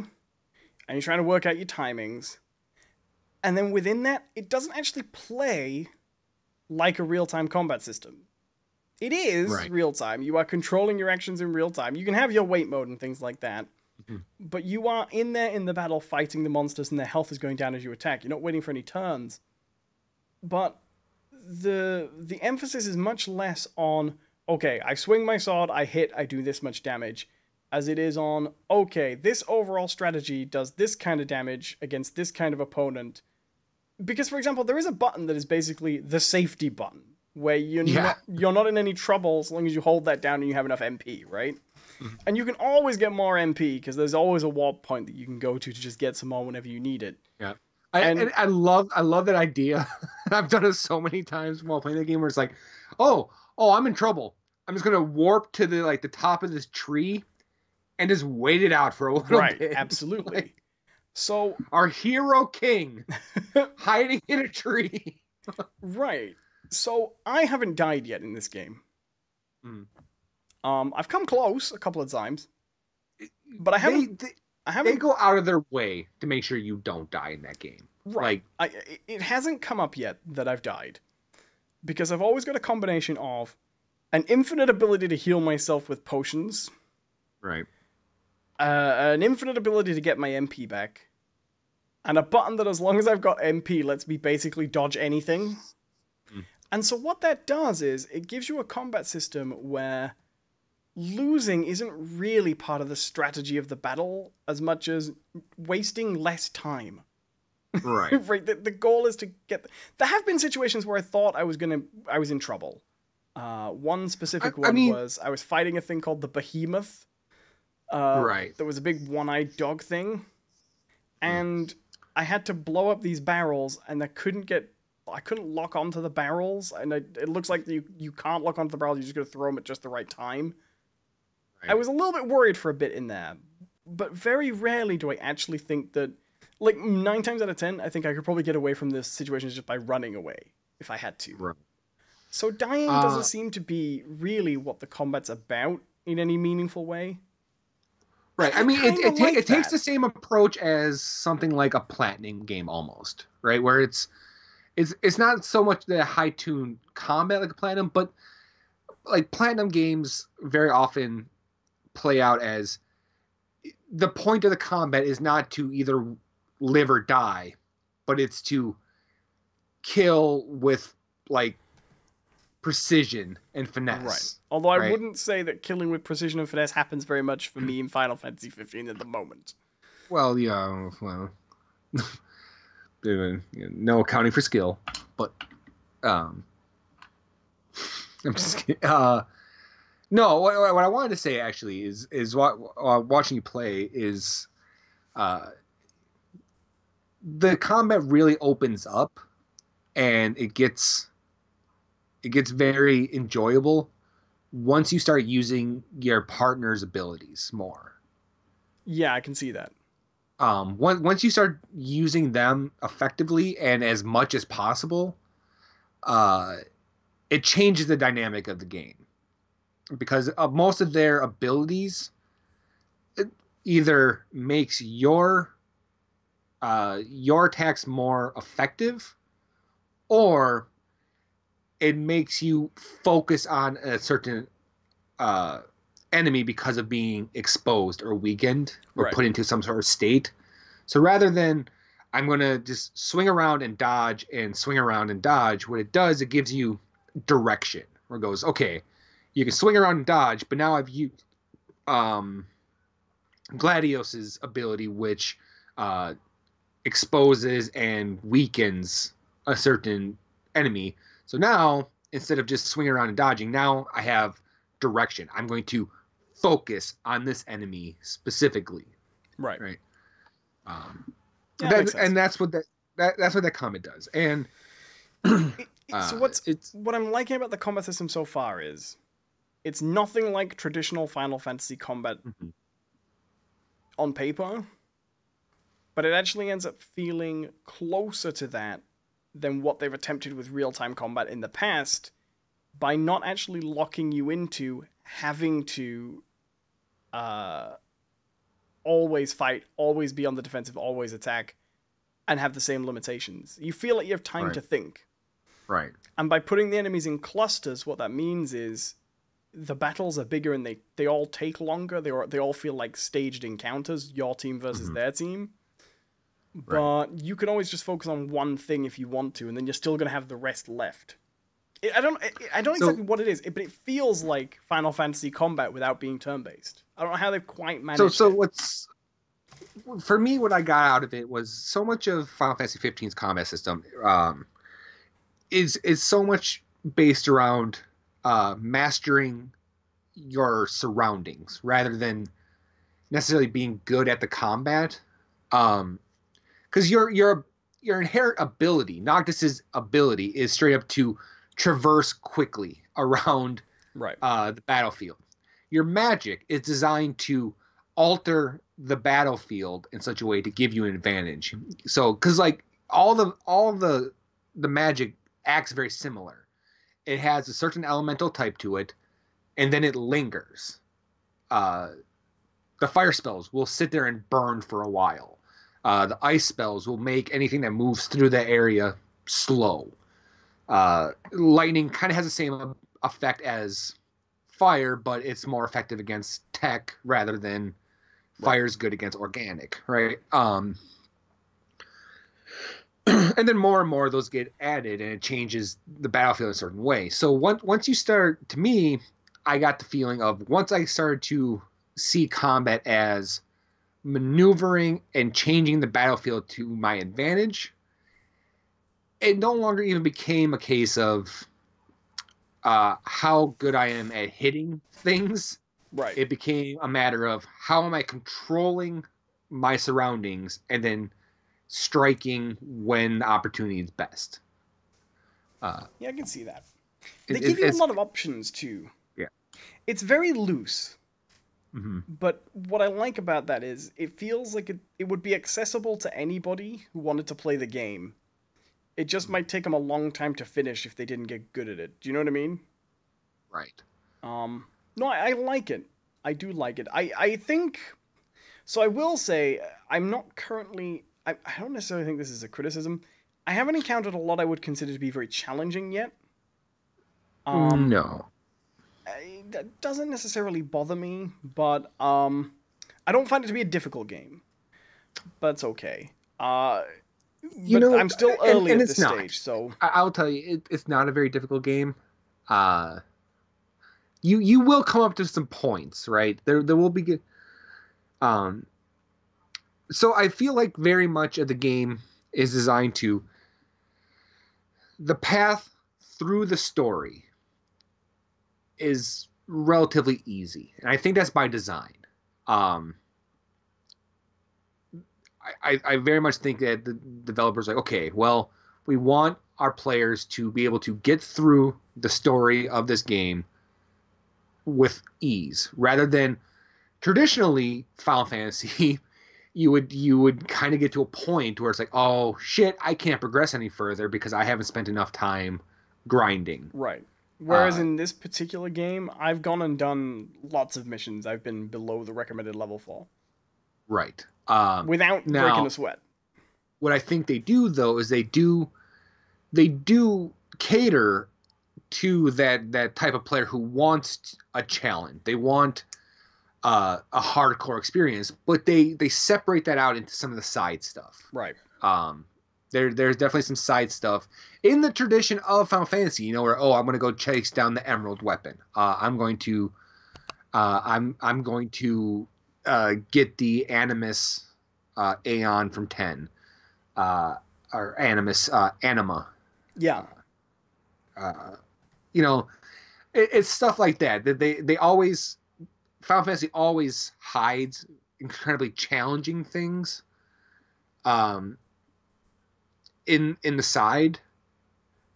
and you're trying to work out your timings, and then within that, it doesn't actually play like a real-time combat system. It is real-time. You are controlling your actions in real time. You can have your wait mode and things like that, but you are in there in the battle fighting the monsters, and their health is going down as you attack. You're not waiting for any turns. But the emphasis is much less on, okay, I swing my sword, I hit, I do this much damage, as it is on, okay, this overall strategy does this kind of damage against this kind of opponent. Because, for example, there is a button that is basically the safety button, where you're not in any trouble as long as you hold that down and you have enough MP, right? And you can always get more MP, because there's always a warp point that you can go to just get some more whenever you need it. Yeah. I love that idea. I've done it so many times while playing the game where it's like, oh, I'm in trouble. I'm just gonna warp to the top of this tree and just wait it out for a little bit. Right, absolutely. So our hero king hiding in a tree. Right. So I haven't died yet in this game. I've come close a couple of times, but I haven't. They go out of their way to make sure you don't die in that game. Right. It hasn't come up yet that I've died, because I've always got a combination of an infinite ability to heal myself with potions. Right. An infinite ability to get my MP back, and a button that, as long as I've got MP, lets me basically dodge anything. And so what that does is it gives you a combat system where losing isn't really part of the strategy of the battle as much as wasting less time. Right. Right. The goal is to get. There have been situations where I thought I was in trouble. One specific one was I was fighting a thing called the Behemoth. Right. There was a big one-eyed dog thing, and I had to blow up these barrels, and I couldn't lock onto the barrels, and it looks like you can't lock onto the barrels. You just got to throw them at just the right time. Right. I was a little bit worried for a bit in there, but very rarely do I actually think that. 9 times out of 10, I think I could probably get away from this situation just by running away if I had to. Right. So dying doesn't seem to be really what the combat's about in any meaningful way. Right. I mean, it takes the same approach as something like a Platinum game almost, right? Where it's not so much the high-tuned combat like a Platinum, but like Platinum games very often play out as the point of the combat is not to either live or die, but it's to kill with precision and finesse. Right. Although I wouldn't say that killing with precision and finesse happens very much for me in Final Fantasy 15 at the moment. Well, yeah, no accounting for skill, but I'm just kidding. No, what I wanted to say actually is watching you play is the combat really opens up, and it gets very enjoyable once you start using your partner's abilities more. Yeah, I can see that. Once you start using them effectively and as much as possible, it changes the dynamic of the game. Because most of their abilities, it either makes your attacks more effective, or it makes you focus on a certain enemy because of being exposed or weakened or put into some sort of state. So rather than I'm going to just swing around and dodge and swing around and dodge, what it does, it gives you direction. Where it goes, okay, you can swing around and dodge, but now I've used Gladios's ability, which exposes and weakens a certain enemy. So now, instead of just swinging around and dodging, now I have direction. I'm going to focus on this enemy specifically. Right. Right. That's what that combat does. And so what I'm liking about the combat system so far is it's nothing like traditional Final Fantasy combat on paper, but it actually ends up feeling closer to that than what they've attempted with real-time combat in the past, by not actually locking you into having to always fight, always be on the defensive, always attack, and have the same limitations. You feel like you have time to think. Right. And by putting the enemies in clusters, what that means is the battles are bigger and they all take longer. They all feel like staged encounters, your team versus their team. But you can always just focus on one thing if you want to, and then you're still going to have the rest left. I don't So exactly what it is, but it feels like Final Fantasy combat without being turn-based. I don't know how they've quite managed so it. what's for me, what I got out of it was so much of Final Fantasy 15's combat system is so much based around mastering your surroundings rather than necessarily being good at the combat. Because your inherent ability, Noctis's ability, is straight up to traverse quickly around Right. the battlefield. Your magic is designed to alter the battlefield in such a way to give you an advantage. So, because like all the magic acts very similar. It has a certain elemental type to it, and then it lingers. Uh, the fire spells will sit there and burn for a while. The ice spells will make anything that moves through the area slow. Lightning kind of has the same effect as fire, but it's more effective against tech rather than fire's good against organic, right? And then more and more of those get added, and it changes the battlefield in a certain way. So once you start, to me, I got the feeling of once I started to see combat as maneuvering and changing the battlefield to my advantage, it no longer even became a case of how good I am at hitting things. Right. It became a matter of how am I controlling my surroundings and then striking when the opportunity is best. Yeah, I can see that. They It, give it, you a it's lot of options too. yeah. It's very loose, Mm-hmm. but what I like about that is it feels like it would be accessible to anybody who wanted to play the game. It just might take them a long time to finish if they didn't get good at it. Do you know what I mean? Right. No, I like it. I do like it. I think so. I will say I'm not currently. I don't necessarily think this is a criticism. I haven't encountered a lot I would consider to be very challenging yet. No. That doesn't necessarily bother me, but I don't find it to be a difficult game. But it's okay. You But know, I'm still early and at it's this not. stage, so I'll tell you, it's not a very difficult game. Uh, you will come up to some points, right? There will be good. Um, so I feel like very much of the game is designed to the path through the story is relatively easy, and I think that's by design. Um, I very much think that the developers are like, okay, well, we want our players to be able to get through the story of this game with ease, rather than traditionally Final Fantasy. You would kind of get to a point where it's like, oh shit, I can't progress any further because I haven't spent enough time grinding. right. Whereas Uh, in this particular game, I've gone and done lots of missions I've been below the recommended level for right. without breaking a Now, sweat. what I think they do though is they do cater to that type of player who wants a challenge. They want a hardcore experience, but they separate that out into some of the side stuff. Right. Um, there's definitely some side stuff in the tradition of Final Fantasy. You know, where I'm going to go chase down the Emerald weapon. I'm going to get the Animus Aeon from 10, or Animus Anima. Yeah. Uh, you know, it's stuff like that. That they always Final Fantasy always hides incredibly challenging things in the side,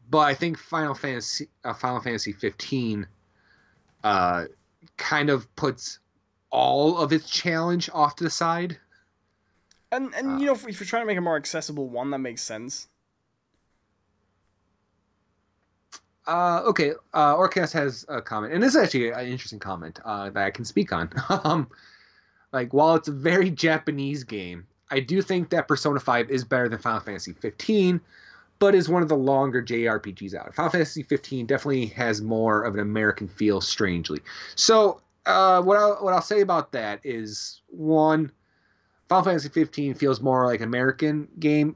but I think Final Fantasy 15 kind of puts all of its challenge off to the side. And you know, if you're trying to make a more accessible one, that makes sense. Okay, Orcast has a comment, and this is actually an interesting comment that I can speak on. Like, while it's a very Japanese game, I do think that Persona 5 is better than Final Fantasy 15, but is one of the longer JRPGs out. Final Fantasy 15 definitely has more of an American feel, strangely. So, what I'll say about that is, one, Final Fantasy 15 feels more like an American game.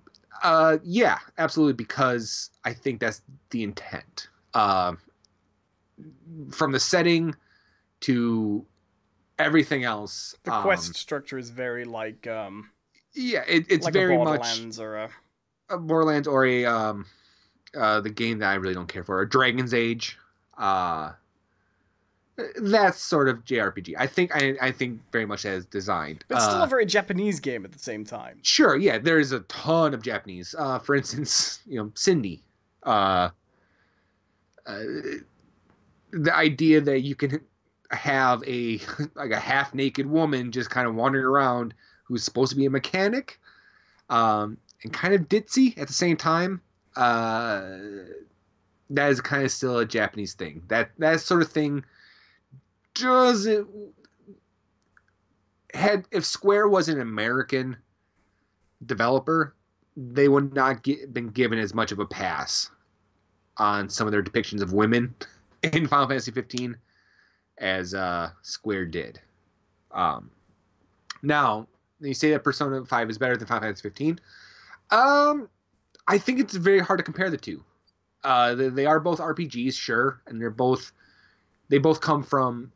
Yeah, absolutely, because I think that's the intent. Uh, from the setting to everything else. The quest structure is very like it's like very a much Borderlands or a Borderlands or a the game that I really don't care for, a Dragon's Age. That's sort of JRPG. I think very much as designed. But it's still a very Japanese game at the same time. Sure, yeah, there's a ton of Japanese. For instance, Cindy. The idea that you can have a half-naked woman just kind of wandering around who's supposed to be a mechanic, and kind of ditzy at the same time. That is kind of still a Japanese thing. That sort of thing doesn't if Square was an American developer, they would not been given as much of a pass on some of their depictions of women in Final Fantasy 15 as Square did. Now, you say that Persona 5 is better than Final Fantasy 15. I think it's very hard to compare the two. They are both RPGs, sure, and they both come from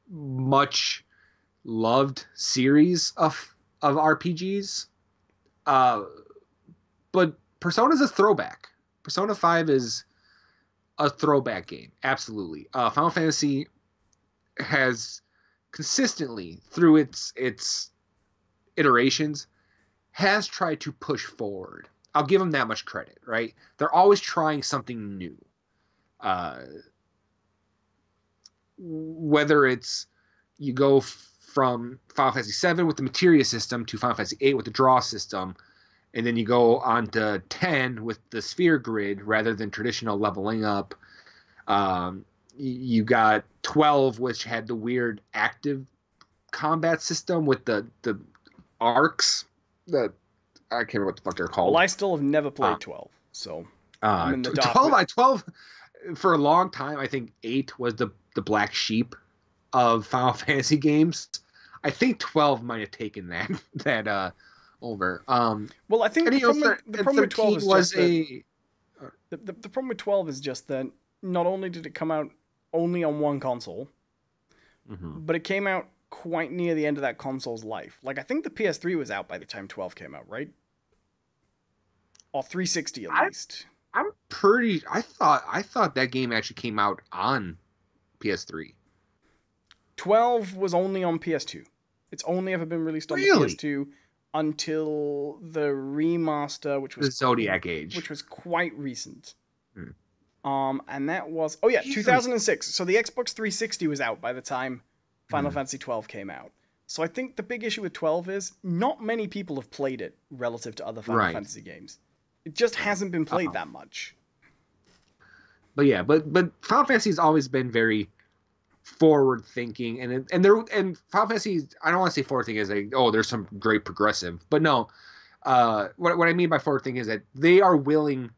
much loved series of RPGs. But Persona's a throwback. Persona 5 is a throwback game, absolutely. Final Fantasy has consistently, through its iterations, has tried to push forward. I'll give them that much credit, right? They're always trying something new. Whether it's you go from Final Fantasy VII with the materia system to Final Fantasy VIII with the draw system, and then you go on to 10 with the sphere grid rather than traditional leveling up. You got 12, which had the weird active combat system with the arcs. I can't remember what the fuck they're called. Well, I still have never played 12, so I'm in the dark. 12 for a long time. I think 8 was the black sheep of Final Fantasy games. I think 12 might have taken that over. Well, I think the problem with 12 is just the problem with 12 is just that not only did it come out only on one console, but it came out quite near the end of that console's life. Like, I think the PS3 was out by the time 12 came out, right? Or 360 at least. I thought that game actually came out on PS3. 12 was only on PS2. It's only ever been released on the PS2 until the remaster, which was the Zodiac Age, which was quite recent. And that was 2006. So the Xbox 360 was out by the time Final Fantasy 12 came out. So I think the big issue with 12 is not many people have played it relative to other Final Fantasy games. It just hasn't been played that much. But yeah, but Final Fantasy has always been very forward thinking, and Final Fantasy, I don't want to say forward thinking as there's some great progressive, but no, what I mean by forward thinking is that they are willing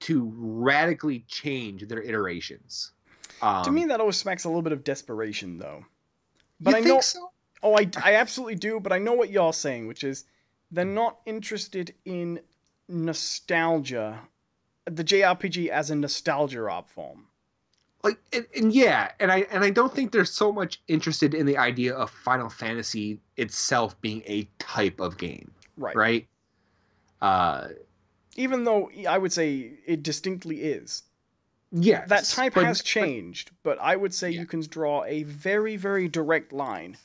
to radically change their iterations. To me, that always smacks a little bit of desperation, though. But you I think know, so? Oh, I absolutely do. But I know what you're saying, which is they're not interested in nostalgia, the JRPG as a nostalgia art form. Like, and I don't think they're so much interested in the idea of Final Fantasy itself being a type of game, right? Even though I would say it distinctly is. Yes. That type has changed, but I would say you can draw a very, very direct line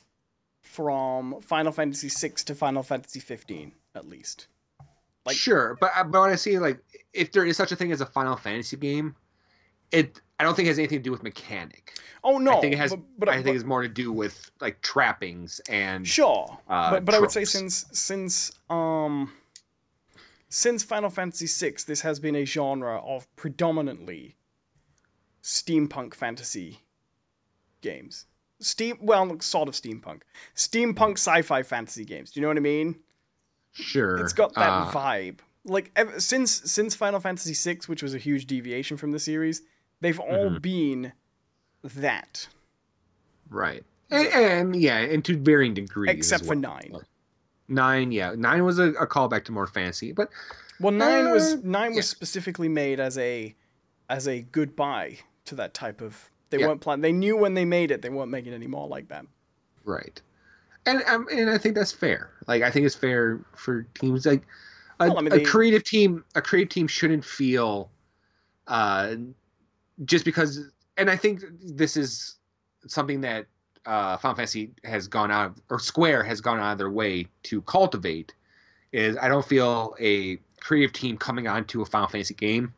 from Final Fantasy VI to Final Fantasy 15, at least. Like, sure, but when I say, like, if there is such a thing as a Final Fantasy game, I don't think it has anything to do with mechanic. Oh, no. I think it has. I think it's more to do with, like, trappings and sure, but I would say since Final Fantasy VI, this has been a genre of predominantly steampunk fantasy games. Sort of steampunk. Steampunk sci-fi fantasy games. Do you know what I mean? Sure. It's got that vibe. Like, since Final Fantasy VI, which was a huge deviation from the series, they've all been that. Right. And to varying degrees. Except for 9. 9 was a callback to more fantasy, but 9 was specifically made as a as a goodbye to that type of. They Yeah. weren't planning. They knew when they made it, they weren't making any more like that. Right. And I think that's fair. Like I think it's fair for teams like Well, I mean, a creative team. A creative team shouldn't feel just because. And I think this is something that Final Fantasy has gone out of, or Square has gone out of their way to cultivate. Is I don't feel a creative team coming onto a Final Fantasy game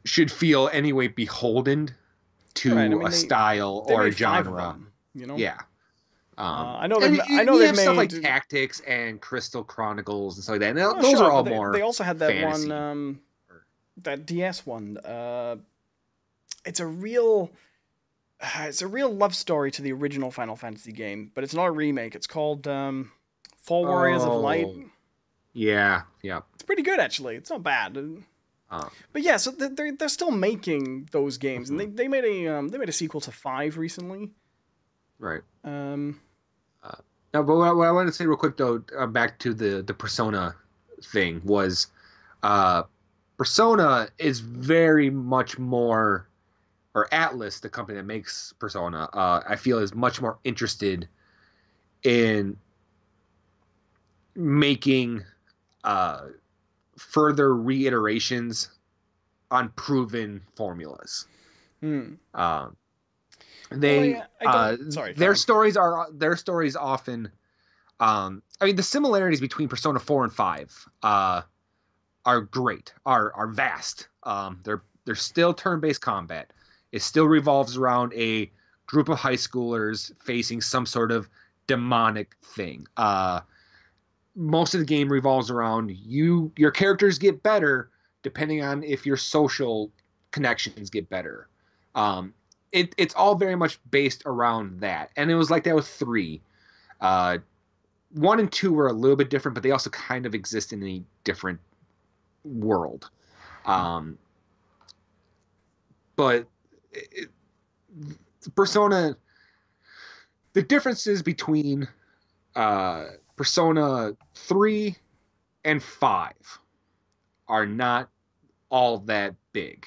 should feel anyway beholden to right, I mean, a style they or a made 5 of genre. them, you know. Yeah. I know and I know you they've have stuff like made. Tactics and Crystal Chronicles and stuff like that. And Oh, those sure, are all but more. they also had that fantasy. one, that DS one. It's a real love story to the original Final Fantasy game, but it's not a remake. It's called Fall Warriors of Light. Yeah, yeah. It's pretty good actually. It's not bad. But yeah, so they're still making those games, and they made a sequel to 5 recently. Right. Now, but what I wanted to say real quick though, back to the Persona thing was, Persona is very much more, or Atlas, the company that makes Persona, I feel is much more interested in making further reiterations on proven formulas. Their stories often. I mean, the similarities between Persona 4 and 5 are great, are vast. They're still turn-based combat. It still revolves around a group of high schoolers facing some sort of demonic thing. Most of the game revolves around your characters get better depending on if your social connections get better. It's all very much based around that. And it was like that with 3. 1 and 2 were a little bit different, but they also kind of exist in a different world. But Persona, the differences between Persona 3 and 5 are not all that big.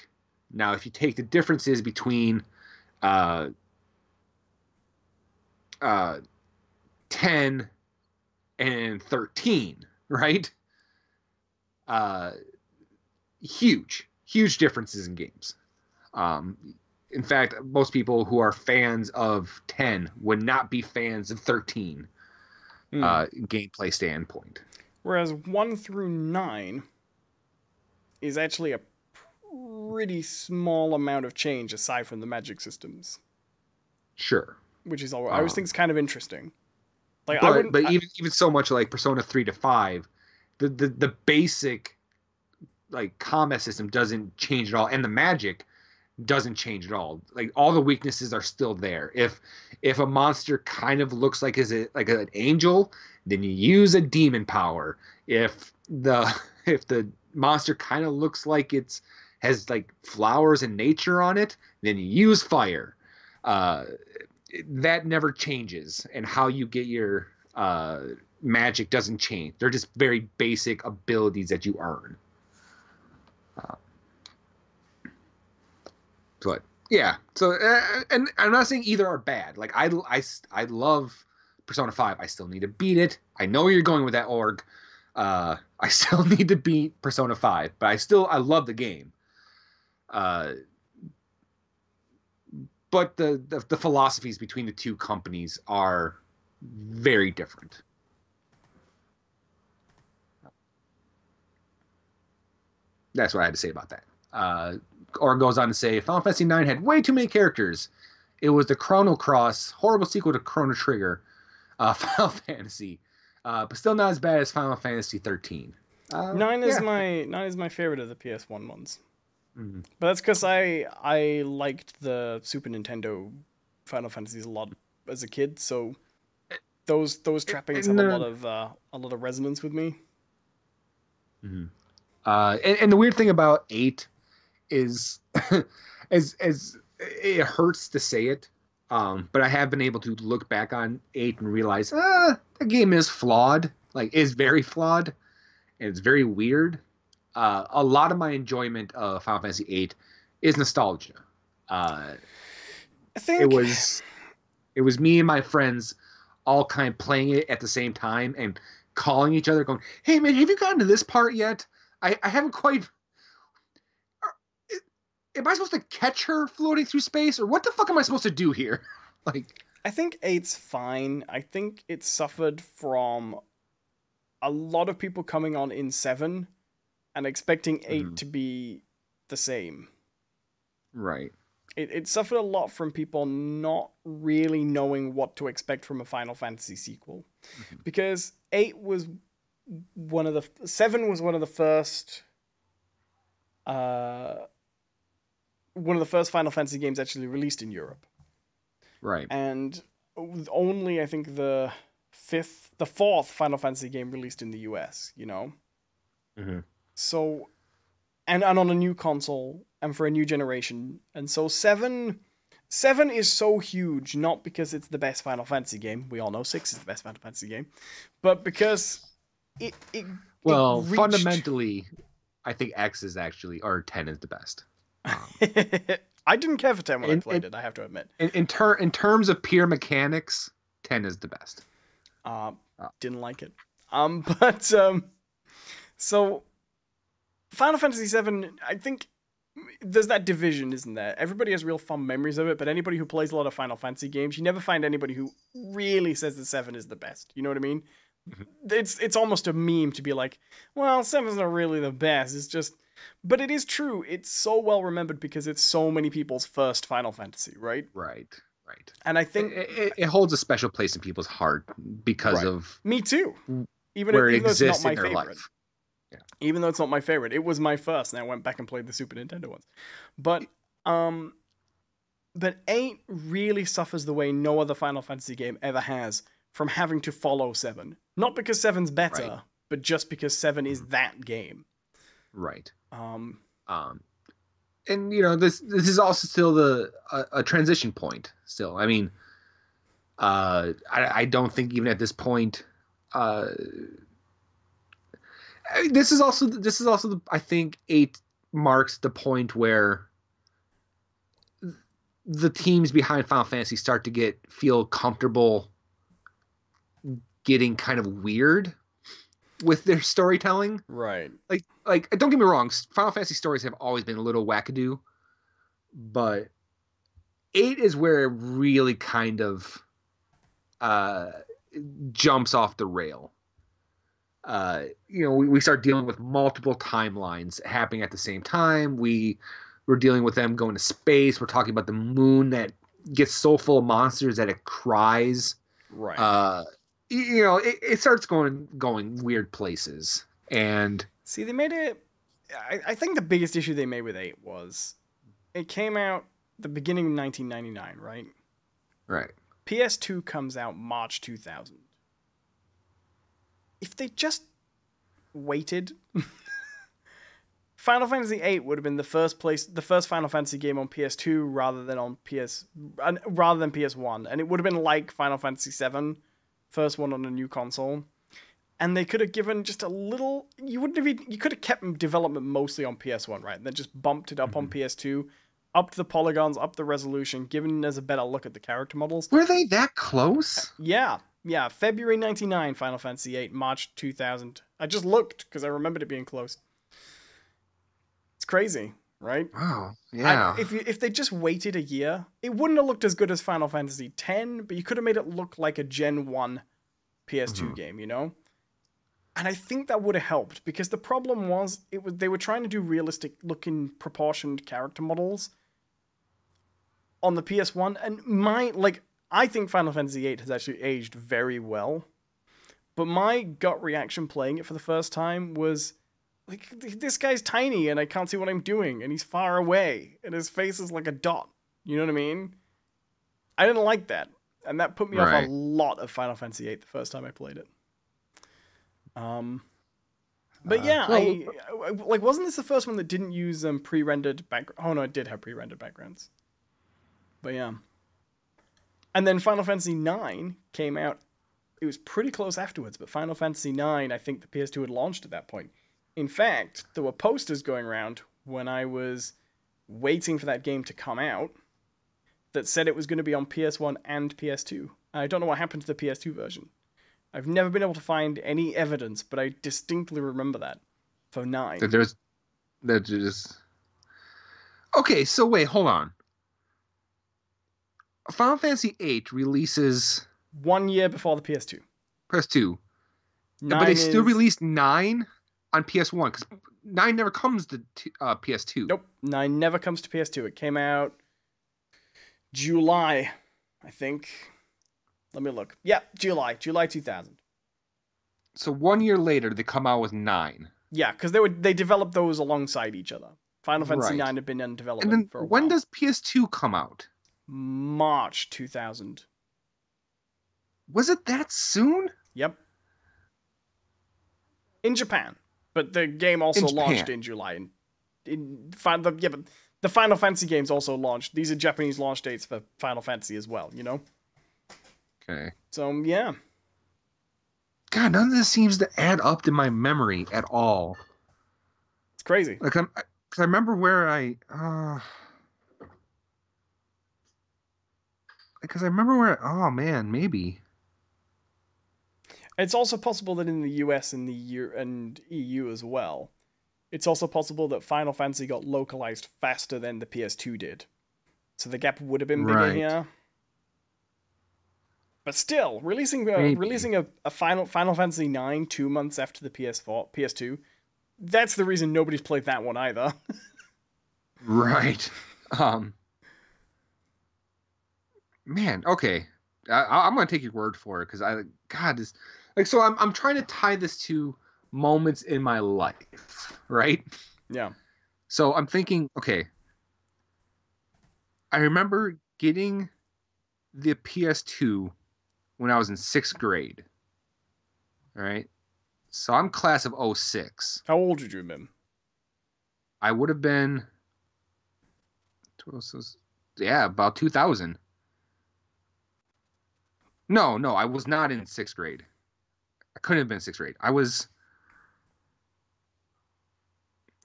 Now, if you take the differences between 10 and 13, right? Huge differences in games. In fact, most people who are fans of 10 would not be fans of 13 gameplay standpoint. Whereas 1 through 9 is actually a pretty small amount of change aside from the magic systems. Sure. Which is all I always think is kind of interesting. Like, but even so much like Persona 3 to 5, the basic like combat system doesn't change at all, and the magic doesn't change at all. Like all the weaknesses are still there. If a monster kind of looks like an angel, then you use a demon power. If the monster kind of looks like has like flowers and nature on it, then you use fire. That never changes, and how you get your magic doesn't change. They're just very basic abilities that you earn. But yeah, so and I'm not saying either are bad. Like I love Persona 5. I still need to beat it. I know where you're going with that, org. I still need to beat Persona 5, but I love the game. But the philosophies between the two companies are very different. That's what I had to say about that. Or goes on to say, Final Fantasy IX had way too many characters. It was the Chrono Cross, horrible sequel to Chrono Trigger, Final Fantasy, but still not as bad as Final Fantasy 13. 9 is my favorite of the PS1 ones. Mm-hmm. But that's because I liked the Super Nintendo Final Fantasies a lot as a kid, so those trappings have a lot of resonance with me. Mm-hmm. And the weird thing about 8 is, as it hurts to say it, but I have been able to look back on 8 and realize, the game is flawed, like is very flawed, and it's very weird. a lot of my enjoyment of Final Fantasy VIII is nostalgia. I It think was me and my friends all kind of playing it at the same time and calling each other, going, "Hey man, have you gotten to this part yet? I haven't quite. Am I supposed to catch her floating through space, or what the fuck am I supposed to do here?" Like, I think 8's fine. I think it suffered from a lot of people coming on in 7 and expecting 8 to be the same. right. It suffered a lot from people not really knowing what to expect from a Final Fantasy sequel. Because 8 was one of the... 7 was one of the first... one of the first Final Fantasy games actually released in Europe. Right. And only, I think, the fourth Final Fantasy game released in the US, you know? So... And on a new console, and for a new generation. And so 7 is so huge, not because it's the best Final Fantasy game. We all know 6 is the best Final Fantasy game. But because it reached... fundamentally, I think X is actually, or 10 is the best. I didn't care for 10 when I played it, I have to admit. In terms of pure mechanics, 10 is the best. Didn't like it. So... Final Fantasy VII, I think there's that division, isn't there? Everybody has real fond memories of it, but anybody who plays a lot of Final Fantasy games, you never find anybody who really says that 7 is the best. You know what I mean? It's almost a meme to be like, well, 7's not really the best. It's just... But it is true. It's so well remembered because it's so many people's first Final Fantasy, right? Right. And I think... It holds a special place in people's heart because of... Me too. Even where though it exists it's not my in their favorite. life. Yeah. Even though it's not my favorite. It was my first, and I went back and played the Super Nintendo ones. But 8 really suffers the way no other Final Fantasy game ever has from having to follow 7. Not because 7's better, but just because 7 is that game. Right. And you know, this is also still a transition point. Still, I mean, I don't think even at this point. This is also I think 8 marks the point where the teams behind Final Fantasy start to feel comfortable getting kind of weird with their storytelling. Right. Like don't get me wrong, Final Fantasy stories have always been a little wackadoo, but 8 is where it really kind of jumps off the rail. You know, we start dealing with multiple timelines happening at the same time. We're dealing with them going to space. We're talking about the moon that gets so full of monsters that it cries. Right. You know, it starts going weird places. And see, they made it... I think the biggest issue they made with 8 was it came out the beginning of 1999, right? Right. PS2 comes out March 2000. If they just waited, Final Fantasy VIII would have been the first Final Fantasy game on PS2 rather than PS1, and it would have been like Final Fantasy VII, first one on a new console. And they could have given just a little. You could have kept development mostly on PS1, right? And then just bumped it up on PS2, upped the polygons, upped the resolution, given us a better look at the character models. Were they that close? Yeah, February 99, Final Fantasy VIII, March 2000. I just looked because I remembered it being close. It's crazy, right? Wow, yeah. If they just waited a year, it wouldn't have looked as good as Final Fantasy X, but you could have made it look like a Gen 1 PS2 game, you know? And I think that would have helped, because the problem was, they were trying to do realistic-looking, proportioned character models on the PS1, and I think Final Fantasy VIII has actually aged very well. But my gut reaction playing it for the first time was, like, this guy's tiny and I can't see what I'm doing, and he's far away, and his face is like a dot. You know what I mean? I didn't like that. And that put me off a lot of Final Fantasy VIII the first time I played it. But yeah, wasn't this the first one that didn't use pre-rendered background? Oh no, it did have pre-rendered backgrounds. But yeah. And then Final Fantasy IX came out. It was pretty close afterwards, but Final Fantasy IX, I think the PS2 had launched at that point, In fact, there were posters going around when I was waiting for that game to come out that said it was going to be on PS1 and PS2. I don't know what happened to the PS2 version. I've never been able to find any evidence, but I distinctly remember that for 9. That just... Okay, so wait, hold on. Final Fantasy VIII releases 1 year before the PS2. PS2. But they still released 9 on PS1 because 9 never comes to PS2. Nope, 9 never comes to PS2. It came out July, I think. Let me look. Yeah, July 2000. So 1 year later, they come out with 9. Yeah, because they developed those alongside each other. Final Fantasy 9 had been in development for a while. When does PS2 come out? March 2000. Was it that soon? Yep. In Japan, but the game also launched in July. But the Final Fantasy games also launched. These are Japanese launch dates for Final Fantasy as well. You know. Okay. So yeah. God, none of this seems to add up to my memory at all. It's crazy. Like I remember where oh man, maybe. It's also possible that in the US and and EU as well, it's also possible that Final Fantasy got localized faster than the PS2 did. So the gap would have been bigger here. But still, releasing a Final Fantasy 9 2 months after the PS2, that's the reason nobody's played that one either. Right. Man, okay. I'm gonna take your word for it because so I'm trying to tie this to moments in my life, right? Yeah. So I'm thinking, okay. I remember getting the PS2 when I was in 6th grade. All right. So I'm class of 06. How old did you have been? I would have been, about 2000. No, I was not in 6th grade. I couldn't have been 6th grade. I was...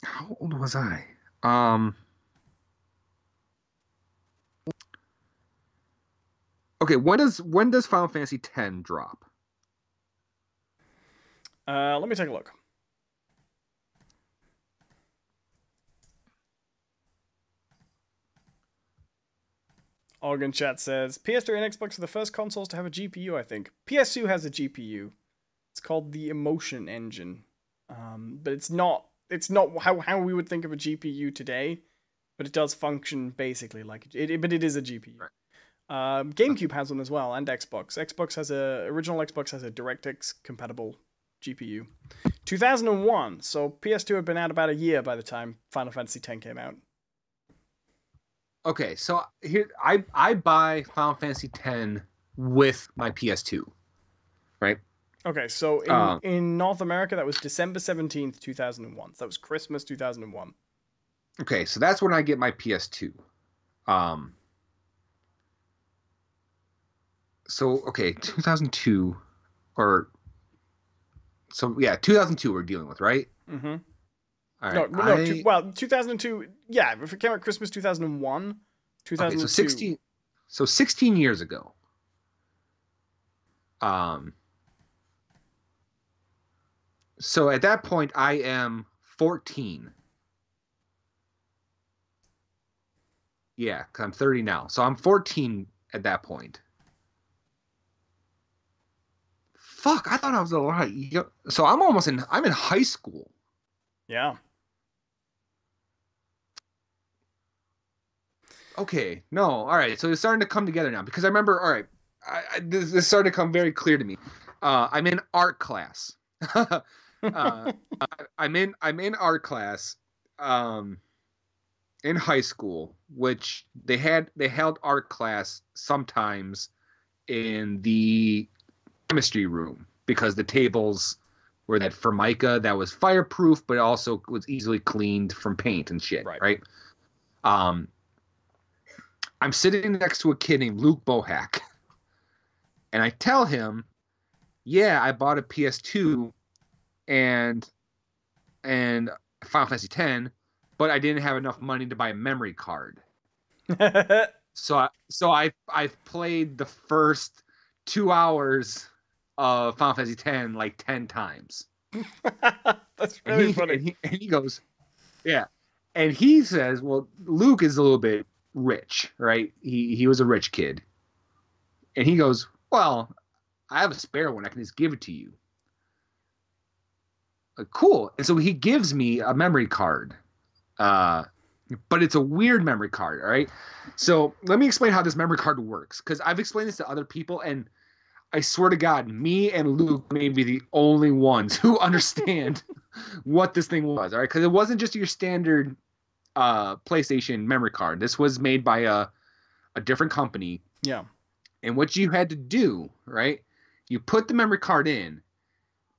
How old was I? Okay, when does Final Fantasy X drop? Let me take a look. Organ Chat says, PS3 and Xbox are the first consoles to have a GPU, I think. PS2 has a GPU. It's called the Emotion Engine. But it's not how we would think of a GPU today, but it does function basically like it. But it is a GPU. Right. GameCube has one as well, and Xbox. Original Xbox has a DirectX compatible GPU. 2001, so PS2 had been out about a year by the time Final Fantasy X came out. Okay, so here I buy Final Fantasy X with my PS2, right? Okay, so in North America, that was December 17th, 2001. So that was Christmas 2001. Okay, so that's when I get my PS2. So, okay, 2002, 2002 we're dealing with, right? Mm-hmm. All right. 2002, yeah, if it came out Christmas 2001, 2002. Okay, so 16 years ago. So at that point, I am 14. Yeah, because I'm 30 now. So I'm 14 at that point. Fuck, I thought I was a lot. So I'm in high school. Yeah. Okay, no, all right. So it's starting to come together now because I remember. All right, this started to come very clear to me. I'm in art class. I'm in art class. In high school, which they held art class sometimes in the chemistry room because the tables were that Formica that was fireproof, but also was easily cleaned from paint and shit. Right. I'm sitting next to a kid named Luke Bohack, and I tell him, "Yeah, I bought a PS2, and and Final Fantasy X, but I didn't have enough money to buy a memory card. So I've played the first 2 hours of Final Fantasy X like 10 times. That's really funny. And he goes, yeah. And he says, well, Luke is a little bit rich, right? He was a rich kid. And he goes, well, I have a spare one. I can just give it to you. Cool. And so he gives me a memory card. But it's a weird memory card, all right? So let me explain how this memory card works, because I've explained this to other people, and I swear to God, me and Luke may be the only ones who understand what this thing was, all right? Because it wasn't just your standard PlayStation memory card. This was made by a different company. Yeah. And what you had to do, right? You put the memory card in,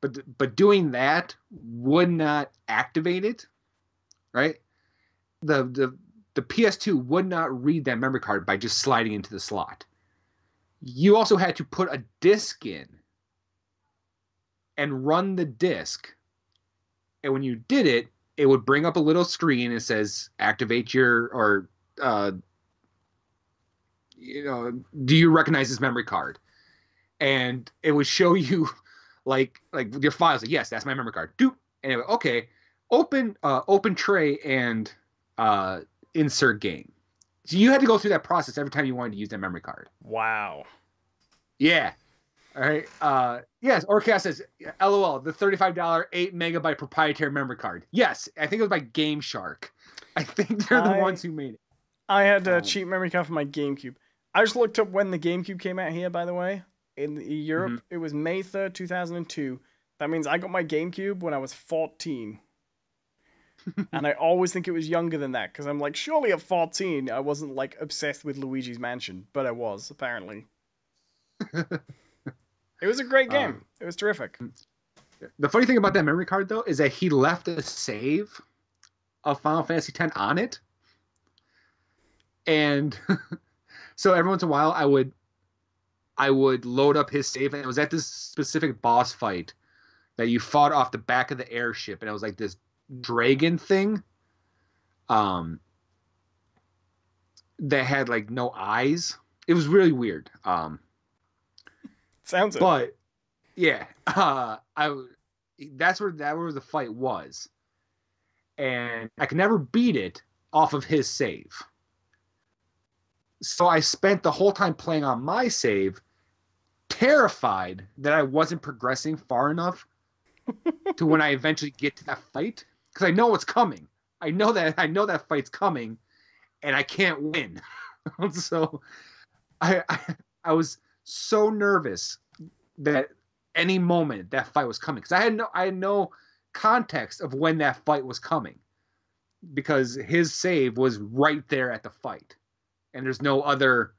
but doing that would not activate it, right? The PS2 would not read that memory card by just sliding into the slot. You also had to put a disc in and run the disc. And when you did it, it would bring up a little screen and says activate your, or do you recognize this memory card? And it would show you like your files. Like, yes, that's my memory card. Doop. And it would, okay, open tray and insert game. So you had to go through that process every time you wanted to use that memory card. Wow. Yeah. All right. Yes. Orcast says, LOL, the $35 8 megabyte proprietary memory card. Yes. I think it was by Game Shark. I think they're the ones who made it. I had a cheap memory card for my GameCube. I just looked up when the GameCube came out here, by the way. In Europe, It was May 3rd, 2002. That means I got my GameCube when I was 14. And I always think it was younger than that, because I'm like, surely at 14 I wasn't like obsessed with Luigi's Mansion, but I was, apparently. It was a great game. It was terrific. The funny thing about that memory card, though, is that he left a save of Final Fantasy X on it. And so every once in a while I would load up his save, and it was at this specific boss fight that you fought off the back of the airship, and it was like this dragon thing that had like no eyes. It was really weird. Sounds it. But yeah, that's where the fight was, and I could never beat it off of his save. So I spent the whole time playing on my save, terrified that I wasn't progressing far enough to when I eventually get to that fight, because I know what's coming. I know that fight's coming, and I can't win. So I was so nervous that any moment that fight was coming, because I had no context of when that fight was coming, because his save was right there at the fight, and there's no other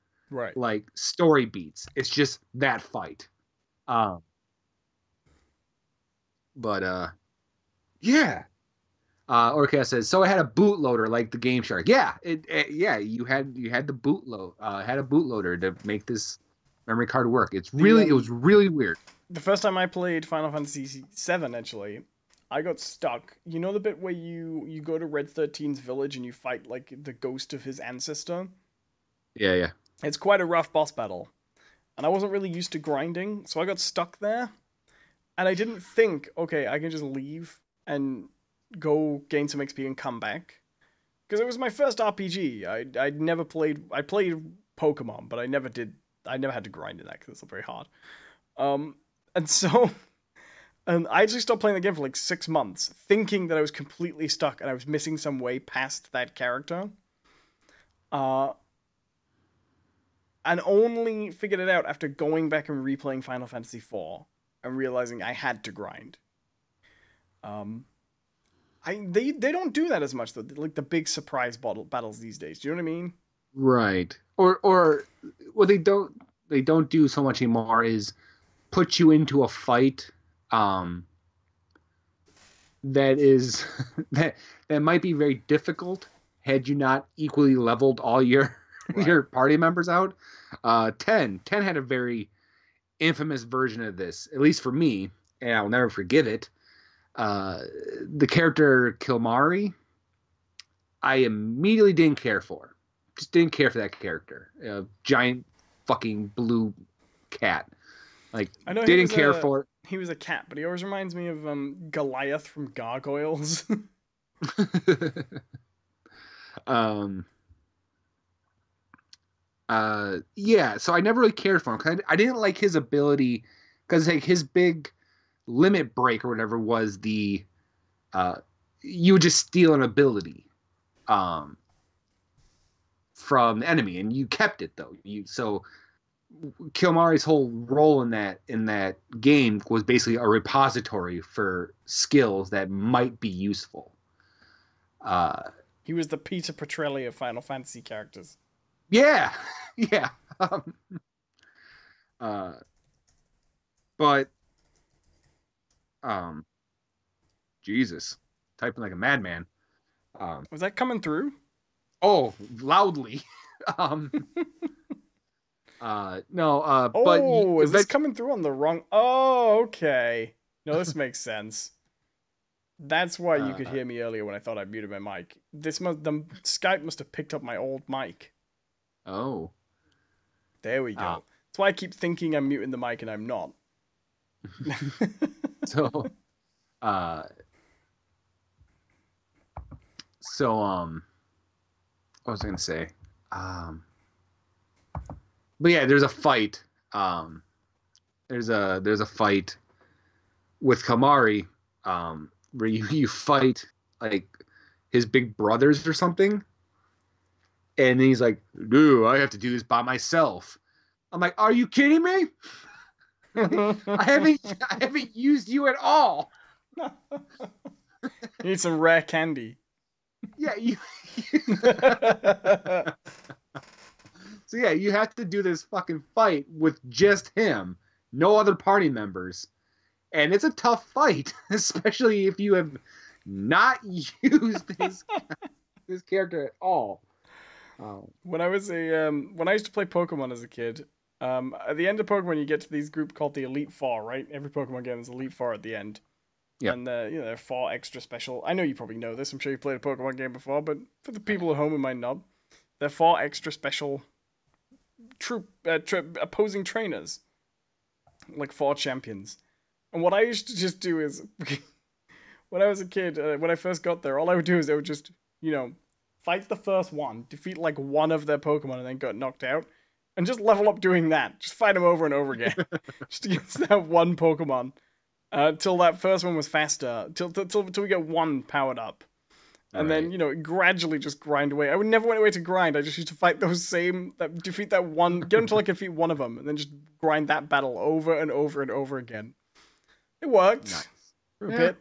like story beats. It's just that fight. Yeah. Orcast says, so I had a bootloader like the Game Shark. Yeah, you had the had a bootloader to make this memory card work. It was really weird. The first time I played Final Fantasy VII, actually, I got stuck. You know the bit where you go to Red 13's village and you fight like the ghost of his ancestor? Yeah. It's quite a rough boss battle. And I wasn't really used to grinding, so I got stuck there. And I didn't think, okay, I can just leave and go gain some XP and come back. Because it was my first RPG. I'd never played... I played Pokemon, but I never had to grind in that because it's not very hard. And so... And I actually stopped playing the game for like 6 months, thinking that I was completely stuck and I was missing some way past that character. And only figured it out after going back and replaying Final Fantasy IV and realizing I had to grind. They don't do that as much though, like the big surprise battles these days. Do you know what I mean? Right. Or what they don't do so much anymore is put you into a fight that is that might be very difficult had you not equally leveled all your your party members out. 10 had a very infamous version of this, at least for me, and I'll never forgive it. The character Kilmari, I immediately didn't care for. Just didn't care for that character. Giant fucking blue cat. Like, I know didn't care for it. He was a cat, but he always reminds me of Goliath from Gargoyles. Yeah, so I never really cared for him. 'Cause I didn't like his ability, because like his big limit break or whatever was you would just steal an ability from the enemy, and you kept it though. So Kilmari's whole role in that game was basically a repository for skills that might be useful. He was the Peter Petrelli of Final Fantasy characters. Yeah, yeah. But Jesus, typing like a madman. Was that coming through? Oh, loudly. No. But is this coming through on the wrong? Oh, okay. No, this makes sense. That's why you could hear me earlier when I thought I muted my mic. The Skype must have picked up my old mic. Oh. There we go. That's why I keep thinking I'm muting the mic and I'm not. What was I gonna say? But yeah, there's a fight. There's a fight with Kamari, where you fight like his big brothers or something, and then he's like, "Dude, I have to do this by myself." I'm like, "Are you kidding me? I haven't used you at all." You need some rare candy. Yeah, So yeah, you have to do this fucking fight with just him, no other party members. And it's a tough fight, especially if you have not used this character at all. When I used to play Pokemon as a kid, at the end of Pokemon you get to these group called the Elite Four, right? Every Pokemon game is Elite Four at the end. Yeah. And they're 4 extra special. I know you probably know this. I'm sure you played a Pokemon game before, but for the people at home who might not, they're 4 extra special opposing trainers, like 4 champions. And what I used to just do is, when I was a kid, when I first got there, all I would do is I would just, fight the first one, defeat like one of their Pokemon, and then got knocked out, and just level up doing that. Just fight them over and over again, just against that one Pokemon, till that first one was faster, till we get one powered up. And then, gradually just grind away. I would never went away to grind. I just used to fight defeat that one, get until I could defeat one of them, and then just grind that battle over and over and over again. It worked. Nice. For a bit.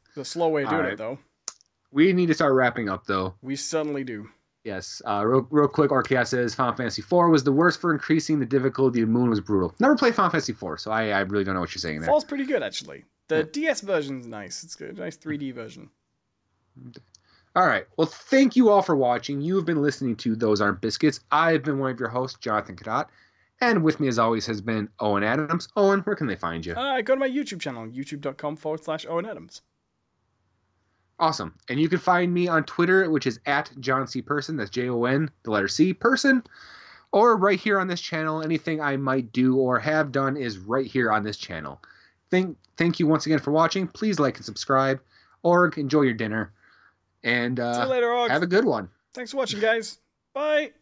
It's a slow way of doing it, though. We need to start wrapping up, though. We certainly do. Yes. Real quick, RKS says Final Fantasy IV was the worst for increasing the difficulty. The moon was brutal. Never played Final Fantasy IV, so I really don't know what you're saying there. 4's pretty good, actually. The DS version's nice. It's good. Nice 3D version. All right. Well, thank you all for watching. You have been listening to Those Aren't Biscuits. I've been one of your hosts, Jonathan Kadot. And with me, as always, has been Owen Adams. Owen, where can they find you? Go to my YouTube channel, youtube.com/Owen Adams. Awesome. And you can find me on Twitter, which is at John C. Person. That's Jon, the letter C, Person. Or right here on this channel. Anything I might do or have done is right here on this channel. Thank you once again for watching. Please like and subscribe. Or enjoy your dinner. And see you later, Og. Have a good one. Thanks for watching, guys. Bye.